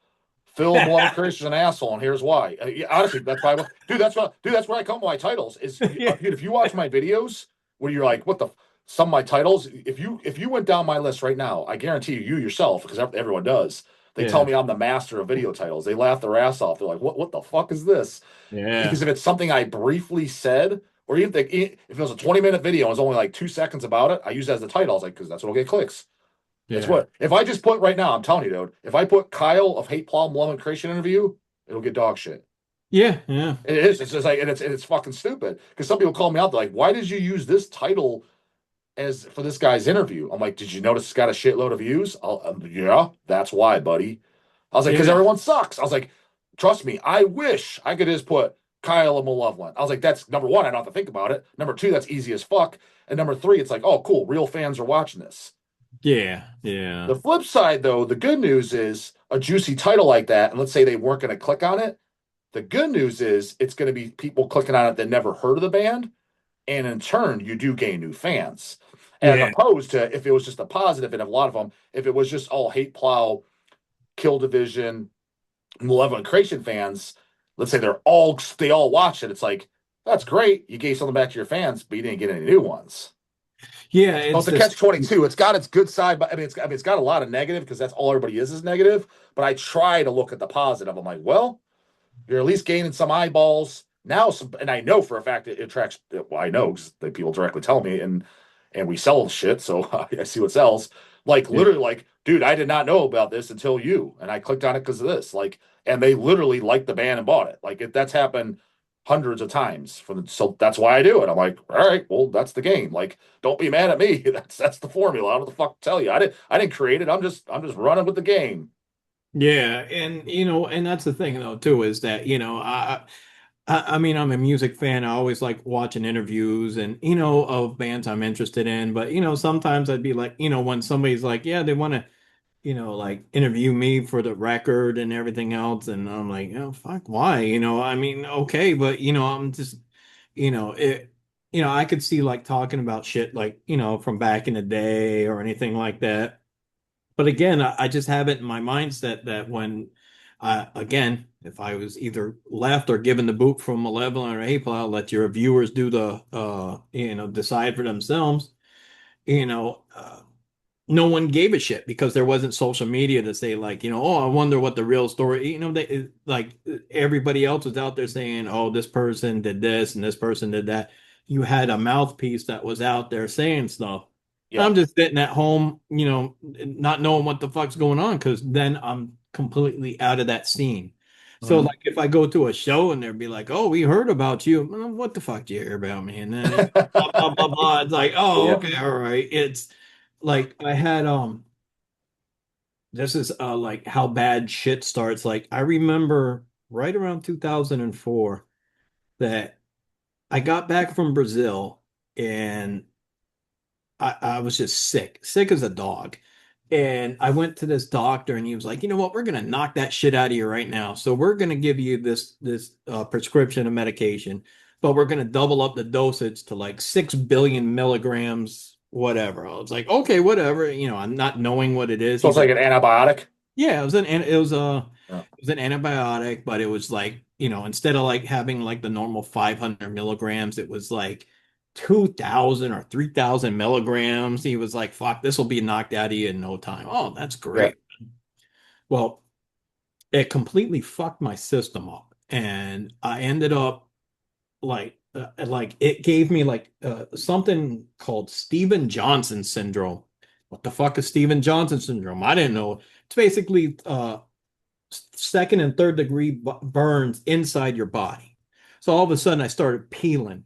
Phil Malevolent Chris is an asshole, and here's why. Yeah, honestly, that's why. That's where I come with my titles. Yeah, Dude, if you watch my videos, where you're like, what the, some of my titles. If you went down my list right now, I guarantee you yourself, because everyone does. They tell yeah, me I'm the master of video titles. They laugh their ass off. They're like, what the fuck is this? yeah, Because if it's something I briefly said, or even if it was a 20-minute video and it's only like 2 seconds about it, I use it as the title. I was like, because that's what'll get clicks. It's yeah, what if I just put right now, I'm telling you, dude, if I put Kyle of Hateplow Malevolent Creation interview, it'll get dog shit. yeah, yeah. It is. It's just like, and it's fucking stupid. Because some people call me out, they're like, why did you use this title as for this guy's interview? I'm like, did you notice it's got a shitload of views? Yeah, that's why, buddy. I was like, because Yeah. everyone sucks. I was like, trust me, I wish I could just put Kyle of Malevolent. I was like, that's number one, I don't have to think about it. Number two, that's easy as fuck. And number three, it's like, oh, cool, real fans are watching this. Yeah, yeah, The flip side, though, the good news is a juicy title like that, and let's say they weren't going to click on it. The good news is it's going to be people clicking on it that never heard of the band, and in turn, you do gain new fans. As yeah, opposed to if it was just a positive, and a lot of them, if it was just all hate plow, kill division, malevolent creation fans, let's say they all watch it. It's like that's great. You gave something back to your fans, but you didn't get any new ones. yeah. So It's it's a this. catch 22. It's got its good side, but it's got a lot of negative because that's all everybody is negative. But I try to look at the positive. I'm like, well, you're at least gaining some eyeballs now. And I know for a fact it attracts. Well, I know because people directly tell me, and we sell shit, so I see what sells. Like Yeah, literally, like, dude, I did not know about this until you, and I clicked on it because of this. Like, and they literally liked the band and bought it. Like that's happened hundreds of times so that's why I do it. I'm like, all right, well, that's the game. Like, don't be mad at me. That's the formula. I don't know what the fuck to tell you. I didn't create it. I'm just running with the game. Yeah, and and that's the thing though too is that I mean, I'm a music fan. I always like watching interviews and of bands I'm interested in. But sometimes I'd be like, when somebody's like, yeah, they want to like interview me for the record and everything else. And I'm like, oh, fuck, why? I mean, okay, but I'm just, it, I could see like talking about shit like, from back in the day or anything like that. But again, I just have it in my mindset that when, again, if I was either left or given the boot from Malevolent or Hateplow, let your viewers do the, decide for themselves. You know, uh, no one gave a shit because there wasn't social media to say like, oh, I wonder what the real story, they like everybody else was out there saying, oh, this person did this and this person did that. You had a mouthpiece that was out there saying stuff. Yeah. I'm just sitting at home, not knowing what the fuck's going on because then I'm completely out of that scene. So Mhm. like if I go to a show and they'd be like, "Oh, we heard about you." Well, what the fuck do you hear about me? And then blah blah blah blah. It's like, "Oh, Yeah. okay, all right." It's like I had this is like how bad shit starts. Like I remember right around 2004 that I got back from Brazil and I was just sick as a dog. And I went to this doctor and he was like, you know what, we're gonna knock that shit out of you right now. So we're gonna give you this prescription of medication, but we're gonna double up the dosage to like 6 billion milligrams, whatever. I was like, okay, whatever. I'm not knowing what it is. So He's it's like like, an antibiotic. yeah, Yeah. it was an antibiotic, but it was like, instead of like having like the normal 500 milligrams, it was like 2,000 or 3,000 milligrams. He was like, fuck, this will be knocked out of you in no time. Oh, that's Yeah. great. Well, it completely fucked my system up. And I ended up like it gave me like something called Steven Johnson syndrome. What the fuck is Steven Johnson syndrome? I didn't know. It's basically second and third degree burns inside your body. So all of a sudden I started peeling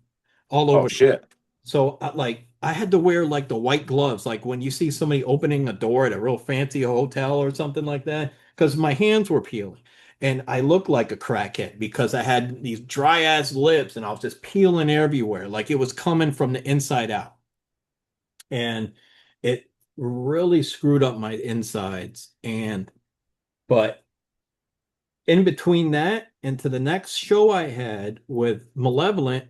all Oh over. shit. So like I had to wear like the white gloves, like when you see somebody opening a door at a real fancy hotel or something like that, because my hands were peeling. And I looked like a crackhead because I had these dry ass lips and I was just peeling everywhere, like it was coming from the inside out. And it really screwed up my insides. But in between that and to the next show I had with Malevolent,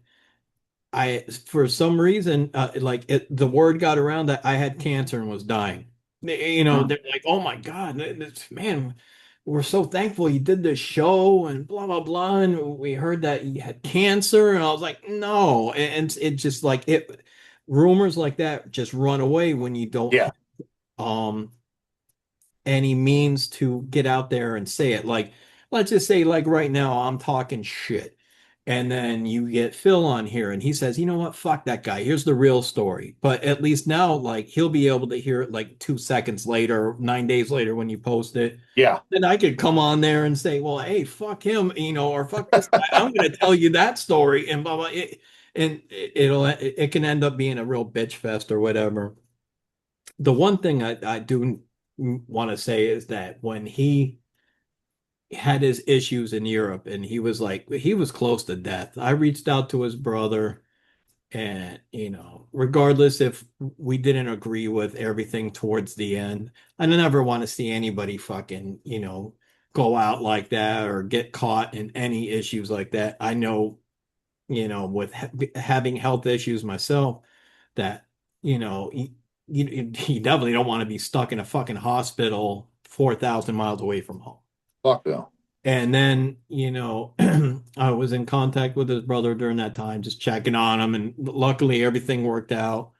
for some reason, the word got around that I had cancer and was dying. Mhm. They're like, "Oh my God, man, we're so thankful you did this show and blah blah blah." And we heard that you had cancer, and I was like, "No," and it just like it, rumors like that just run away when you don't Yeah. have um any means to get out there and say it. Like, let's just say, like right now, I'm talking shit. And then you get Phil on here and he says, you know what? Fuck that guy. Here's the real story. But at least now, like, he'll be able to hear it like 2 seconds later, 9 days later when you post it. Yeah. Then I could come on there and say, well, hey, fuck him, or fuck this guy. I'm going to tell you that story and blah, blah. It can end up being a real bitch fest or whatever. The one thing I do want to say is that when he had his issues in Europe and he was close to death, I reached out to his brother and regardless if we didn't agree with everything towards the end, I never want to see anybody fucking, go out like that or get caught in any issues like that. I know, with having health issues myself that, you know, you definitely don't want to be stuck in a fucking hospital 4,000 miles away from home. Fuck no. And then, I was in contact with his brother during that time, just checking on him. And luckily, everything worked out.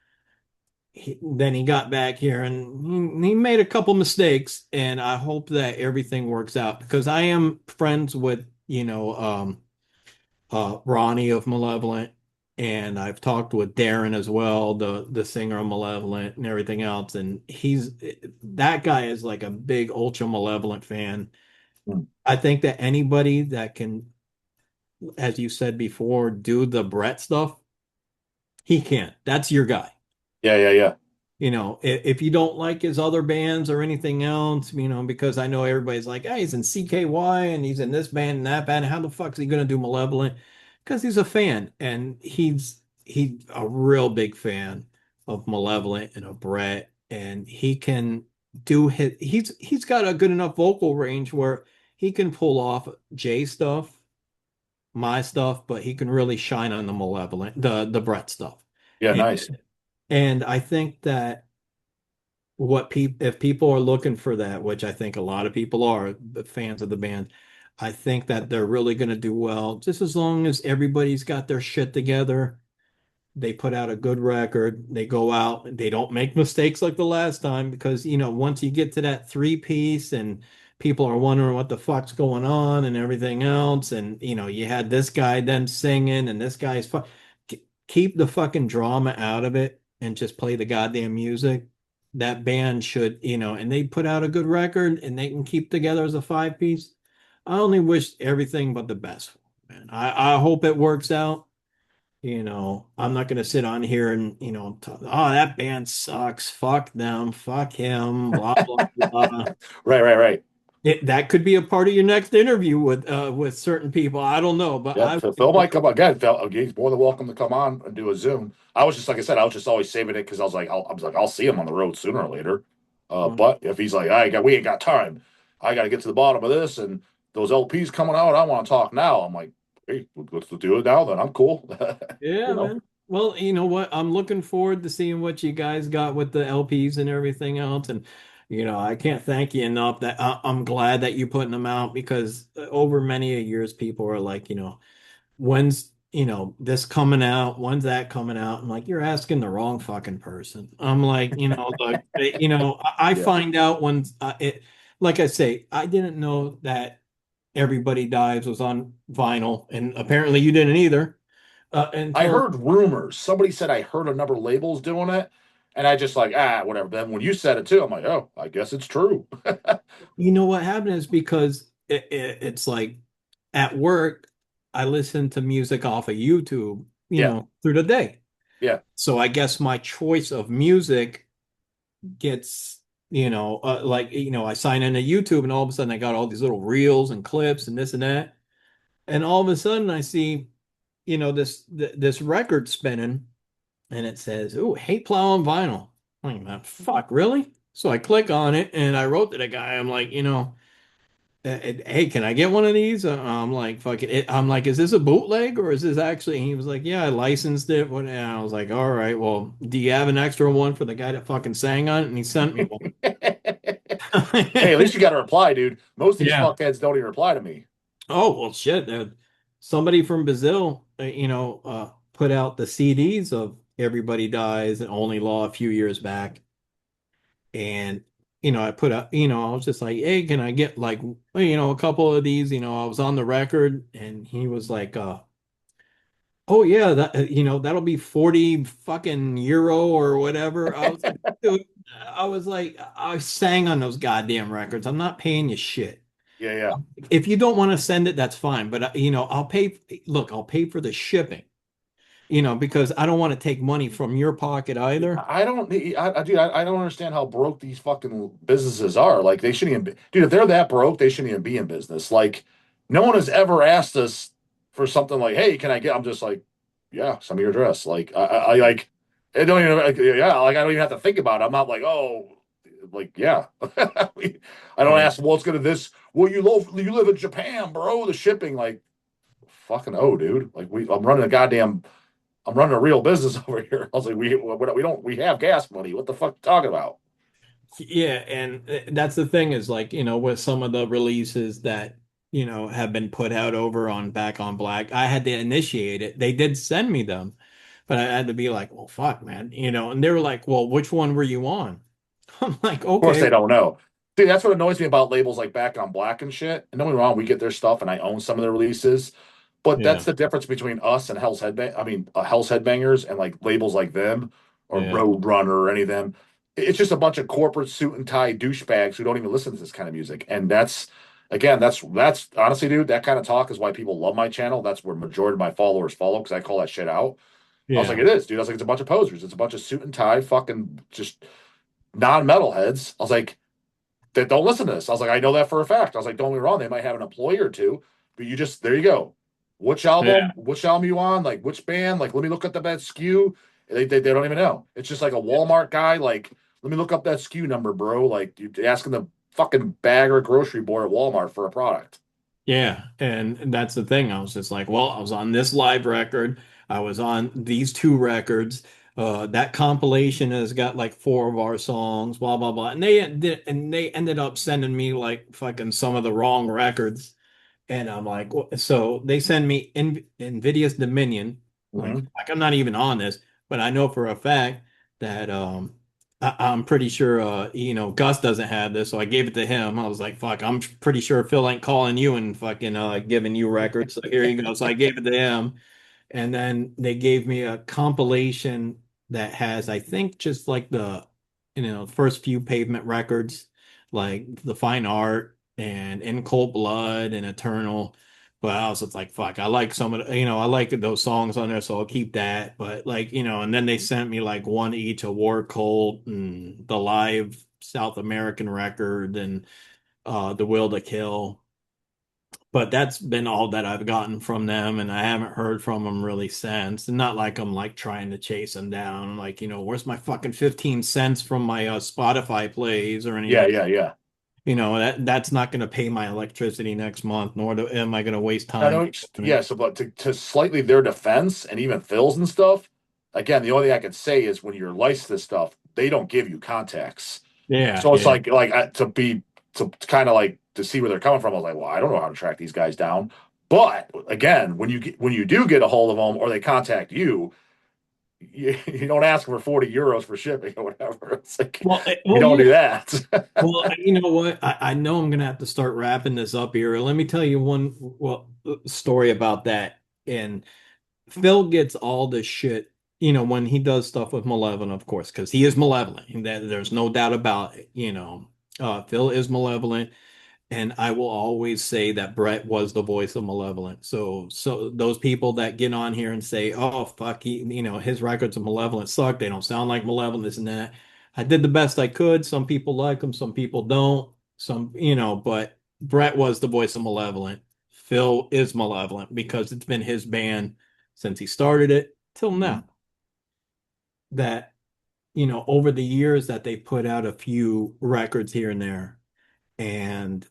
Then he got back here and he made a couple mistakes. And I hope that everything works out because I am friends with, Ronnie of Malevolent. And I've talked with Darren as well, the singer of Malevolent and everything else. And that guy is like a big Ultra Malevolent fan Mm. I think that anybody that can, as you said before, do the Brett stuff, he can't. That's your guy. Yeah, yeah, yeah. If you don't like his other bands or anything else, because I know everybody's like, hey, he's in CKY and he's in this band and that band. How the fuck is he gonna do Malevolent? Because he's a fan, and he's a real big fan of Malevolent and of Brett, and he can do he's got a good enough vocal range where he can pull off Jay stuff, my stuff, but he can really shine on the Malevolent, the Brett stuff. Yeah, And nice. and I think that what people if people are looking for that, which I think a lot of people are, the fans of the band, I think that they're really going to do well just as long as everybody's got their shit together. They put out a good record, they go out, they don't make mistakes like the last time, because once you get to that three piece and people are wondering what the fuck's going on and everything else, and you had this guy then singing and this guy's keep the fucking drama out of it and just play the goddamn music. That band should, and they put out a good record and they can keep together as a five piece. I only wish everything but the best for 'em, man. I hope it works out. I'm not going to sit on here and, talk, oh, that band sucks. Fuck them. Fuck him. Blah, blah, blah. Right, right, right. That could be a part of your next interview with certain people. I don't know, but Yeah, I Phil might come again. Phil, he's more than welcome to come on and do a Zoom. I was just like I said, I was just always saving it because I was like, I'll see him on the road sooner or later. would. But if he's like, we ain't got time, I got to get to the bottom of this, and those LPs coming out, I want to talk now. I'm like, hey, let's do it now. Then I'm cool. Yeah, you know. man. Well, you know what? I'm looking forward to seeing what you guys got with the LPs and everything else. And, I can't thank you enough that I'm glad that you're putting them out, because over many a years, people are like, when's, this coming out? When's that coming out? I'm like, you're asking the wrong fucking person. I'm like, look, I Yeah, find out when like I say, I didn't know that Everybody Dies was on vinyl, and apparently you didn't either I until heard rumors. Somebody said I heard a number of labels doing it, and I just like whatever. Then when you said it too, I'm like, oh, I guess it's true. what happened is because it's like at work, I listen to music off of YouTube, Yeah, through the day. yeah. So I guess my choice of music gets, like, I sign into YouTube and all of a sudden I got all these little reels and clips and this and that. And all of a sudden I see, this record spinning, and it says, "Ooh, Hateplow on vinyl." I'm like, fuck, really? So I click on it and I wrote to the guy. I'm like, hey, can I get one of these? I'm like, fuck it. I'm like, is this a bootleg or is this actually? And he was like, yeah, I licensed it. And I was like, all right, well, do you have an extra one for the guy that fucking sang on it? And he sent me one. Hey, at least you got a reply, dude. Most of these Yeah. fuckheads don't even reply to me. Oh, well, shit. Somebody from Brazil, put out the CDs of Everybody Dies and Only Law a few years back. And, I put up, I was just like, hey, can I get like, a couple of these? I was on the record, and he was like, oh yeah, that, that'll be 40 fucking euro or whatever. I was like, dude, I sang on those goddamn records. I'm not paying you shit. Yeah, yeah. If you don't want to send it, that's fine. But, I'll pay for the shipping, because I don't want to take money from your pocket either. I don't need, dude, I don't understand how broke these fucking businesses are. Like, they shouldn't even be, dude, if they're that broke, they shouldn't even be in business. Like, no one has ever asked us for something like, hey, can I get, I'm just like, yeah, send me your address. Like, I like, I don't even, like, yeah, like, I don't even have to think about it. I'm not like, oh, like, yeah. I don't Yeah. ask, well, it's gonna this, well, you live in Japan, bro, the shipping, like, fucking oh, dude. Like, I'm running a real business over here. I was like, we have gas money. What the fuck you talking about? Yeah, and that's the thing is, like, with some of the releases that, have been put out over on Back on Black, I had to initiate it. They did send me them, but I had to be like, well, fuck, man, and they were like, well, which one were you on? I'm like, Of course okay, they don't know. Dude, that's what annoys me about labels like Back on Black and shit. And don't get me wrong, we get their stuff and I own some of their releases. But that's yeah, the difference between us and Hell's Headbangers and like labels like them or yeah, Roadrunner or any of them. It's just a bunch of corporate suit and tie douchebags who don't even listen to this kind of music. And again, that's honestly, dude, that kind of talk is why people love my channel. That's where majority of my followers follow because I call that shit out. I was like, Yeah. it is, dude. I was like, it's a bunch of posers. It's a bunch of suit and tie, fucking just non-metal heads. I was like, they don't listen to this. I was like, I know that for a fact. I was like, don't get me wrong, they might have an employee or two, but you just there you go. Yeah. Which album you on? Like which band? Like let me look up that SKU. They don't even know. It's just like a Walmart guy. Like let me look up that SKU number, bro. Like you asking the fucking bag or grocery boy at Walmart for a product. Yeah, and that's the thing. I was just like, well, I was on this live record. I was on these two records. That compilation has got like four of our songs, blah blah blah. And they ended up sending me like fucking some of the wrong records. And I'm like, so they send me Invidious Dominion. Mhm. Like I'm not even on this, but I know for a fact that I'm pretty sure Gus doesn't have this, so I gave it to him. I was like, fuck, I'm pretty sure Phil ain't calling you and fucking giving you records. So here you go. So I gave it to him. And then they gave me a compilation that has, I think, just like the, first few Pavement records, like The Fine Art and In Cold Blood and Eternal. But I was just like, fuck, I like some of the, I like those songs on there, so I'll keep that. But like, and then they sent me like one each, a War Cult and the live South American record and The Will to Kill. But that's been all that I've gotten from them, and I haven't heard from them really since. And not like I'm like trying to chase them down, like, where's my fucking 15 cents from my Spotify plays or Yeah, anything. yeah, yeah. That's not going to pay my electricity next month, am I going to waste I time. know, yeah. So, but to slightly their defense and even Phil's and stuff, again, the only thing I can say is when you're licensed this stuff, they don't give you contacts. Yeah, So it's yeah. to kind of like to see where they're coming from. I was like, well, I don't know how to track these guys down. But again, when you do get a hold of them or they contact you, you don't ask for 40 euros for shipping or whatever. It's like Well, you don't yeah. do that. Well, you know what? I know I'm gonna have to start wrapping this up here. Let me tell you one story about that. And Phil gets all this shit, when he does stuff with Malevolent, of course, because he is malevolent. And there's no doubt about it. Phil is malevolent, and I will always say that Brett was the voice of Malevolent. So those people that get on here and say, "Oh fuck," his records of Malevolent suck. They don't sound like Malevolent, this and that. I did the best I could. Some people like them, some people don't. But Brett was the voice of Malevolent. Phil is Malevolent because it's been his band since he started it till now. Mhm. That, over the years that they put out a few records here and there. And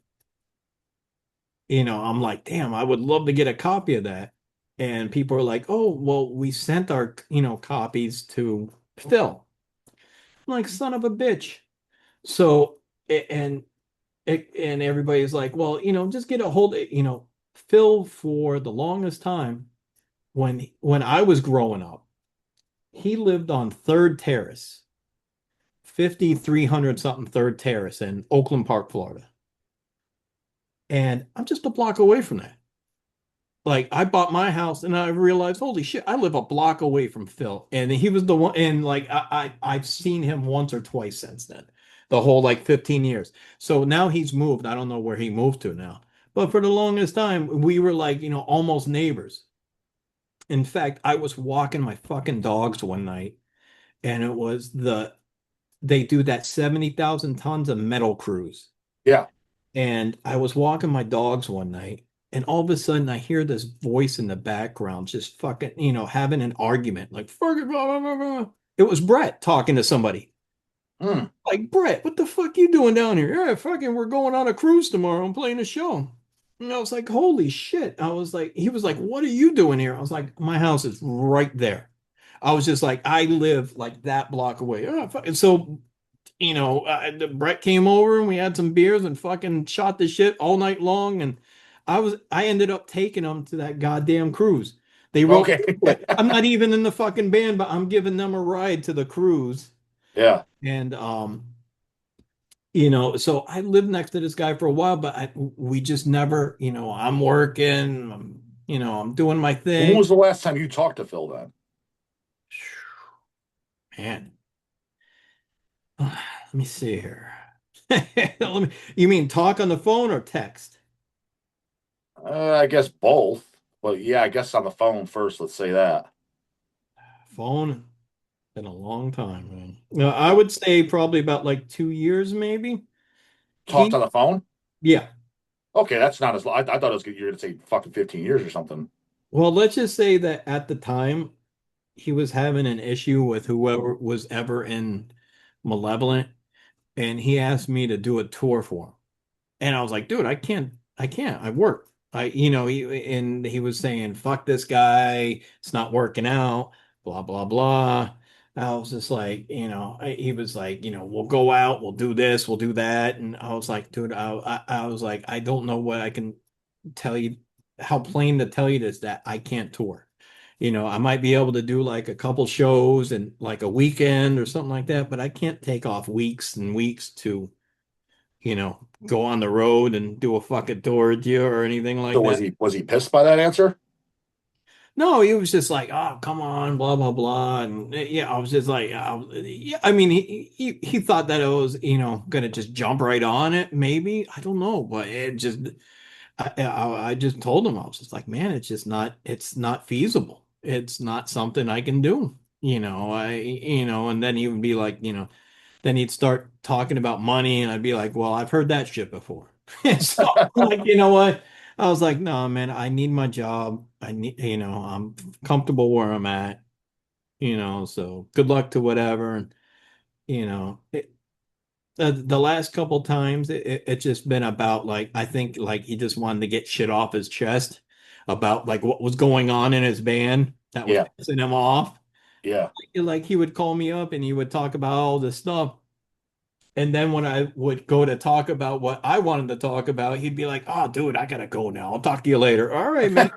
I'm like, damn, I would love to get a copy of that. And people are like, oh, well, we sent our, copies to Phil. I'm like, son of a bitch. So, and everybody's like, well, just get a hold of, Phil for the longest time when I was growing up, he lived on Third Terrace, 5300 something Third Terrace in Oakland Park, Florida. And I'm just a block away from that. Like I bought my house and I realized, holy shit, I live a block away from Phil. And he was the one, and like I've seen him once or twice since then, the whole like 15 years. So now he's moved. I don't know where he moved to now. But for the longest time, we were like, almost neighbors. In fact, I was walking my fucking dogs one night, and they do that 70,000 tons of metal cruise. Yeah. And I was walking my dogs one night, and all of a sudden I hear this voice in the background just fucking, having an argument, like fucking blah, blah, blah, blah. It was Brett talking to somebody. Hmm. Like, Brett, what the fuck you doing down here? Yeah, fucking, we're going on a cruise tomorrow. I'm playing a show. And I was like, holy shit. He was like, what are you doing here? I was like, my house is right there. I was just like, I live like that block away. Oh, and so Brett came over and we had some beers and fucking shot the shit all night long. And I ended up taking them to that goddamn cruise. They wrote me Okay. into it. I'm not even in the fucking band, but I'm giving them a ride to the cruise. Yeah. And, so I lived next to this guy for a while, but we just never, I'm working, I'm doing my When thing. was the last time you talked to Phil then? Man, let me see here. You mean talk on the phone or text? I guess both. But yeah, I guess on the phone first. Let's say that. Phone, been a long time, man. No, I would say probably about like 2 years, maybe. Talked He, on the phone. yeah. Okay, that's not as. I thought it was you're gonna say fucking 15 years or something. Well, let's just say that at the time he was having an issue with whoever was ever in Malevolent, and he asked me to do a tour for him. And I was like, dude, I can't. I work. And he was saying, fuck this guy. It's not working out, blah, blah, blah. I was just like, he was like, we'll go out, we'll do this, we'll do that. And I was like, dude, I was like, I don't know what I can tell you, how plain to tell you this, that I can't tour. I might be able to do like a couple shows and like a weekend or something like that, but I can't take off weeks and weeks to go on the road and do a fucking tour with you or anything So like that. was he pissed by that answer? No, he was just like, oh, come on, blah, blah, blah. And yeah, I was just like, yeah, I mean, he thought that I was, gonna just jump right on it, maybe. I don't know, but it just, I just told him, I was just like, man, it's not feasible. It's not something I can do. And then he would be like, then he'd start talking about money, and I'd be like, well, I've heard that shit before. So I'm like, you know what? I was like, no, man, I need my job. I'm comfortable where I'm at, so good luck to whatever. And, the last couple times, it's just been about like, I think like he just wanted to get shit off his chest about like what was going on in his band that was Yeah, pissing him off. yeah. Like he would call me up and he would talk about all this stuff. And then when I would go to talk about what I wanted to talk about, he'd be like, "Oh, dude, I gotta go now. I'll talk to you later." All right, man.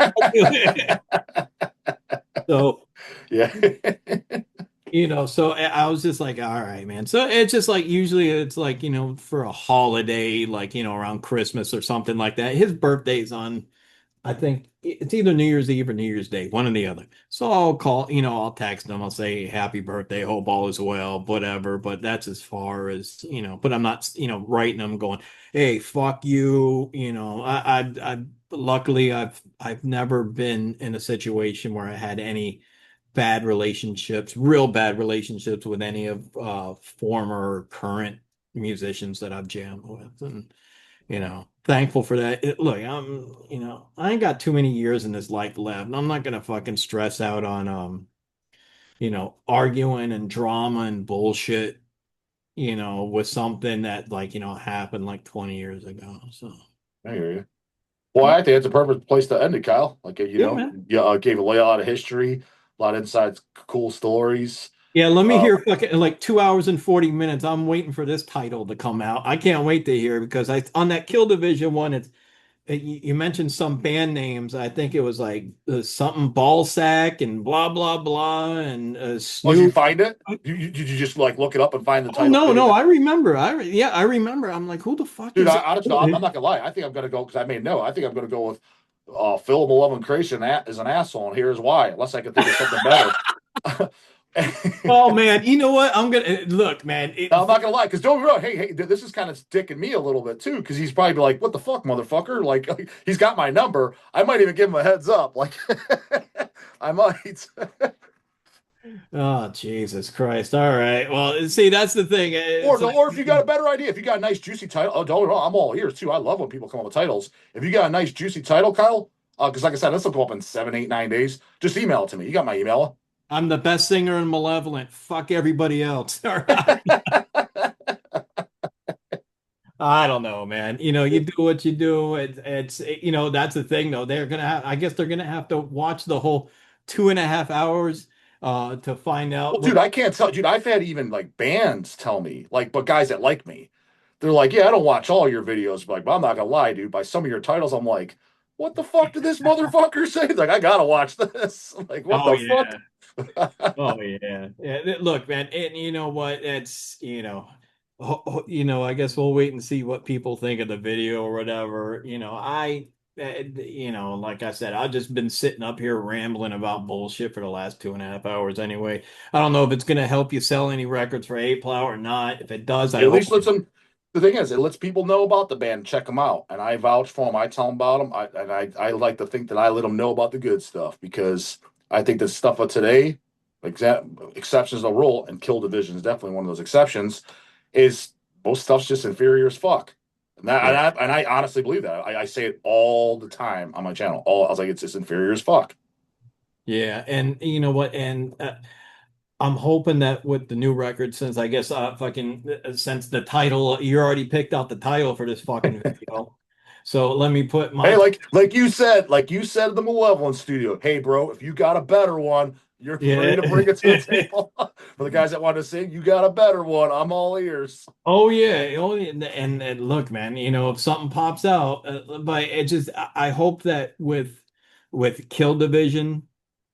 So, Yeah. so I was just like, "All right, man." So it's just like usually it's like, for a holiday, like, around Christmas or something like that. His birthday's on, I think it's either New Year's Eve or New Year's Day, one or the other. So I'll call, I'll text them. I'll say, happy birthday, hope all is well, whatever. But that's as far as, but I'm not, writing them going, hey, fuck you. Luckily I've never been in a situation where I had any bad relationships, real bad relationships with any of former or current musicians that I've jammed with. And thankful for that. Look, I ain't got too many years in this life left. I'm not gonna fucking stress out on arguing and drama and bullshit, with something that like, happened like 20 years ago. So I hear you. Well, I think it's a perfect place to end it, Kyle. Like, yeah, man. yeah, gave a lot of history, a lot of insights, cool stories. Yeah, let me Uh, hear fucking like 2 hours and 40 minutes. I'm waiting for this title to come out. I can't wait to hear because I on that Kill Division one, you mentioned some band names. I think it was like something Ballsack and blah blah blah and did you Snoop. find it? Did you just like look it up and find the Oh title? no, no, I remember. Yeah, I remember. I'm like, who the fuck Dude, is honestly, I'm not gonna lie. I think I'm gonna go because I made no. I think I'm gonna go with Phil Malevolent Creation is an asshole, and here's why. Unless I can think of something better. Oh man, you know what? I'm gonna look, man. Now, I'm not gonna lie, because don't get me wrong. Hey, this is kind of sticking me a little bit too, because he's probably like, "What the fuck, motherfucker!" Like, he's got my number. I might even give him a heads up. Like, I might. Oh Jesus Christ! All right. Well, see, that's the thing. Or It's like, or if you got a better idea, if you got a nice juicy title, oh, don't I'm all ears too. I love when people come up with titles. If you got a nice juicy title, Kyle, because like I said, this will go up in 7, 8, 9 days. Just email it to me. You got my email. I'm the best singer in Malevolent. Fuck everybody else. All right. I don't know, man. You do what you do. That's the thing, though. I guess they're gonna have to watch the whole 2.5 hours to find out Well, what. dude, I can't tell. Dude, I've had even like bands tell me, like, but guys that like me, they're like, yeah, I don't watch all your videos. But like, well, I'm not gonna lie, dude. By some of your titles, I'm like, what the fuck did this motherfucker say? Like, I gotta watch this. Like, what Oh the fuck? yeah. Oh yeah. Yeah. Look, man, and you know what? It's I guess we'll wait and see what people think of the video or whatever. Like I said, I've just been sitting up here rambling about bullshit for the last 2.5 hours anyway. I don't know if it's gonna help you sell any records for Hateplow or not. If it does, I At hope. least listen. The thing is, it lets people know about the band, check them out, and I vouch for them. I tell them about them. I like to think that I let them know about the good stuff because I think the stuff of today, exceptions to the rule, and Kill Division is definitely one of those exceptions. Is most stuff's just inferior as fuck, Yeah. and I honestly believe that. I say it all the time on my channel. All I was like, it's just inferior as fuck. Yeah, and you know what? And I'm hoping that with the new record, since I guess since the title, you already picked out the title for this fucking video. So let me put Hey, my like you said, at the Malevolent studio. Hey, bro, if you got a better one, you're free yeah. to bring it to the table. For the guys that want to sing, you got a better one. I'm all ears. Oh yeah, oh yeah. And look, man, if something pops out, but it just I hope that with Kill Division,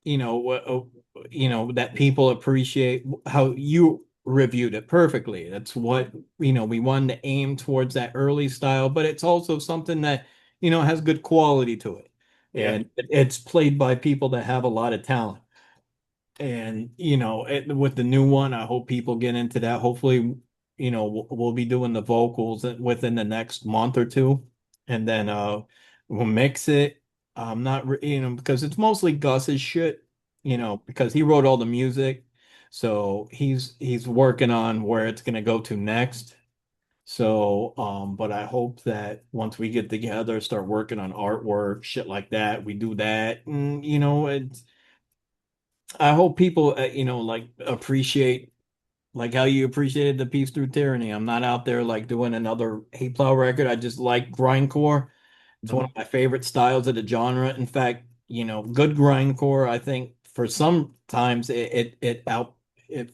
that people appreciate how you reviewed it perfectly. That's what we wanted to aim towards, that early style, but it's also something that has good quality to it, Yeah. and it's played by people that have a lot of talent. And with the new one, I hope people get into that. Hopefully, we'll be doing the vocals within the next month or two, and then we'll mix it. I'm not, because it's mostly Gus's shit, because he wrote all the music, so he's working on where it's gonna go to next. So, but I hope that once we get together, start working on artwork, shit like that, we do that, and it's I hope people, like appreciate like how you appreciated the Peace Through Tyranny. I'm not out there like doing another Hateplow record. I just like grindcore. It's one Mhm. of my favorite styles of the genre. In fact, good grindcore, I think for some times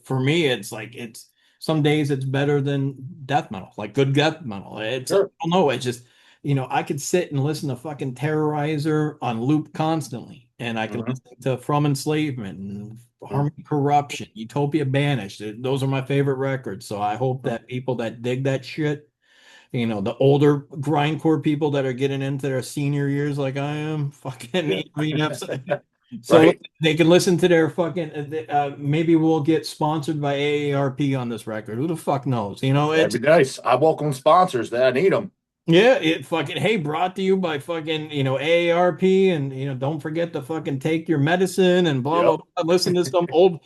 for me it's like it's some days it's better than death metal, like good death metal. It's I Sure. don't know, it just I could sit and listen to fucking Terrorizer on loop constantly, and I can Hmm. listen to From Enslavement and Hmm. Harmony Corruption, Utopia Banished. Those are my favorite records. So I hope Hmm. that people that dig that shit, the older grindcore people that are getting into their senior years like I am, fucking, Yeah. so Right. they can listen to their fucking, maybe we'll get sponsored by AARP on this record. Who the fuck knows? That'd It's, be nice. I welcome sponsors. That I need them. yeah, it fucking, hey, brought to you by fucking, AARP, and, don't forget to fucking take your medicine and blah, blah, Yep. blah. Listen to some old,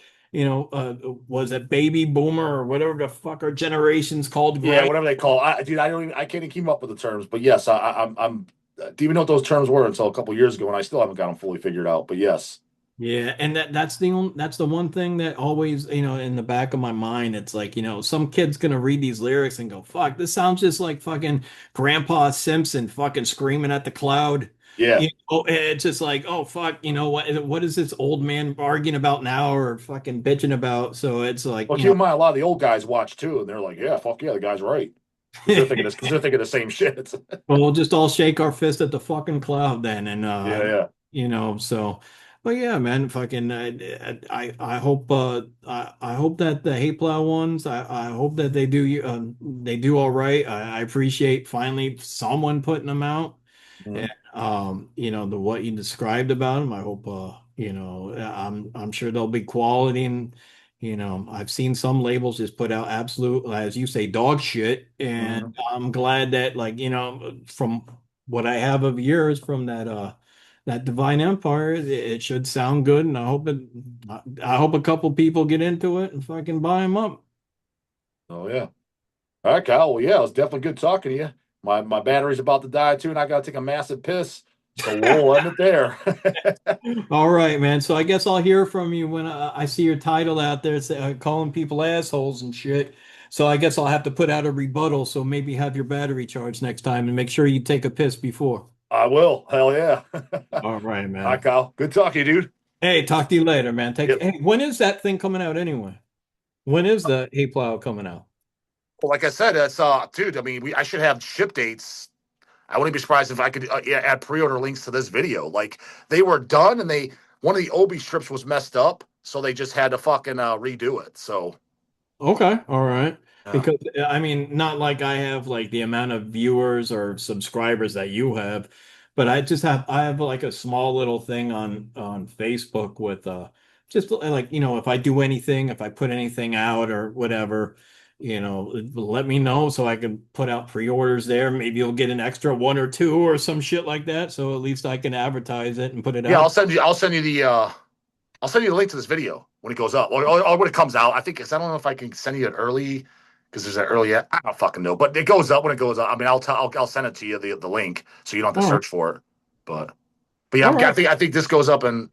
was it Baby Boomer or whatever the fuck our generation's called, Yeah, grind. whatever they call. Dude, I can't even keep up with the terms. But yes, I'm. Didn't even know what those terms were until a couple years ago, and I still haven't got them fully figured out. But yes. Yeah, and that's the one thing that always, in the back of my mind, it's like, some kid's gonna read these lyrics and go, fuck, this sounds just like fucking Grandpa Simpson fucking screaming at the cloud. Yeah. It's just like, oh fuck, what is this old man arguing about now or fucking bitching about? So it's like, Well, keep in mind, a lot of the old guys watch too, and they're like, "Yeah, fuck yeah, the guy's right," because they're thinking this, because they're thinking the same shit. well, we'll just all shake our fist at the fucking cloud then, and Yeah, yeah. so. But yeah, man, fucking, I hope, I hope that the Hate Plow ones, I hope that they do all right. I appreciate finally someone putting them out. And, Mhm. the what you described about them, I hope, I'm sure they'll be quality, and, I've seen some labels just put out absolute, as you say, dog shit. And Mhm. I'm glad that, like, from what I have of yours from that Divine Empire, it should sound good. And I hope a couple people get into it and fucking buy them up. Oh yeah. All right, Kyle. Well, yeah, it was definitely good talking to you. My battery's about to die too, and I got to take a massive piss. So we'll end it there. All right, man. So I guess I'll hear from you when I see your title out there calling people assholes and shit. So I guess I'll have to put out a rebuttal. So maybe have your battery charged next time and make sure you take a piss before. I will. Hell yeah. All All right, right, man. Kyle. Good talking to you, dude. Hey, talk to you later, man. Yep. Hey, when is that thing coming out anyway? When is the Hey Plow coming out? Well, like I said, that's dude. I mean, I should have ship dates. I wouldn't be surprised if I could yeah, add pre-order links to this video. Like they were done, and one of the Obi strips was messed up, so they just had to fucking redo it. So Okay, all right. yeah. Because I mean, not like I have like the amount of viewers or subscribers that you have, but I have like a small little thing on Facebook with just like if I do anything, if I put anything out or whatever, let me know so I can put out pre-orders there. Maybe you'll get an extra one or two or some shit like that. So at least I can advertise it and put it Yeah, out. I'll send you the link to this video when it goes up, or when it comes out. I think, cause I don't know if I can send you it early because there's an early. I don't fucking know, but it goes up when it goes up. I mean, I'll send it to you the link so you don't have to All right. search for it. But yeah, All right. I think this goes up in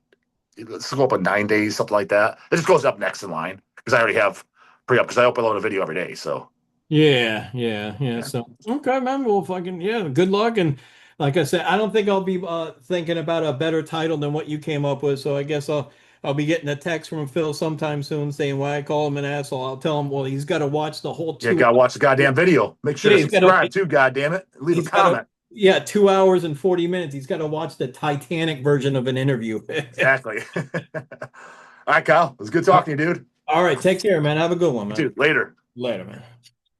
let's go up in 9 days, something like that. It just goes up next in line because I already have pre-up because I upload a video every day. So Yeah, yeah, yeah. yeah, So okay, man. Well, fucking yeah. Good luck. And like I said, I don't think I'll be thinking about a better title than what you came up with. So I guess I'll be getting a text from Phil sometime soon saying why I call him an asshole. I'll tell him, well, he's got to watch the whole yeah, two. gotta watch the goddamn video. Make sure Yeah, to subscribe too. God damn it, leave a he's got to comment. yeah, 2 hours and 40 minutes. He's got to watch the Titanic version of an interview. Exactly. All right, Kyle. It was good talking to you, dude. All right, take care, man. Have a good one, You man. too. Later. Later, man.